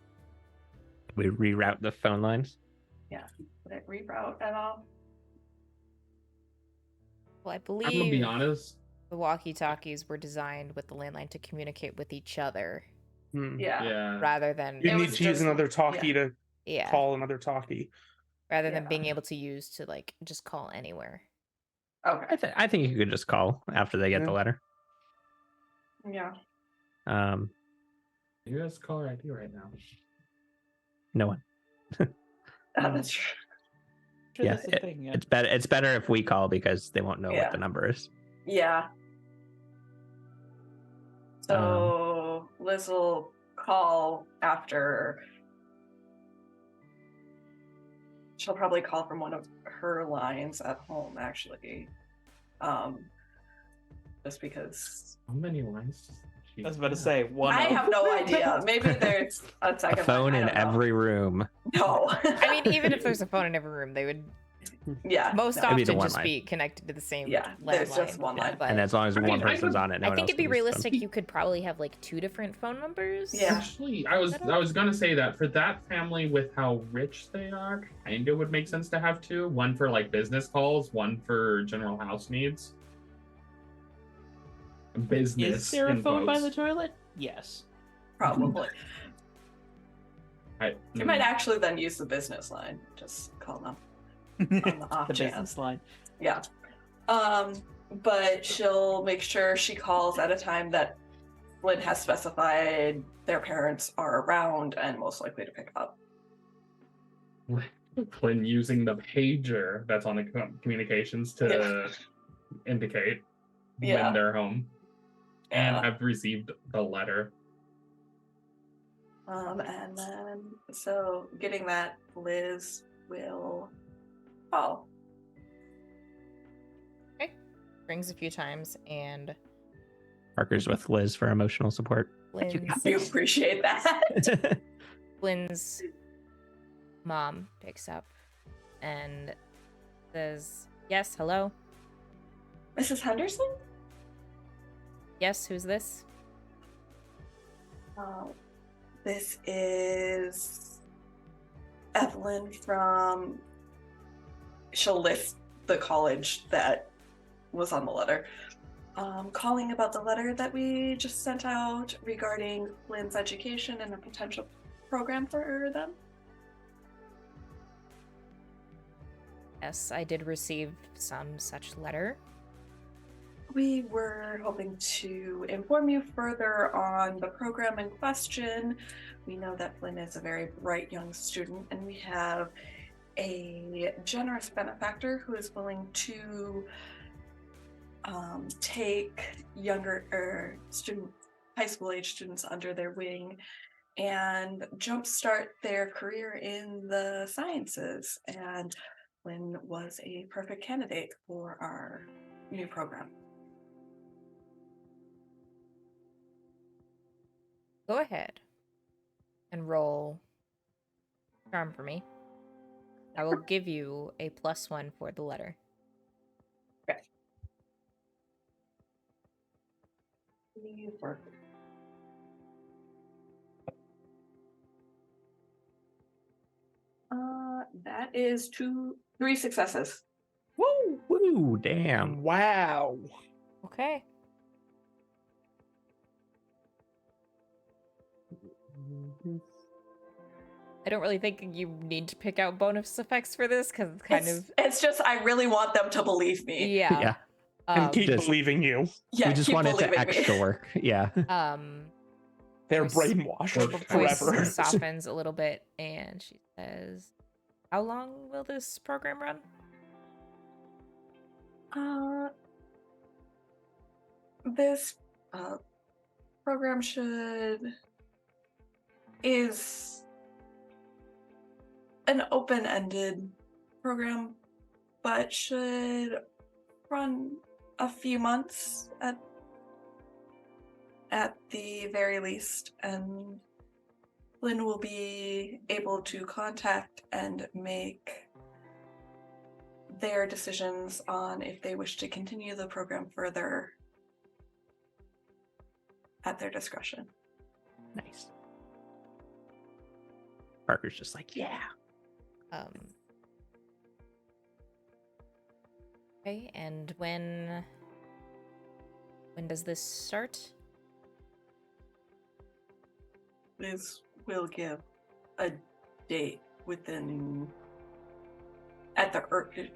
we reroute the phone lines. Would it reroute at all? Well, I I'm gonna believe be honest. the walkie-talkies were designed with the landline to communicate with each other Yeah. Yeah. rather than You It need was to use just- another talkie yeah. to yeah, call another talkie. rather than Yeah. being able to use to like just call anywhere. Okay. I think you could just call after they get Yeah. the letter. Yeah. Who has caller ID right now? No one. That's true. Sure, Yeah, that's the thing, yeah. It's better if we call because they won't know Yeah. what the number is. Yeah. So Liz will call after. She'll probably call from one of her lines at home, actually. Just because How many lines? does she I was about to have? say one. I of- have no idea. Maybe there's a A second phone line, in I don't know. every room. No. I mean, even if there's a phone in every room, they would yeah. most no. Maybe often the one just line. be connected to the same Yeah, there's landline. just one line. But And as long as I mean, one I person's would- on it, no I one think else it'd be can use them. realistic. You could probably have like 2 different phone numbers. Yeah. Actually, I was gonna say that for that family with how rich they are, kind of would make sense to have 2. One for like business calls, one for general house needs. Business. Is there a in phone by quotes. the toilet? Yes. Probably. I, You might actually then use the business line. Just call them on the off The chance. business line. Yeah. But she'll make sure she calls at a time that Flynn has specified their parents are around and most likely to pick up. Flynn using the pager that's on the communications to indicate when they're home. And I've received the letter. And then, so getting that, Liz will call. Okay. Rings a few times, and Parker's with Liz for emotional support. Flynn's, You appreciate that. Flynn's mom picks up and says, "Yes, hello. Mrs. Henderson? Yes, who's this?" This is Evelyn from, she'll list the college that was on the letter. Calling about the letter that we just sent out regarding Flynn's education and a potential program for them. Yes, I did receive some such letter. We were hoping to inform you further on the program in question. We know that Flynn is a very bright young student, and we have a generous benefactor who is willing to take younger high school age students under their wing and jumpstart their career in the sciences. And Flynn was a perfect candidate for our new program. Go ahead and roll charm for me. I will give you a +1 for the letter. Okay. That is 3 successes. Woo! Woo! Damn! Wow. Okay. I don't really think you need to pick out bonus effects for this because it's just I really want them to believe me. Yeah. Yeah. And keep Just- believing you. Yeah, We just keep want it to believing me. extra work. Yeah. They're Voice- brainwashed voice forever. softens a little bit, and she says, "How long will this program run?" This program is an open-ended program, but should run a few months at the very least, and Lynn will be able to contact and make their decisions on if they wish to continue the program further at their discretion. Nice. Parker's just like, yeah. Okay, and when does this start? Liz will give a date within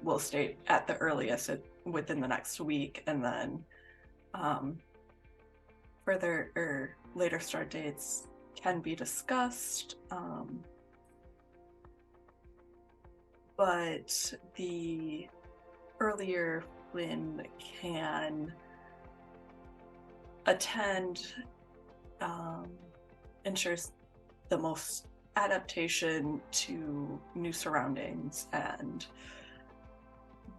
will state at the earliest within the next week, and then further or later start dates can be discussed. But the earlier Flynn can attend ensures the most adaptation to new surroundings and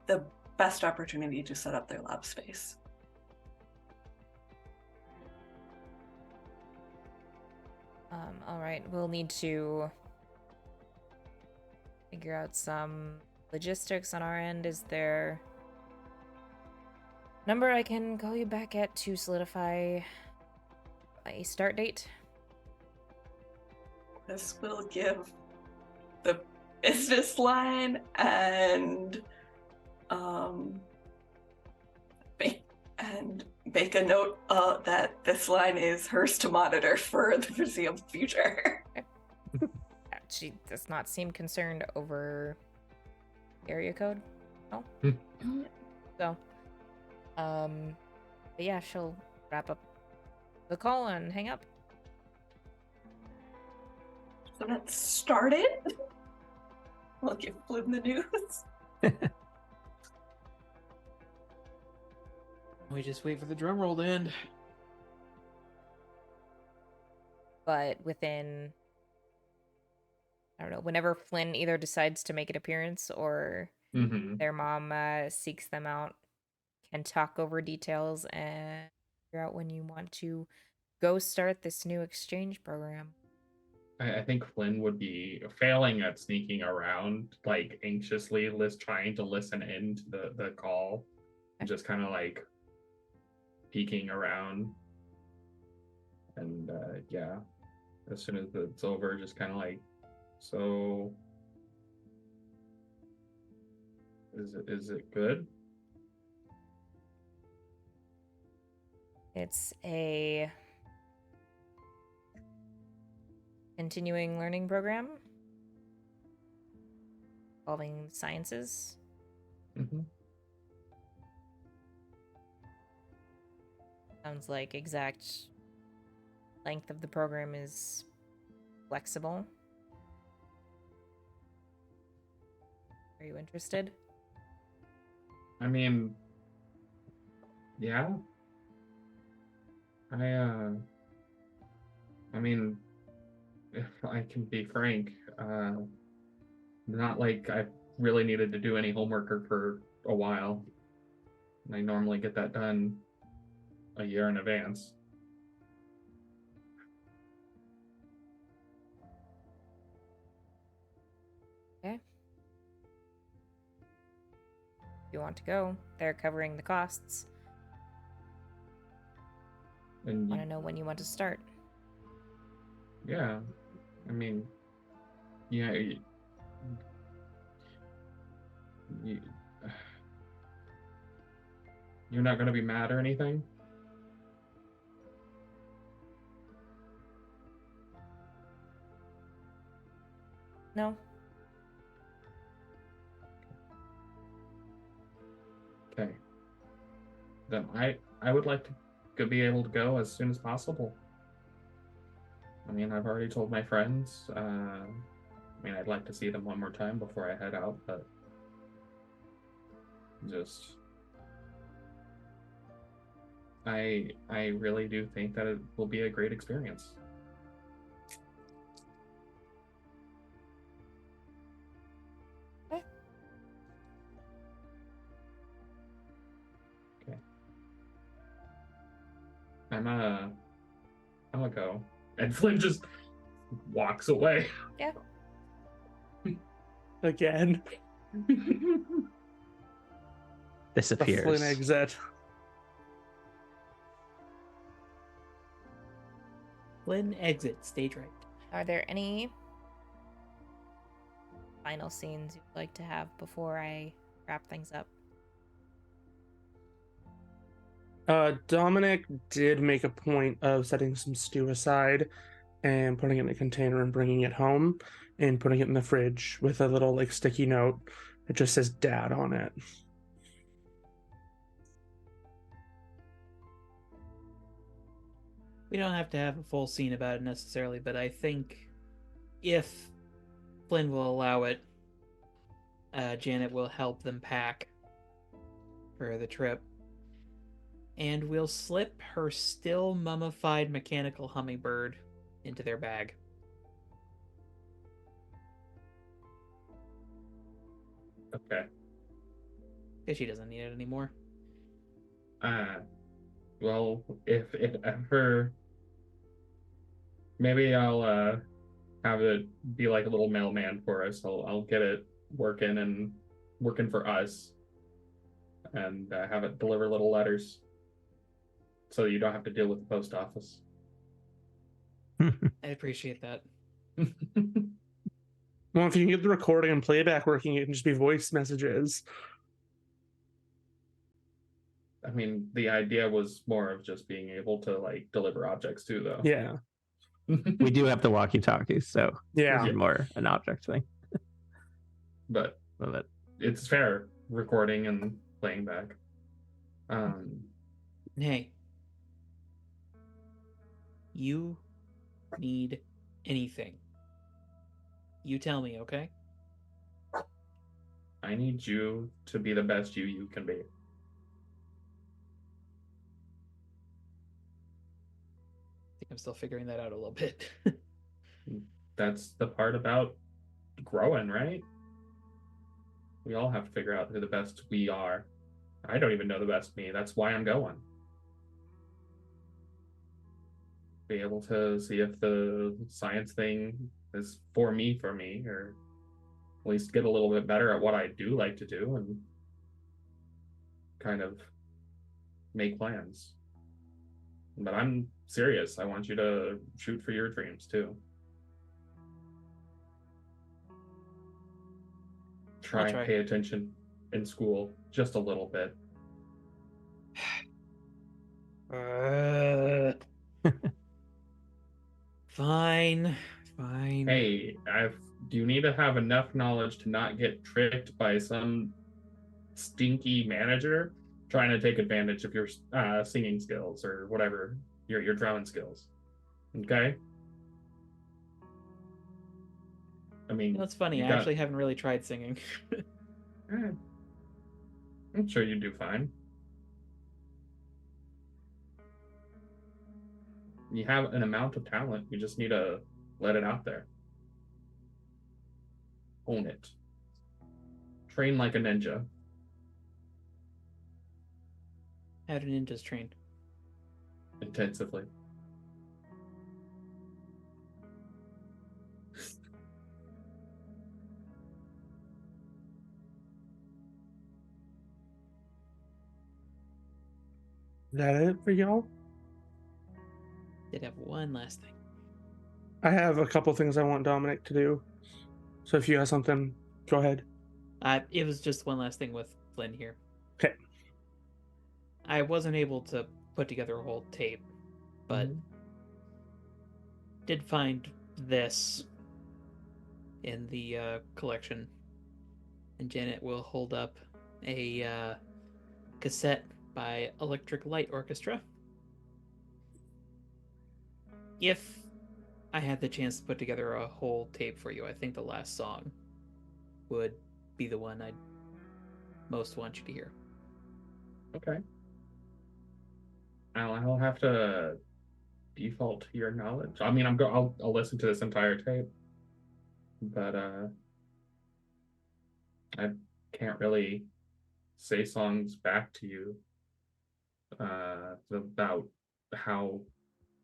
the best opportunity to set up their lab space. All right, we'll need to figure out some logistics on our end. Is there a number I can call you back at to solidify a start date? This will give the business line and make a note that this line is hers to monitor for the foreseeable future. She does not seem concerned over area code. No. So, but yeah, she'll wrap up the call and hang up. So that started. We'll give Bloom the news. We just wait for the drum roll to end. But within, I don't know, whenever Flynn either decides to make an appearance or their mom seeks them out, can talk over details and figure out when you want to go start this new exchange program. I think Flynn would be failing at sneaking around, like anxiously trying to listen in to the call, and just kind of like peeking around. And yeah, as soon as it's over, just kind of like, so is it good? It's a continuing learning program involving sciences. Mm-hmm. Sounds like exact length of the program is flexible. Are you interested? I mean, yeah. I mean, if I can be frank, not like I've really needed to do any homework for a while. I normally get that done a year in advance. Okay. If you want to go, they're covering the costs. And Want to know when you want to start? yeah, I mean, yeah, you're not going to be mad or anything? No? Okay. Then I would like to be able to go as soon as possible. I mean, I've already told my friends. I mean, I'd like to see them one more time before I head out, but just I really do think that it will be a great experience. Okay. I'm gonna go. And Flynn just walks away. Yeah. Again. The Disappears. Flynn exit. Flynn exit stage right. Are there any final scenes you'd like to have before I wrap things up? Dominic did make a point of setting some stew aside and putting it in a container and bringing it home and putting it in the fridge with a little like sticky note. It just says "Dad" on it. We don't have to have a full scene about it necessarily, but I think if Flynn will allow it, Janet will help them pack for the trip. And we'll slip her still mummified mechanical hummingbird into their bag. Okay. Because she doesn't need it anymore. Well, if ever, maybe I'll have it be like a little mailman for us. I'll get it working for us, and have it deliver little letters, so you don't have to deal with the post office. I appreciate that. Well, if you can get the recording and playback working, it can just be voice messages. I mean, the idea was more of just being able to like deliver objects too, though. Yeah. We do have the walkie-talkies, so Yeah. it's more an object thing. But Love it. it's fair recording and playing back. Hey. you need anything, you tell me, okay? I need you to be the best you can be. I think I'm still figuring that out a little bit. That's the part about growing, right? We all have to figure out who the best we are. I don't even know the best me. That's why I'm going. Be able to see if the science thing is for me, or at least get a little bit better at what I do like to do and kind of make plans. But I'm serious. I want you to shoot for your dreams too. Try and try. pay attention in school just a little bit. Fine. Hey, do you need to have enough knowledge to not get tricked by some stinky manager trying to take advantage of your singing skills or whatever, your drumming skills? Okay? I mean, That's funny. you I actually haven't really tried singing. I'm sure you do fine. You have an amount of talent. You just need to let it out there. Own it. Train like a ninja. How do ninjas train? Intensively. Is that it for y'all? Did have one last thing. I have a couple things I want Dominic to do. So if you have something, go ahead. It was just one last thing with Flynn here. Okay. I wasn't able to put together a whole tape, but did find this in the collection. And Janet will hold up a cassette by Electric Light Orchestra. If I had the chance to put together a whole tape for you, I think the last song would be the one I'd most want you to hear. Okay. I'll have to default to your knowledge. I mean, I'll listen to this entire tape, but I can't really say songs back to you about how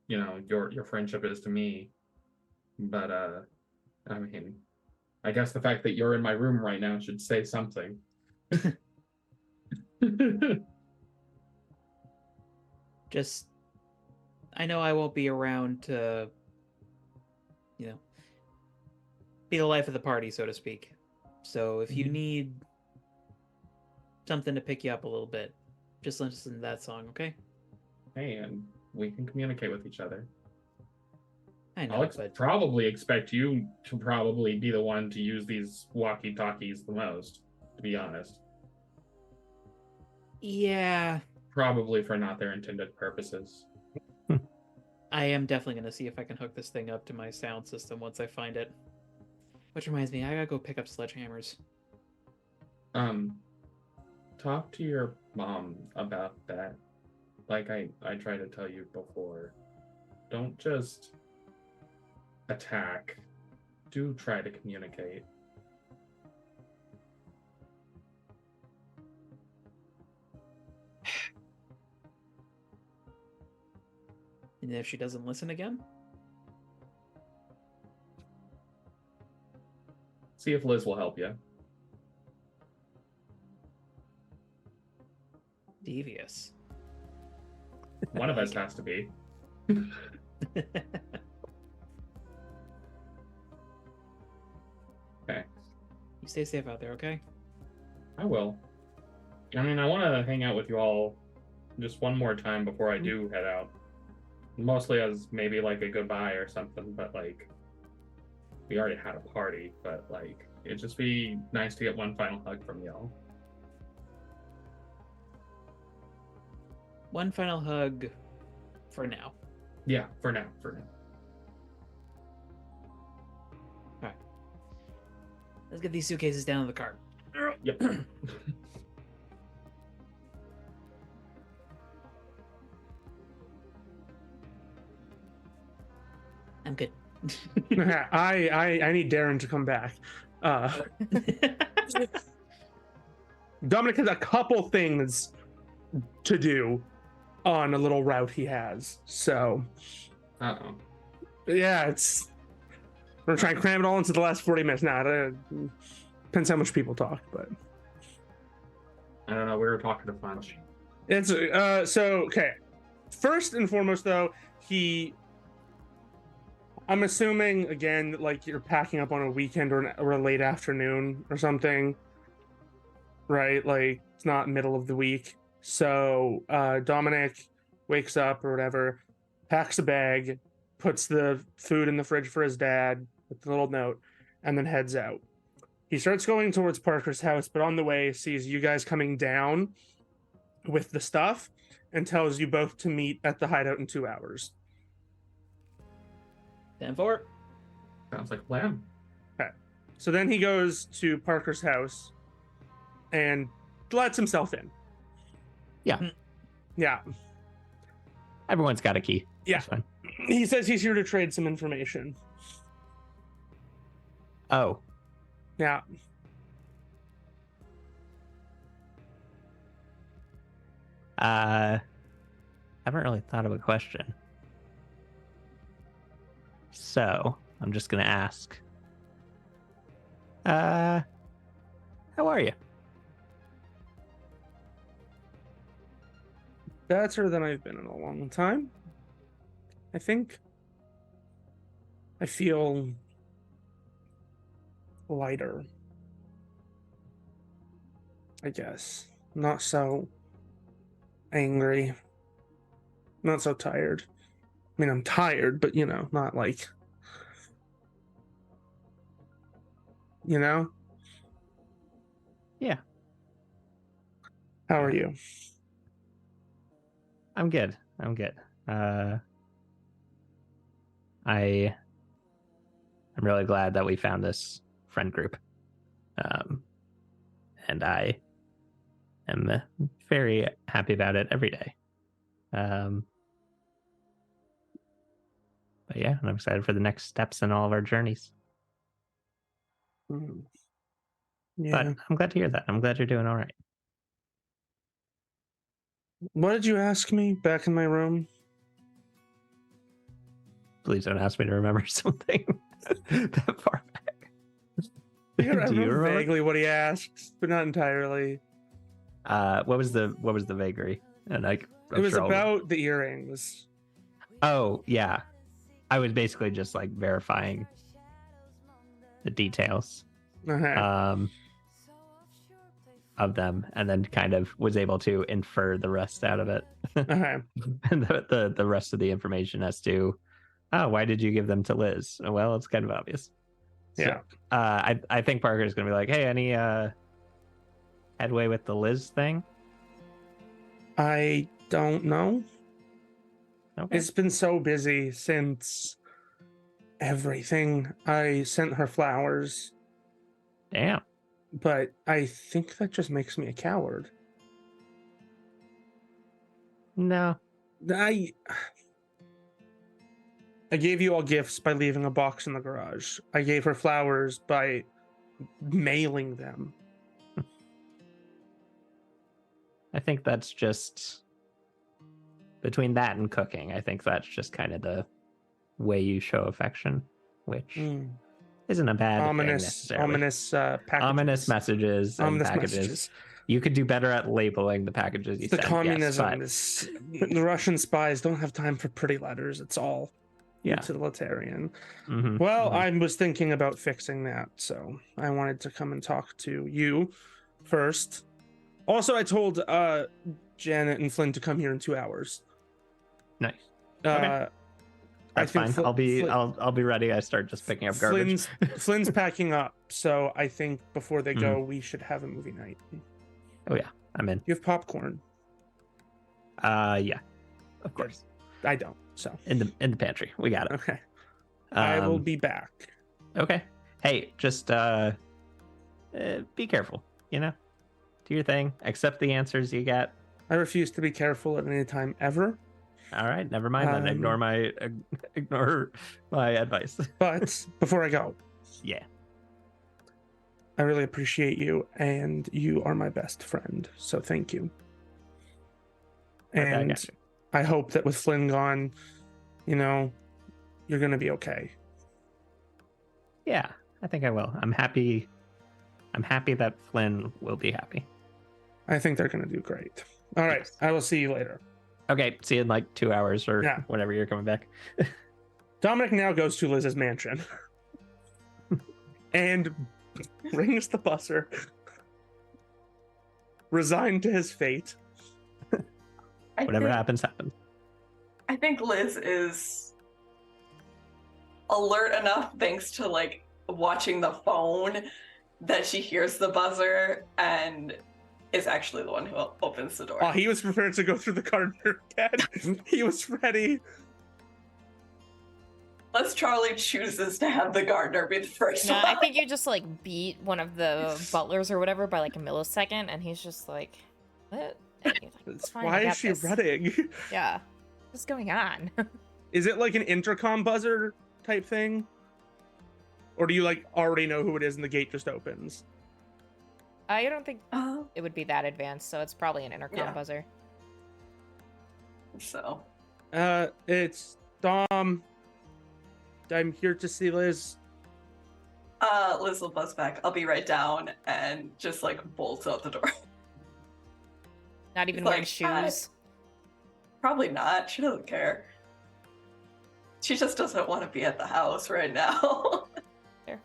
your friendship is to me. But I mean, I guess the fact that you're in my room right now should say something. Just, I know I won't be around to, be the life of the party, so to speak. So if you need something to pick you up a little bit, just listen to that song, okay? Hey, and we can communicate with each other. I know, I'll but probably expect you to probably be the one to use these walkie-talkies the most, to be honest. yeah, Probably for not their intended purposes. I am definitely going to see if I can hook this thing up to my sound system once I find it. Which reminds me, I gotta go pick up sledgehammers. Talk to your mom about that. Like I tried to tell you before. Don't just attack. Do try to communicate. And if she doesn't listen again? See if Liz will help you. Devious. One of us has to be. Okay. You stay safe out there, okay? I will. I mean, I want to hang out with you all just one more time before I do head out. Mostly as maybe like a goodbye or something, but like, we already had a party, but like, it'd just be nice to get one final hug from y'all. One final hug for now. Yeah, for now. For now. Let's get these suitcases down to the car. Yep. I'm good. I need Darren to come back. Dominic has a couple things to do on a little route he has. So, Uh-oh. yeah, we're trying to cram it all into the last 40 minutes. Now, depends how much people talk, but I don't know. We were talking a bunch. it's so okay. First and foremost, though, I'm assuming again, like you're packing up on a weekend or a late afternoon or something, right? Like it's not middle of the week. So Dominic wakes up or whatever, packs a bag, puts the food in the fridge for his dad with the little note, and then heads out. He starts going towards Parker's house, but on the way sees you guys coming down with the stuff and tells you both to meet at the hideout in 2 hours. 10-4. Sounds like a plan. Okay. So then he goes to Parker's house and lets himself in. Yeah. Yeah. Everyone's got a key. Yeah. That's fine. He says he's here to trade some information. Oh, Yeah. haven't really thought of a question. So I'm just gonna ask. How are you? Better than I've been in a long time. I think. I feel lighter. I guess. Not so angry. Not so tired. I mean, I'm tired, but not like. Yeah. How are you? I'm good. I'm good. I'm really glad that we found this friend group. And I am very happy about it every day. But yeah, and I'm excited for the next steps in all of our journeys. Yeah. But I'm glad to hear that. I'm glad you're doing all right. What did you ask me back in my room? Please don't ask me to remember something that far back. I Do you remember remember? vaguely what he asked, but not entirely. What was the vagary? And It was about the earrings. Oh yeah, I was basically just like verifying the details Uh-huh. of them, and then kind of was able to infer the rest out of it, Uh-huh. and the rest of the information as to, oh, why did you give them to Liz? Well, it's kind of obvious. Yeah. So, I think Parker's gonna be like, hey, any headway with the Liz thing? I don't know. Okay. It's been so busy since everything. I sent her flowers, Damn. but I think that just makes me a coward. No. I gave you all gifts by leaving a box in the garage. I gave her flowers by mailing them. I think that's just between that and cooking. I think that's just kind of the way you show affection, which isn't a bad thing necessarily. Ominous packages. Ominous messages and Ominous packages. messages. You could do better at labeling the packages you The send. communism. Yes, The Russian spies don't have time for pretty letters. It's all Yeah. utilitarian. Mhm, Well, mhm. I was thinking about fixing that, so I wanted to come and talk to you first. Also, I told Janet and Flynn to come here in 2 hours. Nice. Okay. That's fine. I'll be ready. I start just picking up garbage. Flynn's packing up, so I think before they go, Mm-hmm. we should have a movie night. Oh yeah, I'm in. You have popcorn. Yeah, of course. I don't. So In the pantry. We got it. okay, I will Um, be back. Okay. Hey, just be careful, you know? Do your thing. Accept the answers you get. I refuse to be careful at any time ever. All right, never mind then. Um, Ignore my advice. But before I go, Yeah. I really appreciate you, and you are my best friend. So thank you. Okay, I And got you. I hope that with Flynn gone, you know, you're gonna be okay. Yeah, I think I will. I'm happy that Flynn will be happy. I think they're gonna do great. All right, Yes. I will see you later. Okay, see you in like 2 hours or Yeah. whenever you're coming back. Dominic now goes to Liz's mansion and rings the buzzer, resigned to his fate. Whatever happens, happens. I think Liz is alert enough thanks to like watching the phone that she hears the buzzer and is actually the one who opens the door. Oh, he was prepared to go through the gardener again. He was ready. Unless Charlie chooses to have the gardener be the first No, one. I think you just like beat one of the butlers or whatever by like a millisecond, and he's just like, "What? And you're like, "It's fine, I Why is got she this." running? Yeah, what's going on? Is it like an intercom buzzer type thing? Or do you like already know who it is and the gate just opens? I don't think Oh, it would be that advanced, so it's probably an intercom Yeah. buzzer. so It's Dom. I'm here to see Liz. Liz will buzz back. I'll be right down and just like bolts out the door. Not even It's wearing like, shoes. Probably not. She doesn't care. She just doesn't want to be at the house right now. Fair.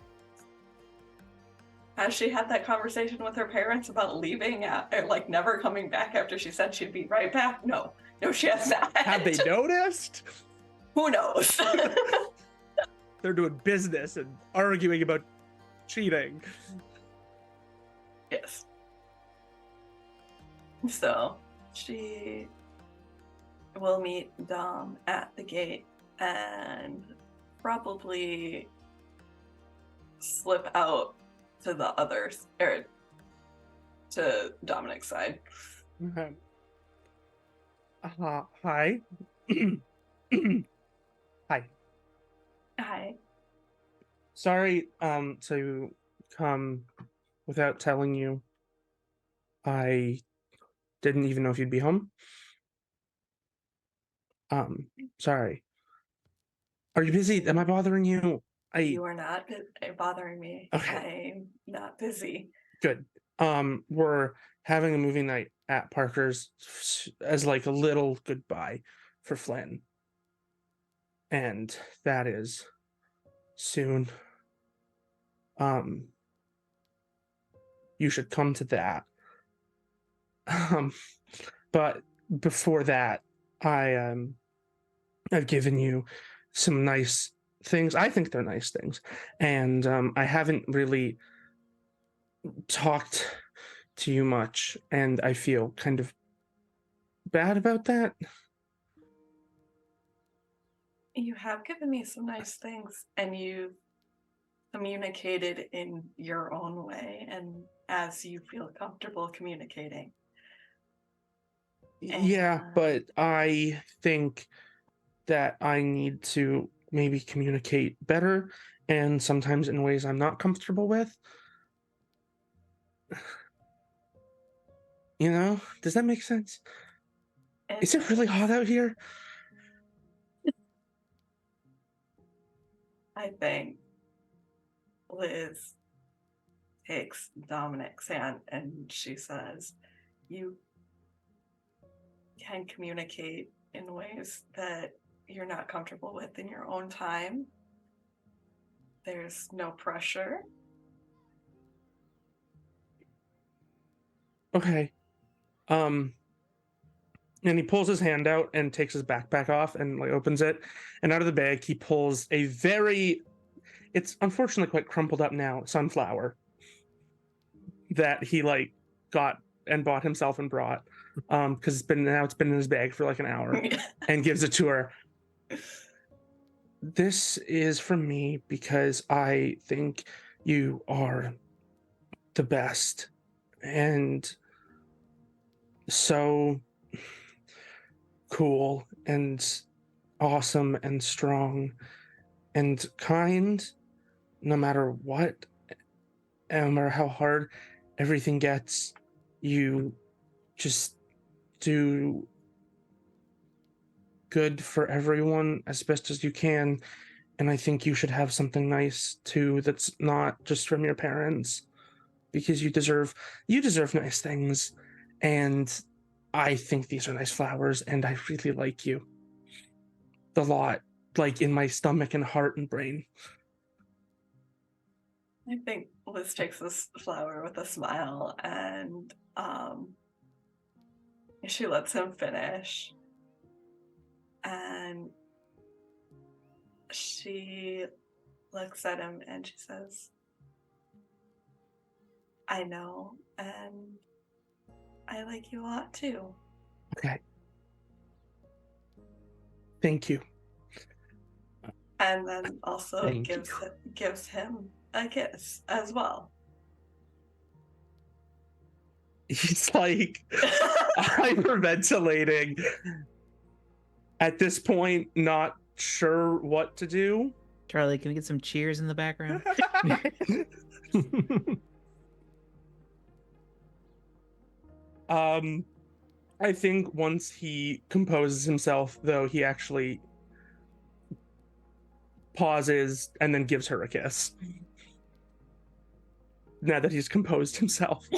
Has she had that conversation with her parents about leaving or like never coming back after she said she'd be right back? No, she has not. Have they noticed? Who knows? They're doing business and arguing about cheating. Yes. So she will meet Dom at the gate and probably slip out to the others, or to Dominic's side. Okay. Hi. Hi. Hi. Sorry, to come without telling you. I didn't even know if you'd be home. Sorry. Are you busy? Am I bothering you? You are not bothering me. Okay. I'm not busy. Good. We're having a movie night at Parker's as like a little goodbye for Flynn. And that is soon. You should come to that. But before that, I've given you some nice things. I think they're nice things. And I haven't really talked to you much, and I feel kind of bad about that. You have given me some nice things, and you communicated in your own way and as you feel comfortable communicating. Yeah, but I think that I need to maybe communicate better, and sometimes in ways I'm not comfortable with. You know, does that make sense? Is it really hot out here? I think Liz takes Dominic's hand and she says, "You can communicate in ways that you're not comfortable with in your own time. There's no pressure." Okay. And he pulls his hand out and takes his backpack off and like opens it, and out of the bag he pulls a very, it's unfortunately quite crumpled up now, sunflower that he like got and bought himself and brought because it's been in his bag for like an hour, and gives it to her. This is from me because I think you are the best and so cool and awesome and strong and kind no matter what, no matter how hard everything gets. You just do good for everyone as best as you can, and I think you should have something nice too that's not just from your parents, because you deserve nice things. And I think these are nice flowers, and I really like you a lot, like in my stomach and heart and brain. I think Liz takes this flower with a smile and she lets him finish. And she looks at him and she says, I know, and I like you a lot too. Okay. Thank you. And then also Thank gives him a kiss as well. He's like hyperventilating. At this point, not sure what to do. Charlie, can we get some cheers in the background? I think once he composes himself, though, he actually pauses and then gives her a kiss. Now that he's composed himself.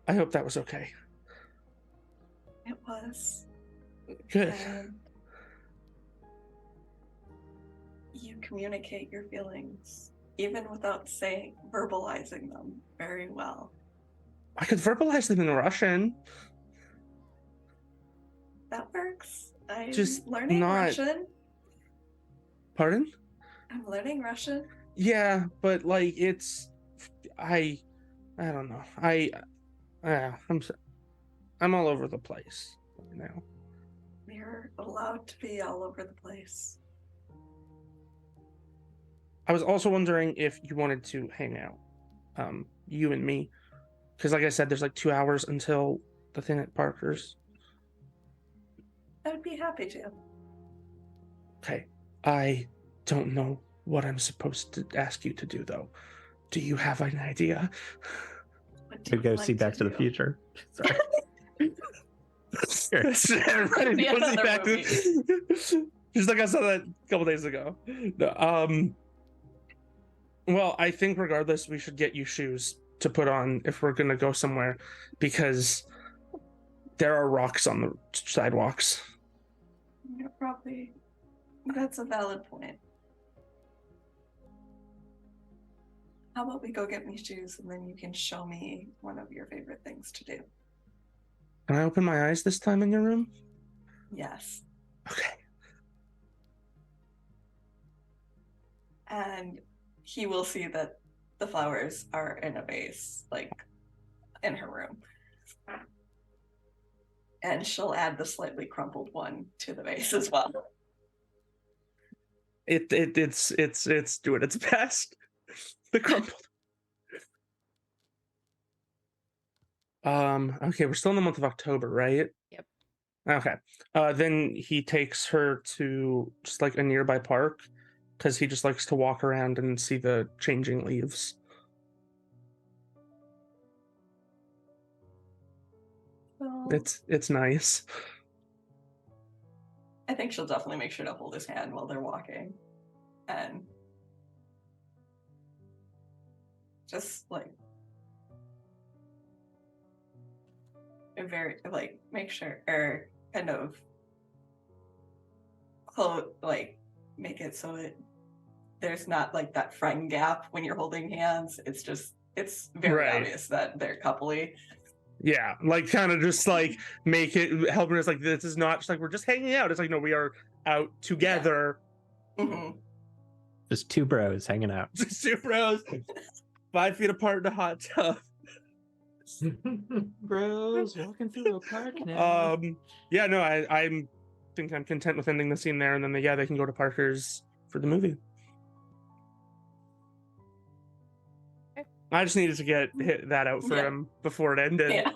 I hope that was okay. It was. Good. And you communicate your feelings, even without verbalizing them very well. I could verbalize them in Russian. That works. I'm Just learning not- Russian. Pardon? I'm learning Russian. Yeah, but like I don't know. I'm all over the place now. You're allowed to be all over the place. I was also wondering if you wanted to hang out, you and me, because like I said, there's like 2 hours until the thing at Parker's. I would be happy to. Okay, I don't know what I'm supposed to ask you to do though. Do you have an idea? What do To you go like see Back to the do? Future. Sorry. Everybody Be goes see another Back to just like I saw that a couple days ago. No, well, I think regardless, we should get you shoes to put on if we're gonna go somewhere, because there are rocks on the sidewalks. You're probably. That's a valid point. How about we go get me shoes and then you can show me one of your favorite things to do? Can I open my eyes this time in your room? Yes. Okay. And he will see that the flowers are in a vase, like in her room. And she'll add the slightly crumpled one to the vase as well. It's doing its best. The crumpled. Okay, we're still in the month of October, right? Yep. Okay. Then he takes her to just like a nearby park, because he just likes to walk around and see the changing leaves. So It's nice. I think she'll definitely make sure to hold his hand while they're walking. And just like make sure, or kind of make it so there's not like that friend gap when you're holding hands. It's very Right. obvious that they're coupley. Yeah, like kind of just like make it helping us like this is not just like we're just hanging out. It's like no, we are out together. Mm-hmm. Just two bros hanging out. Just two bros. 5 feet apart in a hot tub. Bros walking through a park now. Yeah, no, I think I'm content with ending the scene there, and then they can go to Parker's for the movie. Okay. I just needed to get that out for him before it ended. Yeah.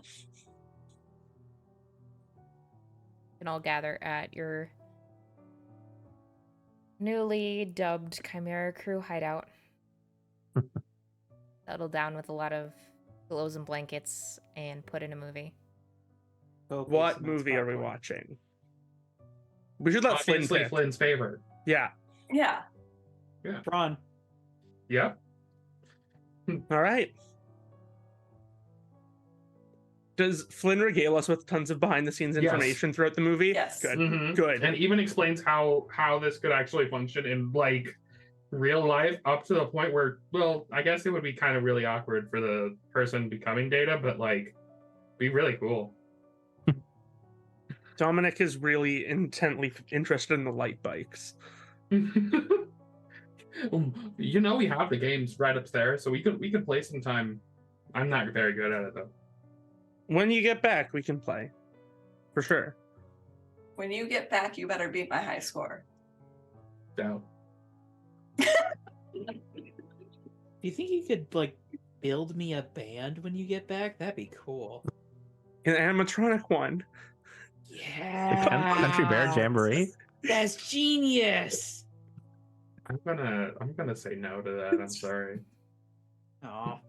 You can all gather at your newly dubbed Chimera Crew hideout. Settle down with a lot of pillows and blankets and put in a movie. What movie are we watching? We should let Flynn Obviously, pick. Flynn's favorite. Yeah. Yeah. Ron. Yep. All right. Does Flynn regale us with tons of behind-the-scenes information throughout the movie? Yes. Good. Mhm. Good. And even explains how this could actually function in like real life, up to the point where, well, I guess it would be kind of really awkward for the person becoming Data, but like, be really cool. Dominic is really intently interested in the light bikes. You know, we have the games right upstairs, so we could play sometime. I'm not very good at it though. When you get back, we can play. For sure. When you get back, you better beat my high score. Doubt. Do you think you could like build me a band when you get back? That'd be cool. An animatronic one. Yeah. Country Bear Jamboree. That's genius. I'm gonna say no to that. I'm sorry. Oh.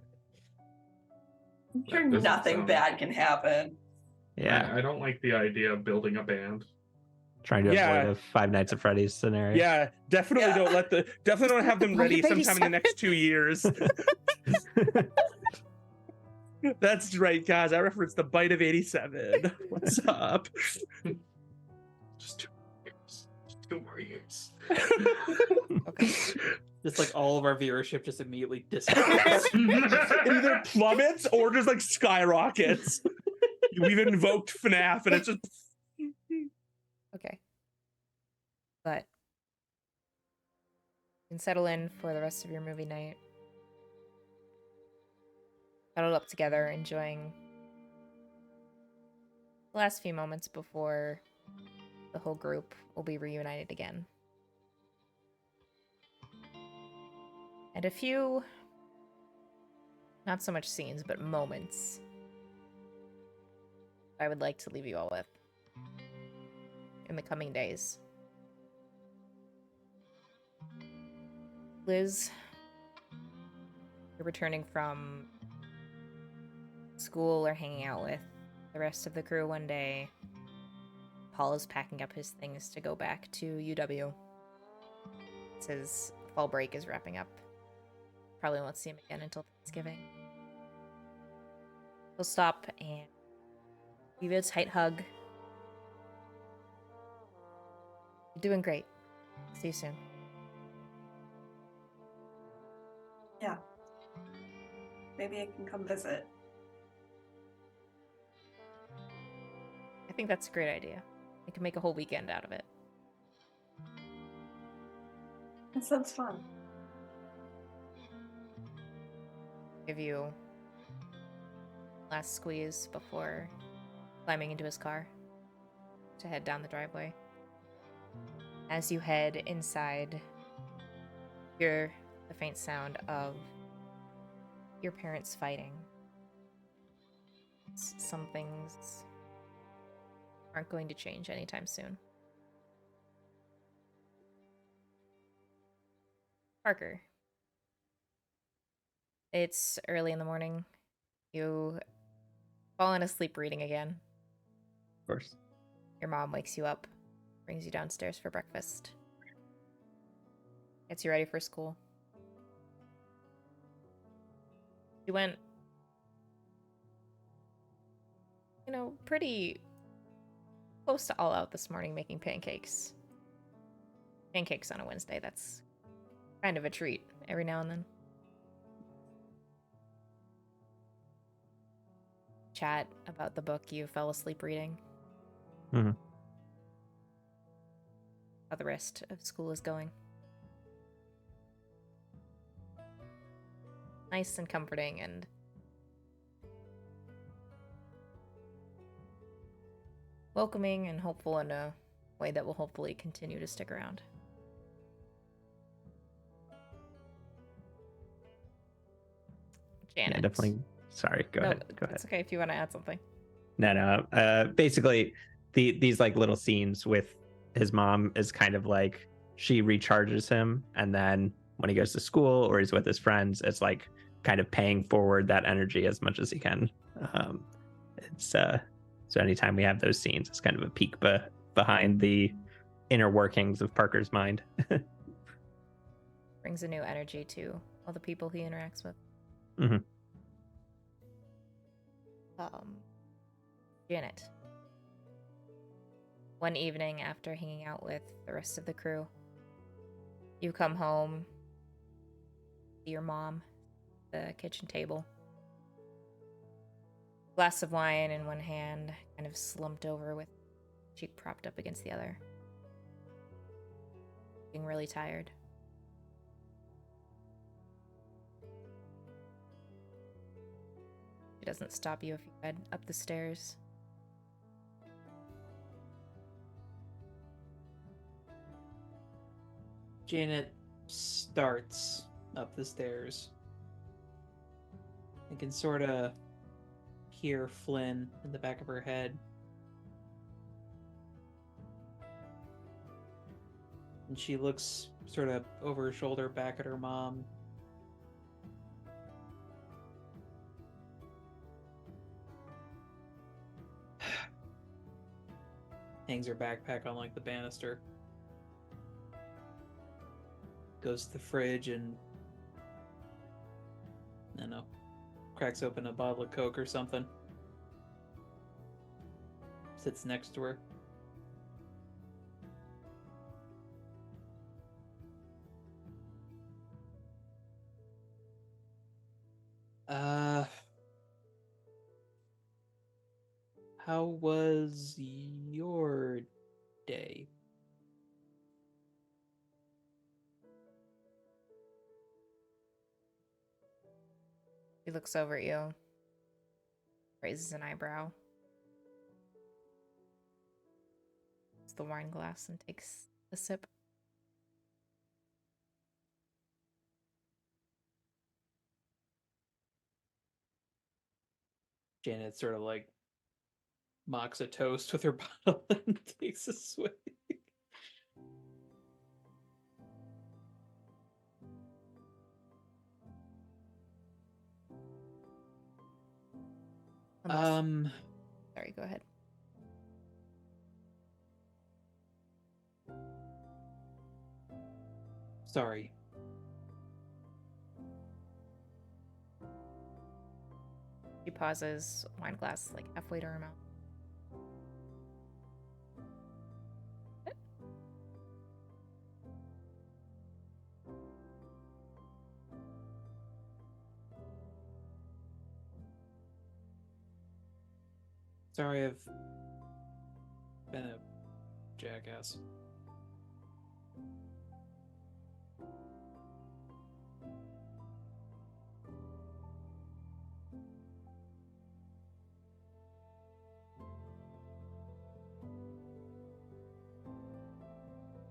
I'm sure That doesn't nothing sound- bad can happen. Yeah, I don't like the idea of building a band. trying to Yeah. avoid a Five Nights at Freddy's scenario. Yeah, definitely don't have them Oh, ready you're baby sometime in the next 2 years. That's right, guys. I referenced the bite of 87. What's up? Just 2 years. Just 2 more years. Okay. Just like all of our viewership just immediately disappears. It either plummets or just like skyrockets. We've invoked FNAF and it's just Okay. But you can settle in for the rest of your movie night. Huddled up together, enjoying the last few moments before the whole group will be reunited again. And a few, not so much scenes, but moments I would like to leave you all with in the coming days. Liz, you're returning from school or hanging out with the rest of the crew one day. Paul is packing up his things to go back to UW. His fall break is wrapping up. Probably won't see him again until Thanksgiving. He'll stop and give you a tight hug. You're doing great. See you soon. Yeah. Maybe I can come visit. I think that's a great idea. We can make a whole weekend out of it. That sounds fun. Give you last squeeze before climbing into his car to head down the driveway. As you head inside, you hear the faint sound of your parents fighting. Some things aren't going to change anytime soon. Parker. It's early in the morning. You fallen asleep reading again. Of course. Your mom wakes you up, brings you downstairs for breakfast, gets you ready for school. You went, pretty close to all out this morning making pancakes. Pancakes on a Wednesday, that's kind of a treat every now and then. Chat about the book you fell asleep reading. Mm-hmm. How the rest of school is going. nice and comforting and welcoming and hopeful in a way that will hopefully continue to stick around. Janet. Yeah, definitely. Sorry, go ahead. Go ahead. It's okay if you want to add something. No. Basically, these like little scenes with his mom is kind of like she recharges him, and then when he goes to school or he's with his friends, it's like kind of paying forward that energy as much as he can. So anytime we have those scenes, it's kind of a peek behind the inner workings of Parker's mind. Brings a new energy to all the people he interacts with. Mm-hmm. Janet. One evening after hanging out with the rest of the crew, you come home, see your mom at the kitchen table. Glass of wine in one hand, kind of slumped over with cheek propped up against the other. Being really tired. She doesn't stop you if you head up the stairs. Janet starts up the stairs. I can sort of hear Flynn in the back of her head. And she looks sort of over her shoulder back at her mom. Hangs her backpack on like the banister. Goes to the fridge and I don't know, cracks open a bottle of Coke or something. Sits next to her. How was your day? He looks over at you, raises an eyebrow, takes the wine glass and takes a sip. Janet sort of like mocks a toast with her bottle and takes a swig. Sorry, go ahead. Sorry. She pauses, wine glass like halfway to her mouth. Sorry, I've been a jackass.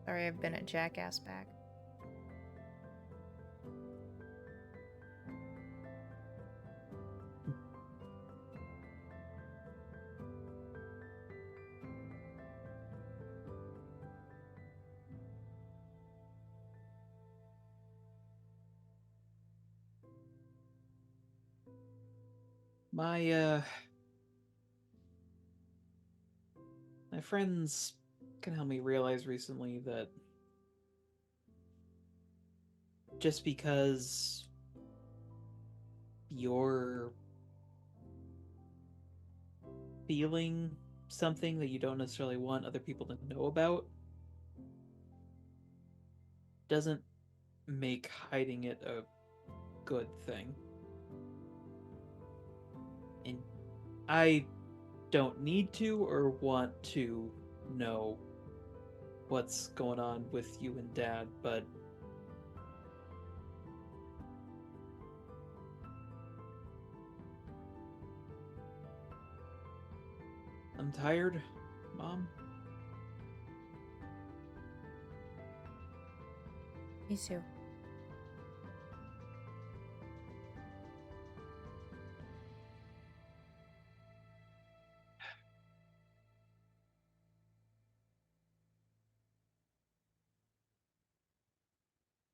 Sorry, I've been a jackass back. My friends can help me realize recently that just because you're feeling something that you don't necessarily want other people to know about doesn't make hiding it a good thing. And I don't need to or want to know what's going on with you and Dad, but I'm tired, Mom. Me too.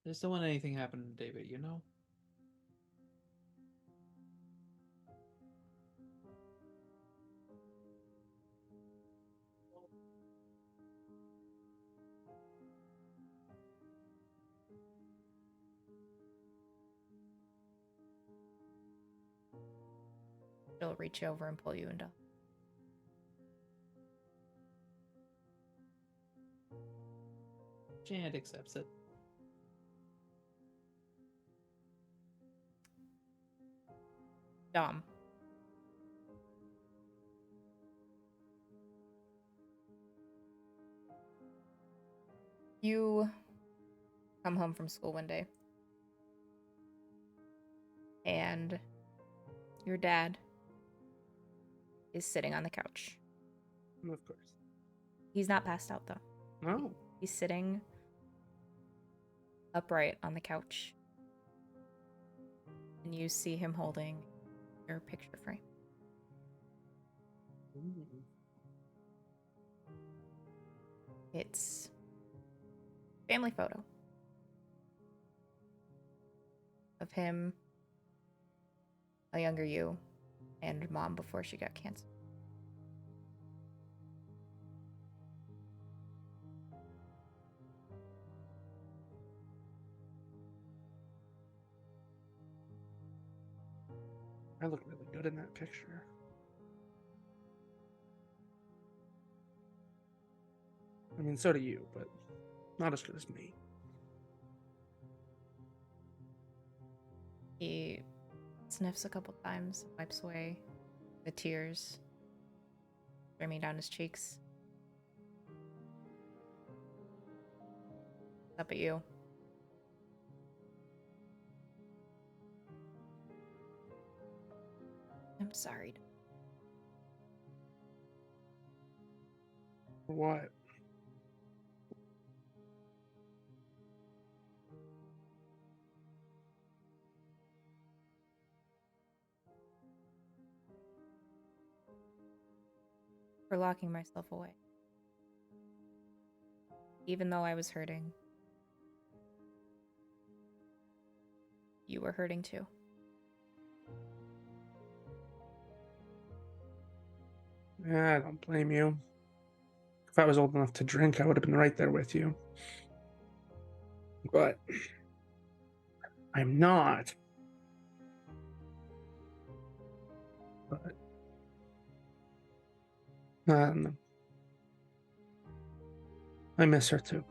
I just don't want anything happen to David, you know? She'll reach over and pull you into. Janet accepts it. Dom. You come home from school one day, and your dad is sitting on the couch. Of course. He's not passed out, though. No. He's sitting upright on the couch, and you see him holding your picture frame. Ooh. It's a family photo of him, a younger you, and Mom before she got cancer. I look really good in that picture. I mean, so do you, but not as good as me. He sniffs a couple times, wipes away the tears streaming down his cheeks. Up at you. I'm sorry. What? For locking myself away. Even though I was hurting, you were hurting too. Yeah, I don't blame you. If I was old enough to drink, I would have been right there with you. But I'm not. But I miss her too.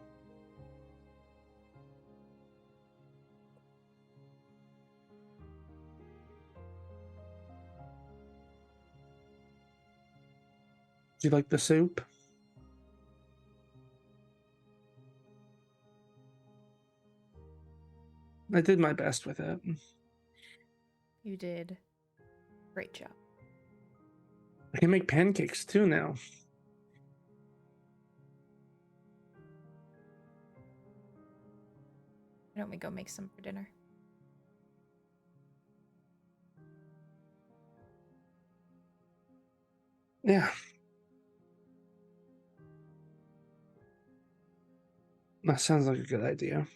Do you like the soup? I did my best with it. You did a great job. I can make pancakes too now. Why don't we go make some for dinner? Yeah. That sounds like a good idea.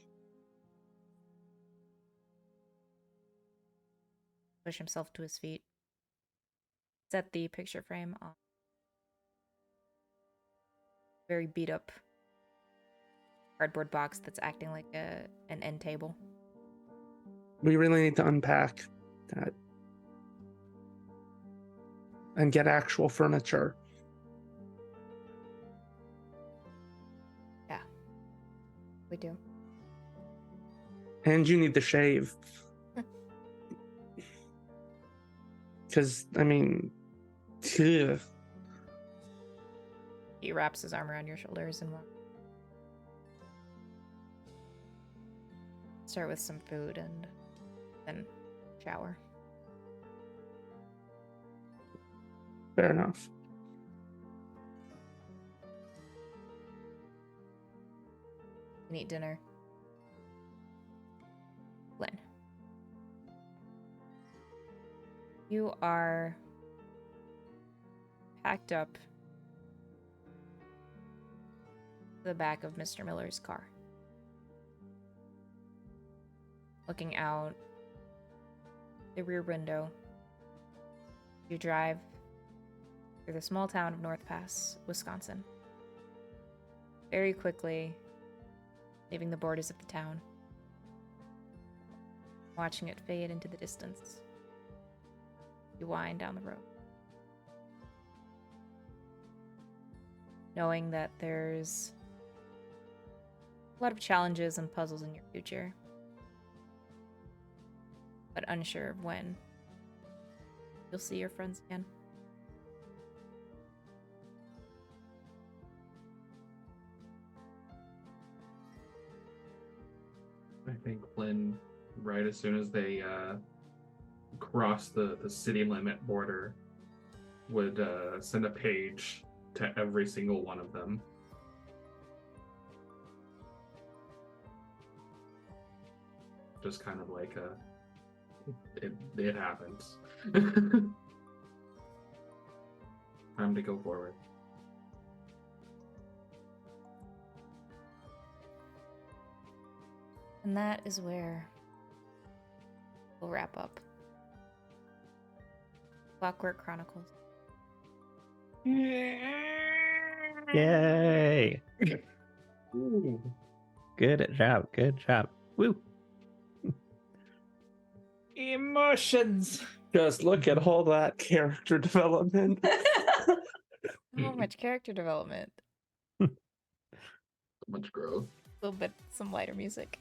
Push himself to his feet. Set the picture frame on very beat up cardboard box that's acting like an end table. We really need to unpack that and get actual furniture. Yeah, we do. And you need to shave. Because, I mean, ugh. He wraps his arm around your shoulders and start with some food and then shower. Fair enough. and eat dinner. Glenn. You are packed up to the back of Mr. Miller's car. Looking out the rear window, you drive through the small town of North Pass, Wisconsin. Very quickly, leaving the borders of the town, watching it fade into the distance. You wind down the road, knowing that there's a lot of challenges and puzzles in your future, but unsure of when you'll see your friends again. I think Flynn, right as soon as they cross the city limit border, would send a page to every single one of them. Just kind of like it happens. Time to go forward. And that is where we'll wrap up Clockwork Chronicles. Yay! Ooh. Good job. Good job. Woo! Emotions. Just look at all that character development. So much character development. So much growth. A little bit, some lighter music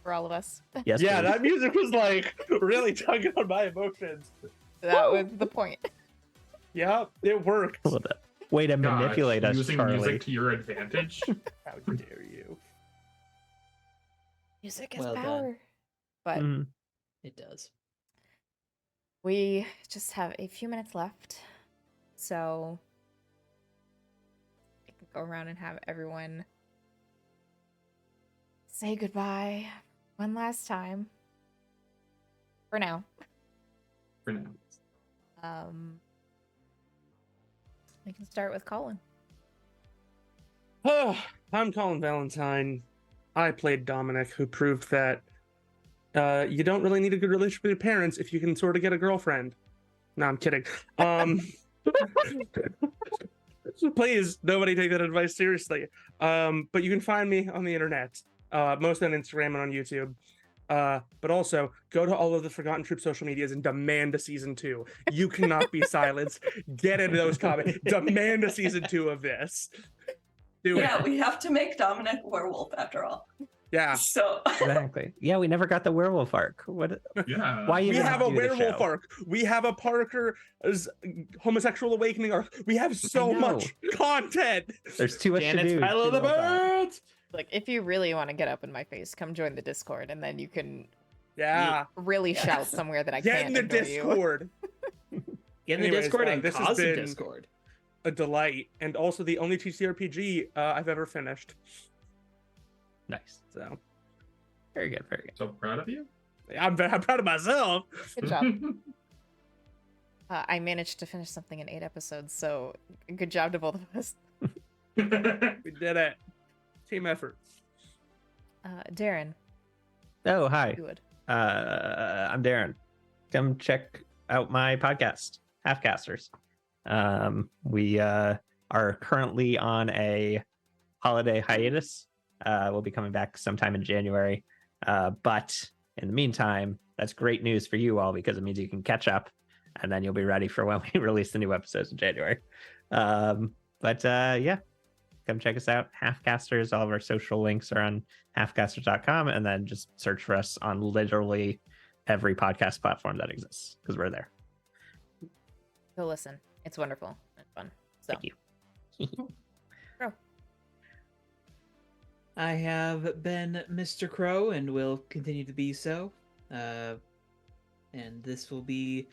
for all of us. Yes. Yeah, please. that music was like really tugging on my emotions. That was the point. Yeah, it worked. A little bit. Way to Gosh, manipulate us, using Charlie. music to your advantage. How dare you? Music is Well done. power. But Mhm. It does. we just have a few minutes left. So I can go around and have everyone say goodbye one last time. For now. For now. We can start with Colin. I'm Colin Valentine. I played Dominic, who proved that you don't really need a good relationship with your parents if you can sort of get a girlfriend. No, I'm kidding. Please, nobody take that advice seriously. But you can find me on the internet, mostly on Instagram and on YouTube. But also, go to all of the Forgotten Troop social medias and demand a season 2. You cannot be silenced. Get into those comments. Demand a season 2 of this. Do Yeah, it. we have to make Dominic a werewolf after all. Yeah. So Exactly. Yeah, we never got the werewolf arc. What? Yeah. Why We even have a do the werewolf show? arc. We have a Parker's homosexual awakening arc. We have so know. much content. There's too much Janet's to do. Battle of the too little time. Birds. Like, if you really want to get up in my face, come join the Discord, and then you can Yeah. really Yes. shout somewhere that I Get can't in the ignore you. Discord. Get in the Anyways, Discord and this has cause some been- Discord. A delight, and also the only TCRPG I've ever finished. Nice. So Very good. Very good. So proud of you. I'm proud of myself. Good job. I managed to finish something in 8 episodes, so good job to both of us. We did it. Team effort. Darren, Oh, hi. you would. I'm Darren. Come check out my podcast, Halfcasters. We are currently on a holiday hiatus. We'll be coming back sometime in January. But in the meantime, that's great news for you all because it means you can catch up and then you'll be ready for when we release the new episodes in January. Yeah, come check us out. Halfcasters, all of our social links are on halfcasters.com, and then just search for us on literally every podcast platform that exists because we're there. Go listen. It's wonderful and fun. So, Thank you. Crow. I have been Mr. Crow and will continue to be so. And this will be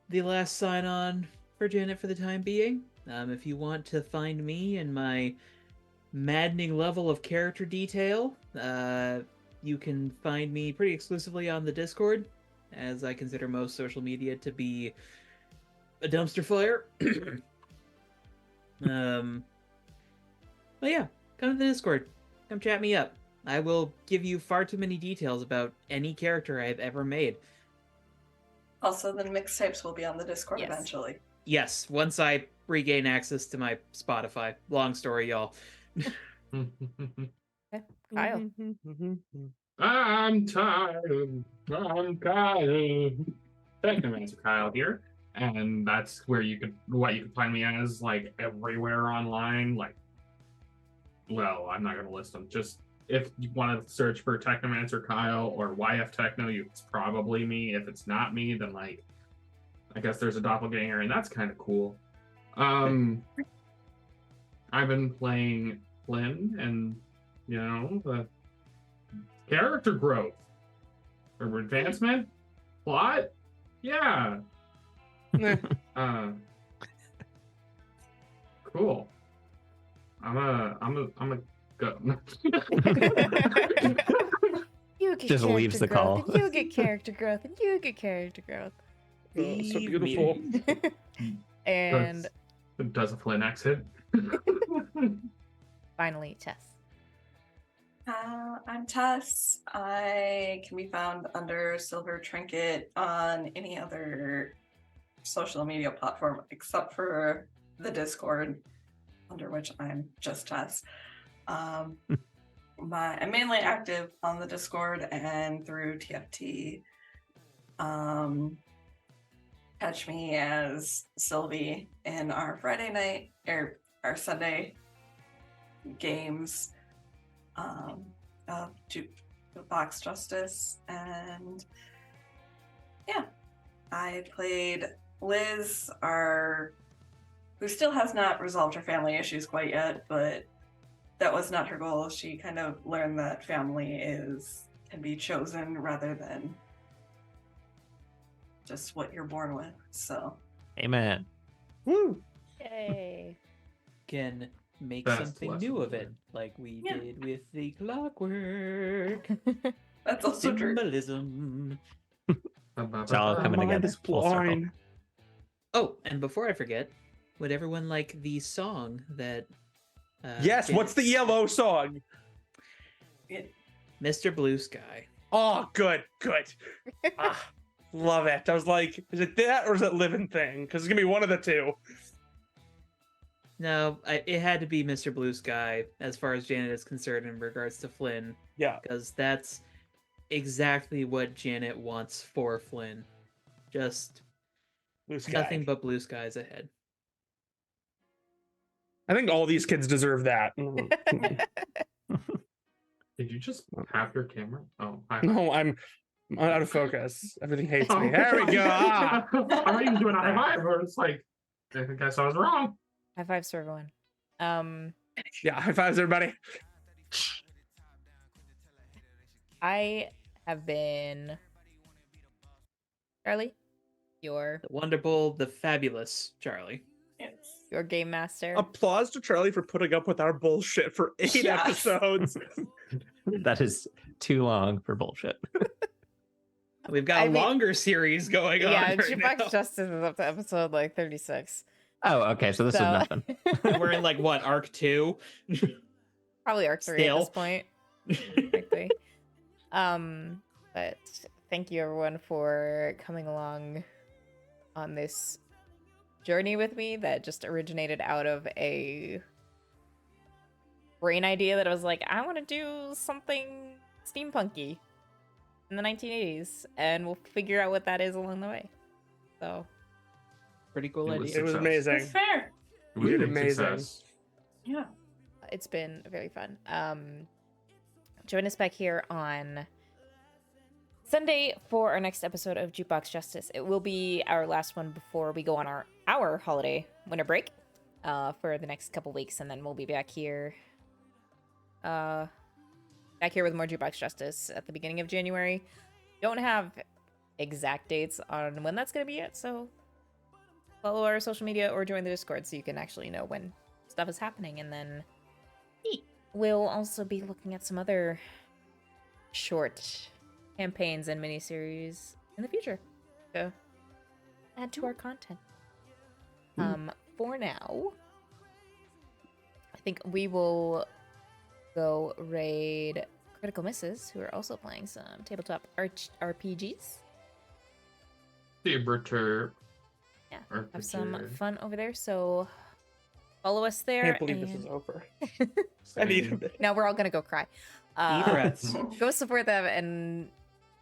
the last sign on for Janet for the time being. If you want to find me and my maddening level of character detail, you can find me pretty exclusively on the Discord, as I consider most social media to be a dumpster fire. But yeah, come to the Discord. Come chat me up. I will give you far too many details about any character I've ever made. Also, the mixtapes will be on the Discord Yes. eventually. Yes, once I regain access to my Spotify. Long story, y'all. Kyle. I'm tired. I'm tired. Technomancer Kyle here, and that's where you can find me as, like, everywhere online. Like, well, I'm not gonna list them. Just if you want to search for Technomancer Kyle or YF Techno, it's probably me. If it's not me, then, like, I guess there's a doppelganger, and that's kind of cool. I've been playing Flynn, and the character growth or advancement, plot, yeah. Cool. I'm a go. You get Just leaves the character growth, call. and you get character growth, and you get character growth. Oh, so Leave beautiful. me. And Does a Flynn exit? finally, Tess. I'm Tess. I can be found under Silver Trinket on any other social media platform except for the Discord, under which I'm just Tess. I'm mainly active on the Discord and through TFT. Catch me as Sylvie in our Friday night or our Sunday games of Box Justice. And yeah, I played Liz, who still has not resolved her family issues quite yet, but that was not her goal. She kind of learned that family can be chosen rather than just what you're born with. So Amen. Woo! Yay. Can make Best something lesson new of it, learned. like we Yeah. did with the Clockwork. that's also true. Symbolism. It's all My coming mind together. is Full circle. blind. Oh, and before I forget, would everyone like the song that Yes, what's the yellow song? Mr. Blue Sky? Oh, good. Love it. I was like, is it that or is it Living Thing? Because it's gonna be one of the two. No, it had to be Mr. Blue Sky as far as Janet is concerned in regards to Flynn, Yeah. because that's exactly what Janet wants for Flynn. Just Blue Sky. nothing but blue skies ahead. I think all these kids deserve that. Did you just have your camera? Oh, hi. No, I'm out of focus. Everything hates me. There we go. Ah. I thought you were doing a high five, or it's like, I guess I was wrong. High fives for everyone. Yeah, high fives, everybody. I have been Charlie, your The wonderful, the fabulous Charlie. your game master. Applause to Charlie for putting up with our bullshit for 8 Yes. episodes. That is too long for bullshit. We've got I a mean- longer series going on. Yeah, right Jukebox now. Justice is up to episode like 36. Oh, okay. So this is nothing. We're in like what, arc 2? Probably arc 3 at this Still. point. Quickly. But thank you everyone for coming along on this journey with me that just originated out of a brain idea that I was like, I want to do something steampunky in the 1980s, and we'll figure out what that is along the way. So Pretty cool It was idea. It was Success. amazing. That's fair. You did Big amazing. success. Yeah. it's been very fun. Join us back here on Sunday for our next episode of Jukebox Justice. It will be our last one before we go on our holiday winter break for the next couple weeks, and then we'll be back here with more Jukebox Justice at the beginning of January. Don't have exact dates on when that's going to be yet, so follow our social media or join the Discord so you can actually know when stuff is happening, and then we'll also be looking at some other short campaigns and miniseries in the future to add to our content. For now, I think we will go raid Critical Misses, who are also playing some tabletop RPGs. Saber Yeah, RPG. have some fun over there. So follow us there. Can't believe this is over. I need a bit. Now we're all gonna go cry. Deep breaths. Go support them, and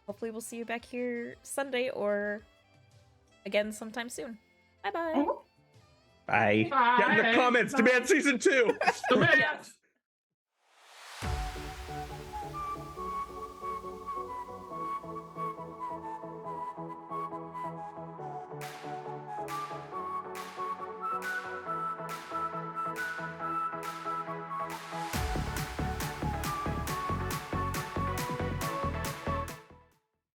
hopefully we'll see you back here Sunday or again sometime soon. Bye bye. Bye. Get in the comments. Demand season 2. Demand!